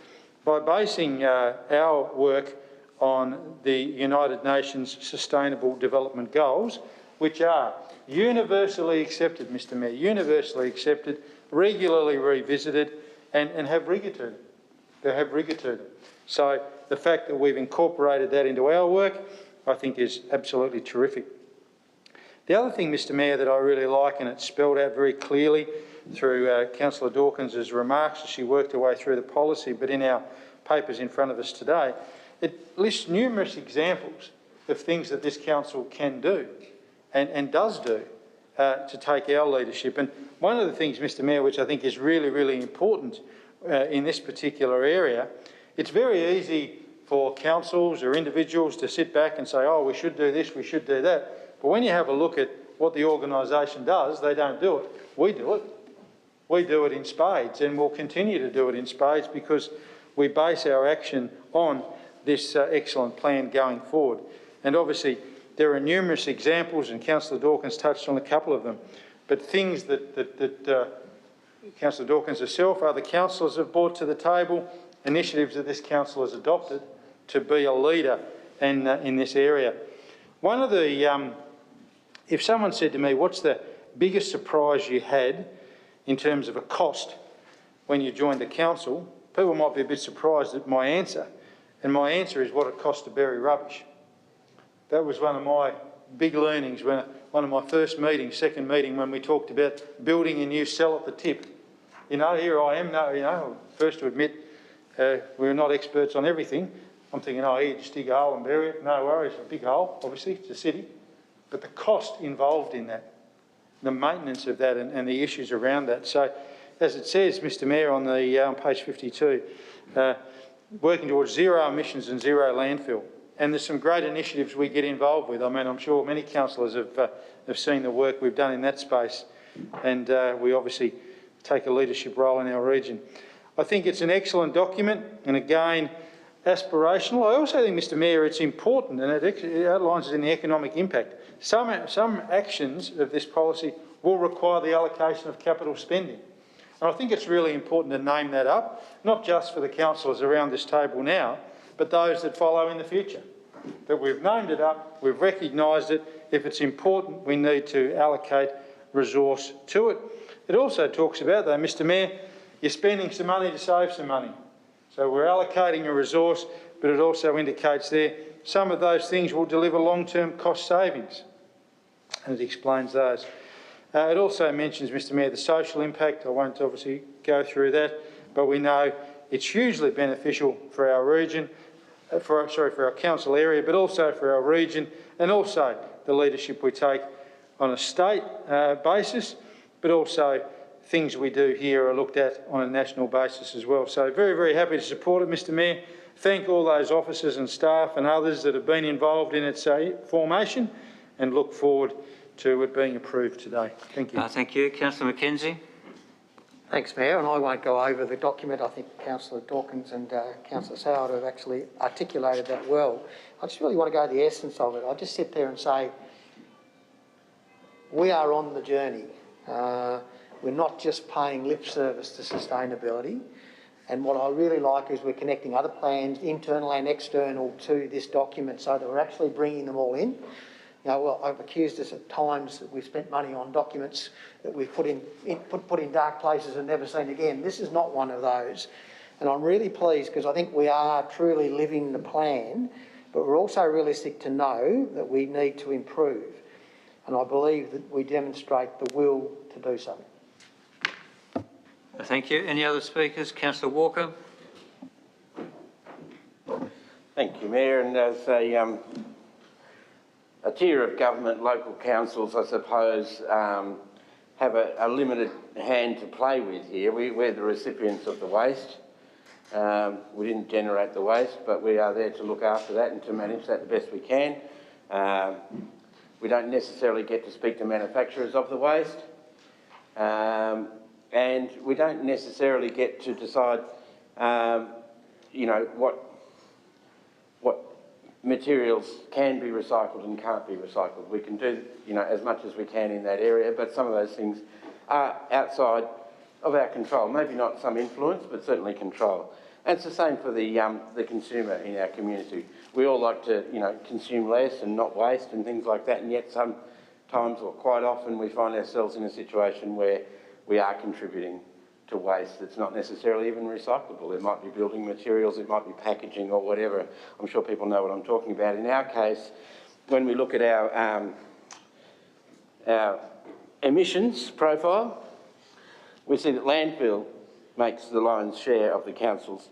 [SPEAKER 14] By basing our work on the United Nations Sustainable Development Goals, which are universally accepted, Mr Mayor, universally accepted, regularly revisited and have rigour to them. They have rigour to them. So the fact that we've incorporated that into our work, I think is absolutely terrific. The other thing, Mr Mayor, that I really like, and it's spelled out very clearly through Councillor Dawkins' remarks as she worked her way through the policy, but in our papers in front of us today, it lists numerous examples of things that this council can do and does do to take our leadership. And one of the things, Mr Mayor, which I think is really, really important in this particular area, it's very easy for councils or individuals to sit back and say, oh, we should do this, we should do that. But when you have a look at what the organisation does, they don't do it. We do it. We do it in spades, and we'll continue to do it in spades because we base our action on this excellent plan going forward. And obviously, there are numerous examples, and Councillor Dawkins touched on a couple of them, but things that Councillor Dawkins herself, other councillors have brought to the table, initiatives that this council has adopted to be a leader in this area. One of the, if someone said to me, what's the biggest surprise you had in terms of a cost when you joined the council, people might be a bit surprised at my answer. And my answer is what it costs to bury rubbish. That was one of my big learnings, when one of my first meetings, second meeting, when we talked about building a new cell at the tip. You know, here I am, first to admit we're not experts on everything. I'm thinking, oh, here, just dig a hole and bury it. No worries, a big hole, obviously, it's a city. But the cost involved in that, the maintenance of that and the issues around that. So, as it says, Mr Mayor, on page 52, working towards zero emissions and zero landfill. And there's some great initiatives we get involved with. I mean, I'm sure many councillors have seen the work we've done in that space, and we obviously take a leadership role in our region. I think it's an excellent document, and again, aspirational. I also think, Mr Mayor, it's important, and it outlines it in the economic impact. Some actions of this policy will require the allocation of capital spending. And I think it's really important to name that up, not just for the councillors around this table now, but those that follow in the future. That we've named it up, we've recognised it. If it's important, we need to allocate resource to it. It also talks about, though, Mr Mayor, you're spending some money to save some money. So we're allocating a resource, but it also indicates there some of those things will deliver long-term cost savings. And it explains those. It also mentions, Mr Mayor, the social impact. I won't obviously go through that, but we know it's hugely beneficial for our region, for our council area, but also for our region, and also the leadership we take on a state basis, but also things we do here are looked at on a national basis as well. So very, very happy to support it, Mr Mayor. Thank all those officers and staff and others that have been involved in its formation, and look forward to it being approved today. Thank you.
[SPEAKER 2] Thank you. Councillor McKenzie.
[SPEAKER 6] Thanks, Mayor, and I won't go over the document. I think Councillor Dawkins and Councillor Soward have actually articulated that well. I just really want to go to the essence of it. I'll just sit there and say, we are on the journey. We're not just paying lip service to sustainability. And what I really like is we're connecting other plans, internal and external, to this document so that we're actually bringing them all in. You know, well, I've accused us at times that we've spent money on documents that we've put in dark places and never seen again. This is not one of those. And I'm really pleased because I think we are truly living the plan, but we're also realistic to know that we need to improve. And I believe that we demonstrate the will to do so.
[SPEAKER 2] Thank you. Any other speakers? Councillor Walker.
[SPEAKER 8] Thank you, Mayor. And as a tier of government, local councils, I suppose, have a limited hand to play with here. We're the recipients of the waste. We didn't generate the waste, but we are there to look after that and to manage that the best we can. We don't necessarily get to speak to manufacturers of the waste. And we don't necessarily get to decide, you know, what materials can be recycled and can't be recycled. We can do, as much as we can in that area, but some of those things are outside of our control. Maybe not some influence, but certainly control. And it's the same for the consumer in our community. We all like to, consume less and not waste and things like that, and yet sometimes, or quite often, we find ourselves in a situation where we are contributing to waste that's not necessarily even recyclable. It might be building materials, it might be packaging or whatever. I'm sure people know what I'm talking about. In our case, when we look at our emissions profile, we see that landfill makes the lion's share of the council's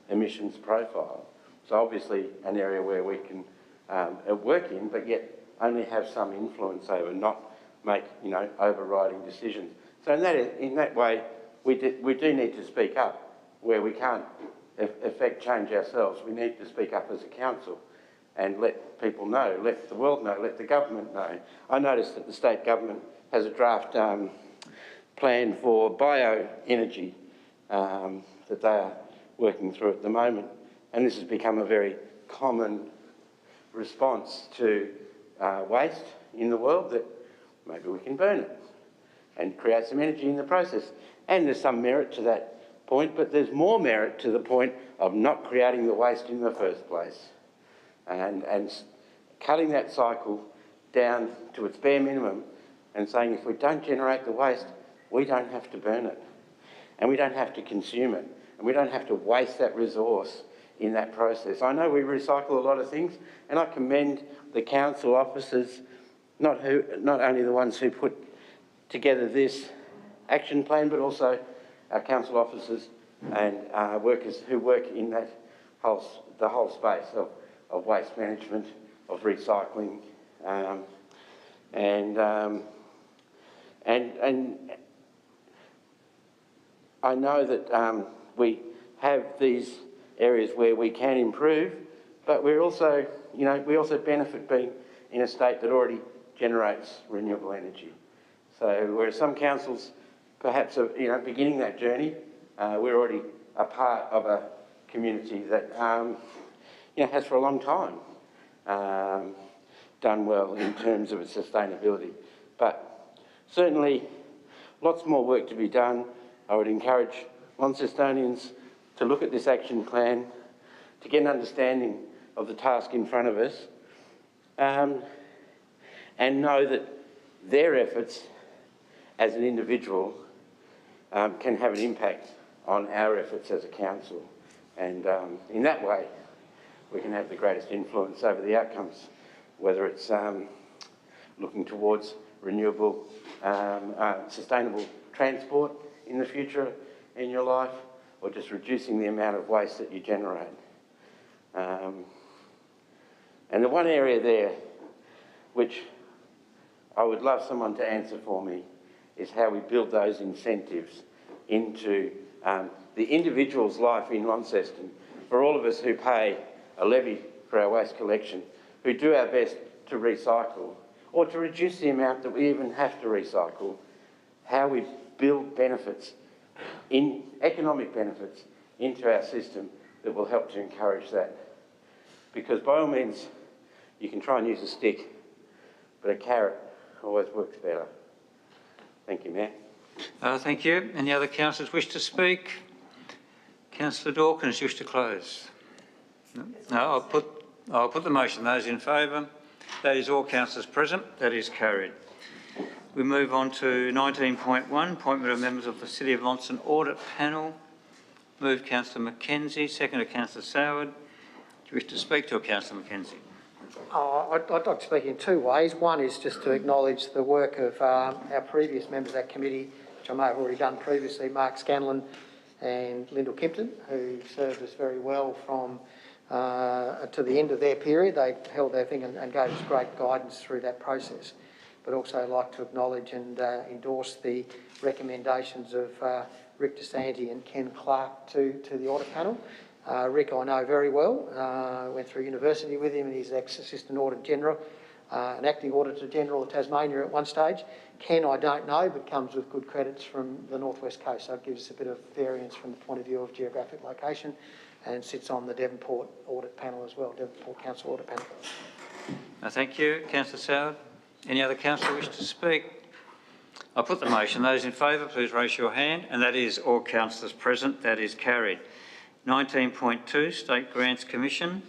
[SPEAKER 8] emissions profile. So obviously an area where we can work in, but yet only have some influence over, not make, overriding decisions. So in that way, we do need to speak up where we can't affect change ourselves. We need to speak up as a council and let people know, let the world know, let the government know. I noticed that the state government has a draft plan for bioenergy that they are working through at the moment. And this has become a very common response to waste in the world, that maybe we can burn it and create some energy in the process. And there's some merit to that point, but there's more merit to the point of not creating the waste in the first place and cutting that cycle down to its bare minimum and saying if we don't generate the waste, we don't have to burn it and we don't have to consume it and we don't have to waste that resource in that process. I know we recycle a lot of things, and I commend the council officers, not only the ones who put together this action plan, but also our council officers and workers who work in the whole space of waste management, of recycling, and I know that we have these areas where we can improve, but we're also, we also benefit being in a state that already generates renewable energy. So whereas some councils perhaps are, beginning that journey, we're already a part of a community that, has for a long time done well in terms of its sustainability. But certainly lots more work to be done. I would encourage Launcestonians to look at this action plan, to get an understanding of the task in front of us, and know that their efforts as an individual can have an impact on our efforts as a council. And in that way, we can have the greatest influence over the outcomes, whether it's looking towards renewable, sustainable transport in the future in your life, or just reducing the amount of waste that you generate. And the one area there which I would love someone to answer for me is how we build those incentives into the individual's life in Launceston. For all of us who pay a levy for our waste collection, who do our best to recycle, or to reduce the amount that we even have to recycle, how we build benefits, economic benefits, into our system that will help to encourage that. Because by all means, you can try and use a stick, but a carrot always works better. Thank you, Mayor.
[SPEAKER 2] Thank you. Any other councillors wish to speak? Councillor Dawkins, wish to close? No, I'll put the motion. Those in favour? That is all councillors present. That is carried. We move on to 19.1, appointment of members of the City of Launceston Audit Panel. Move Councillor Mackenzie, seconded Councillor Soward. Do you wish to speak to Councillor Mackenzie?
[SPEAKER 6] I'd like to speak in two ways. One is just to acknowledge the work of our previous members of that committee, which I may have already done previously, Mark Scanlon and Lyndall Kimpton, who served us very well from to the end of their period. They held their thing and gave us great guidance through that process. But also I'd like to acknowledge and endorse the recommendations of Rick DeSanti and Ken Clark to the audit panel. Rick I know very well, went through university with him, and he's ex-assistant auditor general, an acting auditor general of Tasmania at one stage. Ken I don't know, but comes with good credits from the North West Coast, so it gives us a bit of variance from the point of view of geographic location. and sits on the Devonport Audit Panel as well, Devonport Council Audit Panel.
[SPEAKER 2] Thank you. Councillor Soward. Any other councillor wish to speak? I'll put the motion. Those in favour, please raise your hand. And that is all councillors present. That is carried. 19.2, State Grants Commission.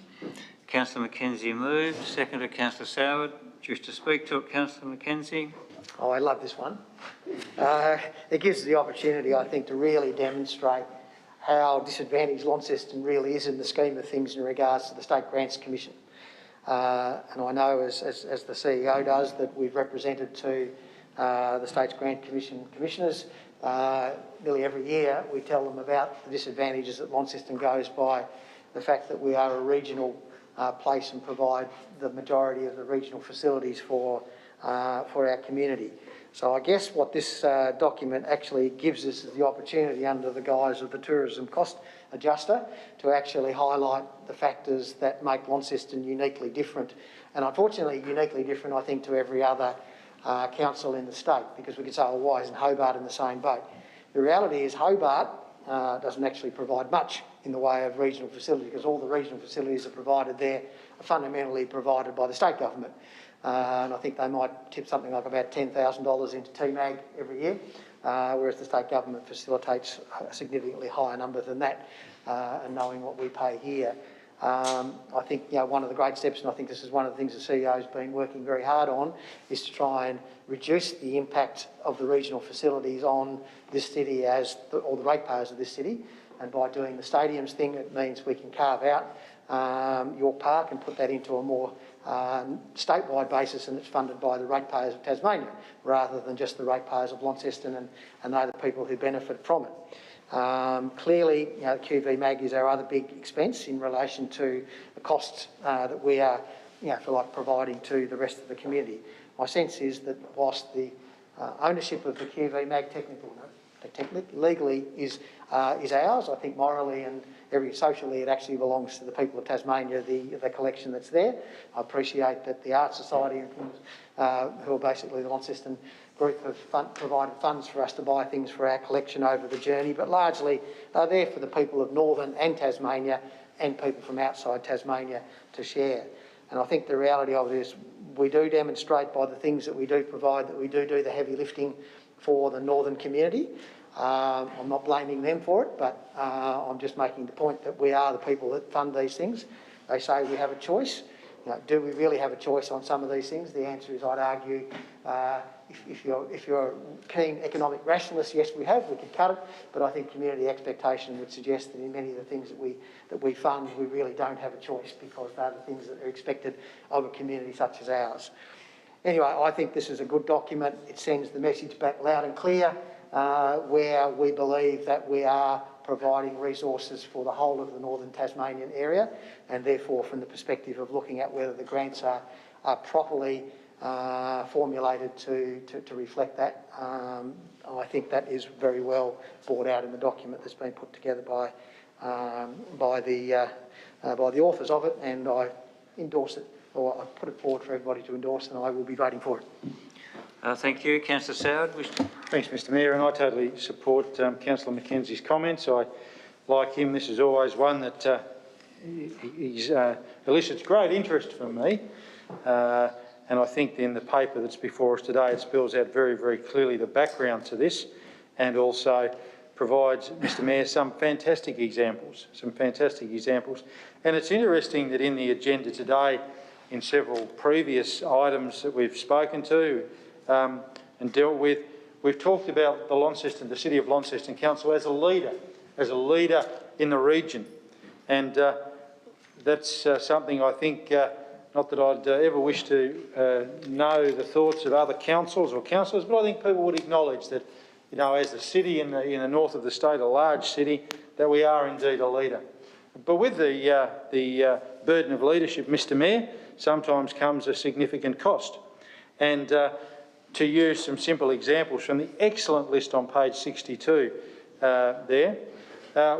[SPEAKER 2] Councillor Mackenzie moved. Seconded, Councillor Soward. Do you wish to speak to it, Councillor Mackenzie?
[SPEAKER 6] Oh, I love this one. It gives us the opportunity, I think, to really demonstrate how disadvantaged Launceston really is in the scheme of things in regards to the State Grants Commission. And I know, as the CEO does, that we've represented to the State's Grant Commission commissioners. Nearly every year we tell them about the disadvantages that Launceston goes by the fact that we are a regional place and provide the majority of the regional facilities for our community. So I guess what this document actually gives us is the opportunity, under the guise of the tourism cost adjuster, to actually highlight the factors that make Launceston uniquely different, and unfortunately uniquely different, I think, to every other council in the state, because we could say, well, why isn't Hobart in the same boat? The reality is Hobart doesn't actually provide much in the way of regional facilities, because all the regional facilities that are provided there are fundamentally provided by the state government. And I think they might tip something like about $10,000 into TMAG every year, whereas the state government facilitates a significantly higher number than that, and knowing what we pay here. I think, you know, one of the great steps, and I think this is one of the things the CEO has been working very hard on, is to try and reduce the impact of the regional facilities on this city or the ratepayers of this city. And by doing the stadiums thing, it means we can carve out York Park and put that into a more statewide basis, and it's funded by the ratepayers of Tasmania rather than just the ratepayers of Launceston, and they're the people who benefit from it. Clearly, you know, QV Mag is our other big expense in relation to the costs that we are, you know, if you like, providing to the rest of the community. My sense is that whilst the ownership of the QV Mag legally is ours, I think morally and socially it actually belongs to the people of Tasmania, the collection that's there. I appreciate that the Art Society and things, who are basically the Launceston group, have provided funds for us to buy things for our collection over the journey, but largely they're there for the people of Northern and Tasmania and people from outside Tasmania to share. And I think the reality of it is we do demonstrate by the things that we do provide that we do the heavy lifting for the Northern community. I'm not blaming them for it, but I'm just making the point that we are the people that fund these things. They say we have a choice. You know, do we really have a choice on some of these things? The answer is, I'd argue, if you're a keen economic rationalist, yes, we have. We could cut it, but I think community expectation would suggest that in many of the things that we fund, we really don't have a choice, because they're the things that are expected of a community such as ours. Anyway, I think this is a good document. It sends the message back loud and clear, where we believe that we are providing resources for the whole of the Northern Tasmanian area, and therefore from the perspective of looking at whether the grants are properly formulated to reflect that. I think that is very well brought out in the document that's been put together by the authors of it, and I endorse it, or I put it forward for everybody to endorse, and I will be voting for it.
[SPEAKER 2] Thank you. Councillor Soward.
[SPEAKER 14] Thanks, Mr Mayor, and I totally support Councillor Mackenzie's comments. Like him, this is always one that elicits great interest from me, and I think in the paper that's before us today it spells out very, very clearly the background to this, and also provides, Mr Mayor, some fantastic examples. And it's interesting that in the agenda today, in several previous items that we've spoken to and dealt with, we've talked about the City of Launceston Council as a leader in the region. And that's something I think, not that I'd ever wish to know the thoughts of other councils or councillors, but I think people would acknowledge that, you know, as a city in the north of the state, a large city, that we are indeed a leader. But with the burden of leadership, Mr Mayor, sometimes comes a significant cost. And to use some simple examples from the excellent list on page 62 there,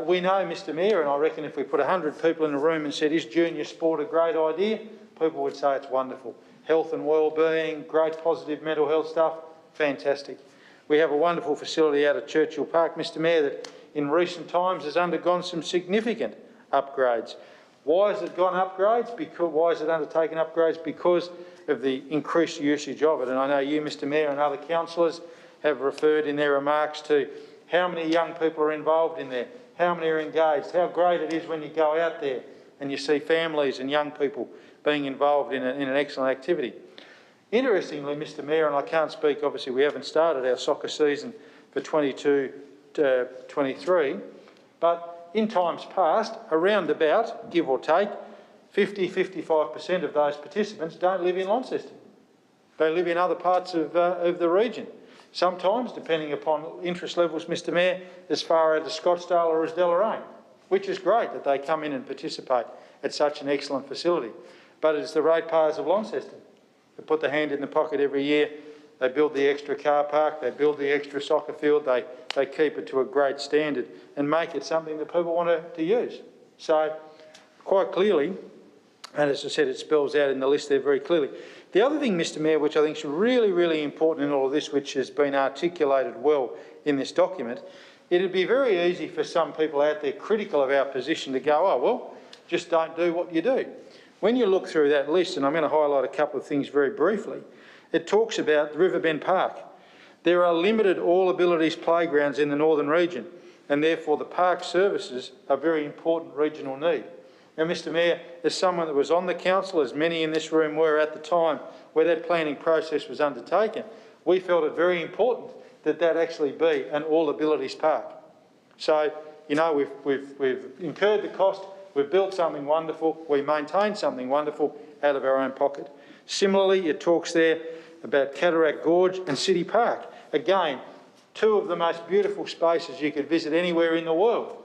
[SPEAKER 14] we know, Mr Mayor, and I reckon if we put 100 people in a room and said, is junior sport a great idea? People would say it's wonderful. Health and wellbeing, great positive mental health stuff, fantastic. We have a wonderful facility out at Churchill Park, Mr Mayor, that in recent times has undergone some significant upgrades. Why has it gone upgrades? Why has it undertaken upgrades? Because of the increased usage of it. And I know you, Mr Mayor, and other councillors have referred in their remarks to how many young people are involved in there, how many are engaged, how great it is when you go out there and you see families and young people being involved in an excellent activity. Interestingly, Mr Mayor, and I can't speak, obviously we haven't started our soccer season for 22-23, but in times past, around about, give or take, 50-55% of those participants don't live in Launceston. They live in other parts of the region. Sometimes, depending upon interest levels, Mr Mayor, as far out as Scottsdale or as Deloraine, which is great that they come in and participate at such an excellent facility. But it's the ratepayers of Launceston that put the hand in the pocket every year. They build the extra car park, they build the extra soccer field, they keep it to a great standard and make it something that people want to use. So, quite clearly, and as I said, it spells out in the list there very clearly. The other thing, Mr Mayor, which I think is really, really important in all of this, which has been articulated well in this document, it'd be very easy for some people out there critical of our position to go, oh, well, just don't do what you do. When you look through that list, and I'm going to highlight a couple of things very briefly, it talks about Riverbend Park. There are limited all abilities playgrounds in the northern region, and therefore the park services are a very important regional need. Now, Mr Mayor, as someone that was on the council, as many in this room were at the time where that planning process was undertaken, we felt it very important that that actually be an all abilities park. So, you know, we've incurred the cost, we've built something wonderful, we maintain something wonderful out of our own pocket. Similarly, it talks there about Cataract Gorge and City Park. Again, two of the most beautiful spaces you could visit anywhere in the world.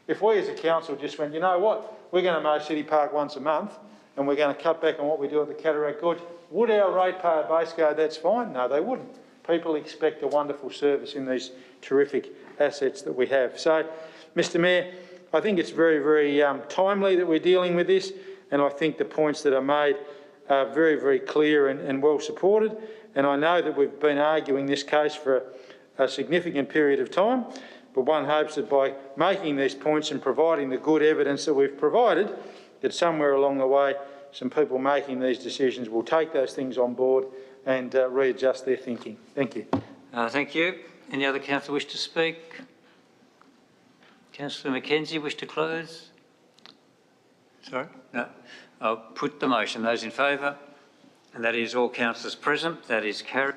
[SPEAKER 14] If we as a council just went, you know what, we're going to mow City Park once a month and we're going to cut back on what we do at the Cataract Gorge, would our ratepayer base go, that's fine? No, they wouldn't. People expect a wonderful service in these terrific assets that we have. So, Mr Mayor, I think it's very, very timely that we're dealing with this, and I think the points that are made are very, very clear and well supported. And I know that we've been arguing this case for a significant period of time, but one hopes that by making these points and providing the good evidence that we've provided, that somewhere along the way, some people making these decisions will take those things on board and readjust their thinking. Thank you.
[SPEAKER 2] Thank you. Any other councillor wish to speak? Councillor McKenzie, wish to close? Sorry? No. I'll put the motion. Those in favour? And that is all councillors present. That is carried.